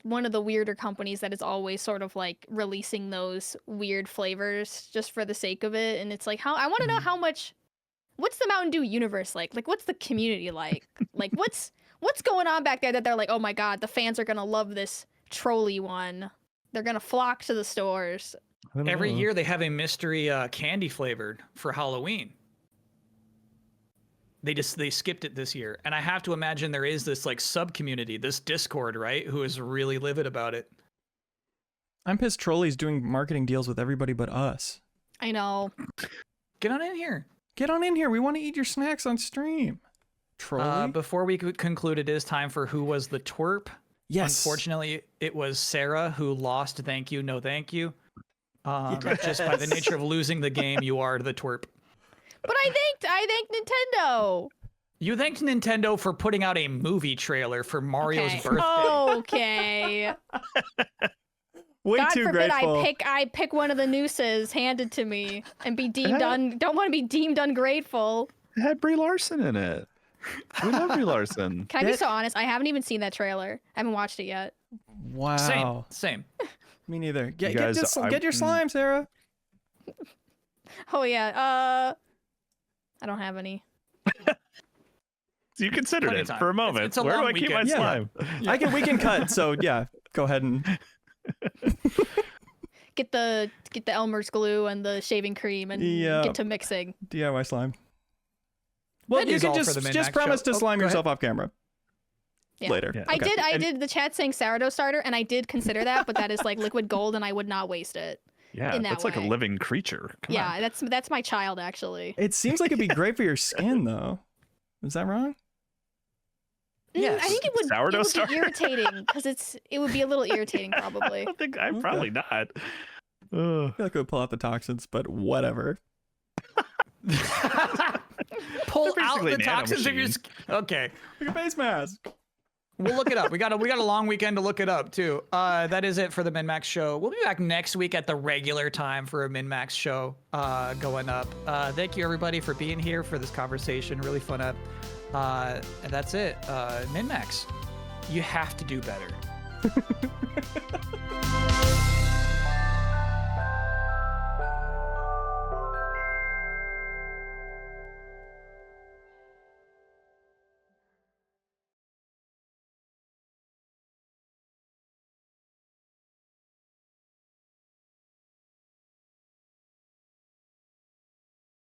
one of the weirder companies that is always sort of like releasing those weird flavors just for the sake of it. And it's like, I want to know how much. What's the Mountain Dew universe like? Like, what's the community like? Like, what's going on back there that they're like, oh my god, the fans are gonna love this trolley one. They're gonna flock to the stores. Every year they have a mystery candy flavored for Halloween. They skipped it this year, and I have to imagine there is this like sub community, this Discord, right, who is really livid about it. I'm pissed Trolley's doing marketing deals with everybody but us. I know. Get on in here. Get on in here. We want to eat your snacks on stream. Trolley? Before we conclude, it is time for Who Was The Twerp? Yes. Unfortunately, it was Sarah who lost. Thank you, no thank you. Just by the nature of losing the game, you are the twerp. But I thanked Nintendo. You thanked Nintendo for putting out a movie trailer for Mario's Okay. birthday. Okay. Way God too forbid grateful. I pick one of the nooses handed to me and be deemed don't want to be deemed ungrateful. It had Brie Larson in it. We love Brie Larson. Can I be so honest? I haven't even seen that trailer. I haven't watched it yet. Wow. Same. Me neither. Get guys, get your slime, Sarah. Oh yeah. I don't have any. So you considered Plenty it of time. for a moment. It's a Where do long I keep my weekend. slime? We can cut. So yeah, go ahead and Get the Elmer's glue and the shaving cream and Yeah. get to mixing. DIY slime. Well, That you is can all for just the just MinnMax promise show. to slime Go ahead. yourself off camera Yeah. later. Yeah. I Okay. did the chat saying sourdough starter, and I did consider that, but that is like liquid gold, and I would not waste it. Yeah, in that that's like a way. living creature. Come Yeah, on. that's my child actually. It seems like it'd be great for your skin, though. Is that wrong? Yes. I think it would, Sourdough it would starter? be irritating because it would be a little irritating probably. I don't think I'm Okay. probably not. Ugh. I feel like it would pull out the toxins, but whatever. Pull They're out basically the toxins of your nanomachines. skin. Okay. Like a face mask. We'll look it up. We got a long weekend to look it up too. That is it for the MinnMax show. We'll be back next week at the regular time for a MinnMax show going up. Thank you everybody for being here for this conversation. Really fun up. And that's it. MinnMax, you have to do better.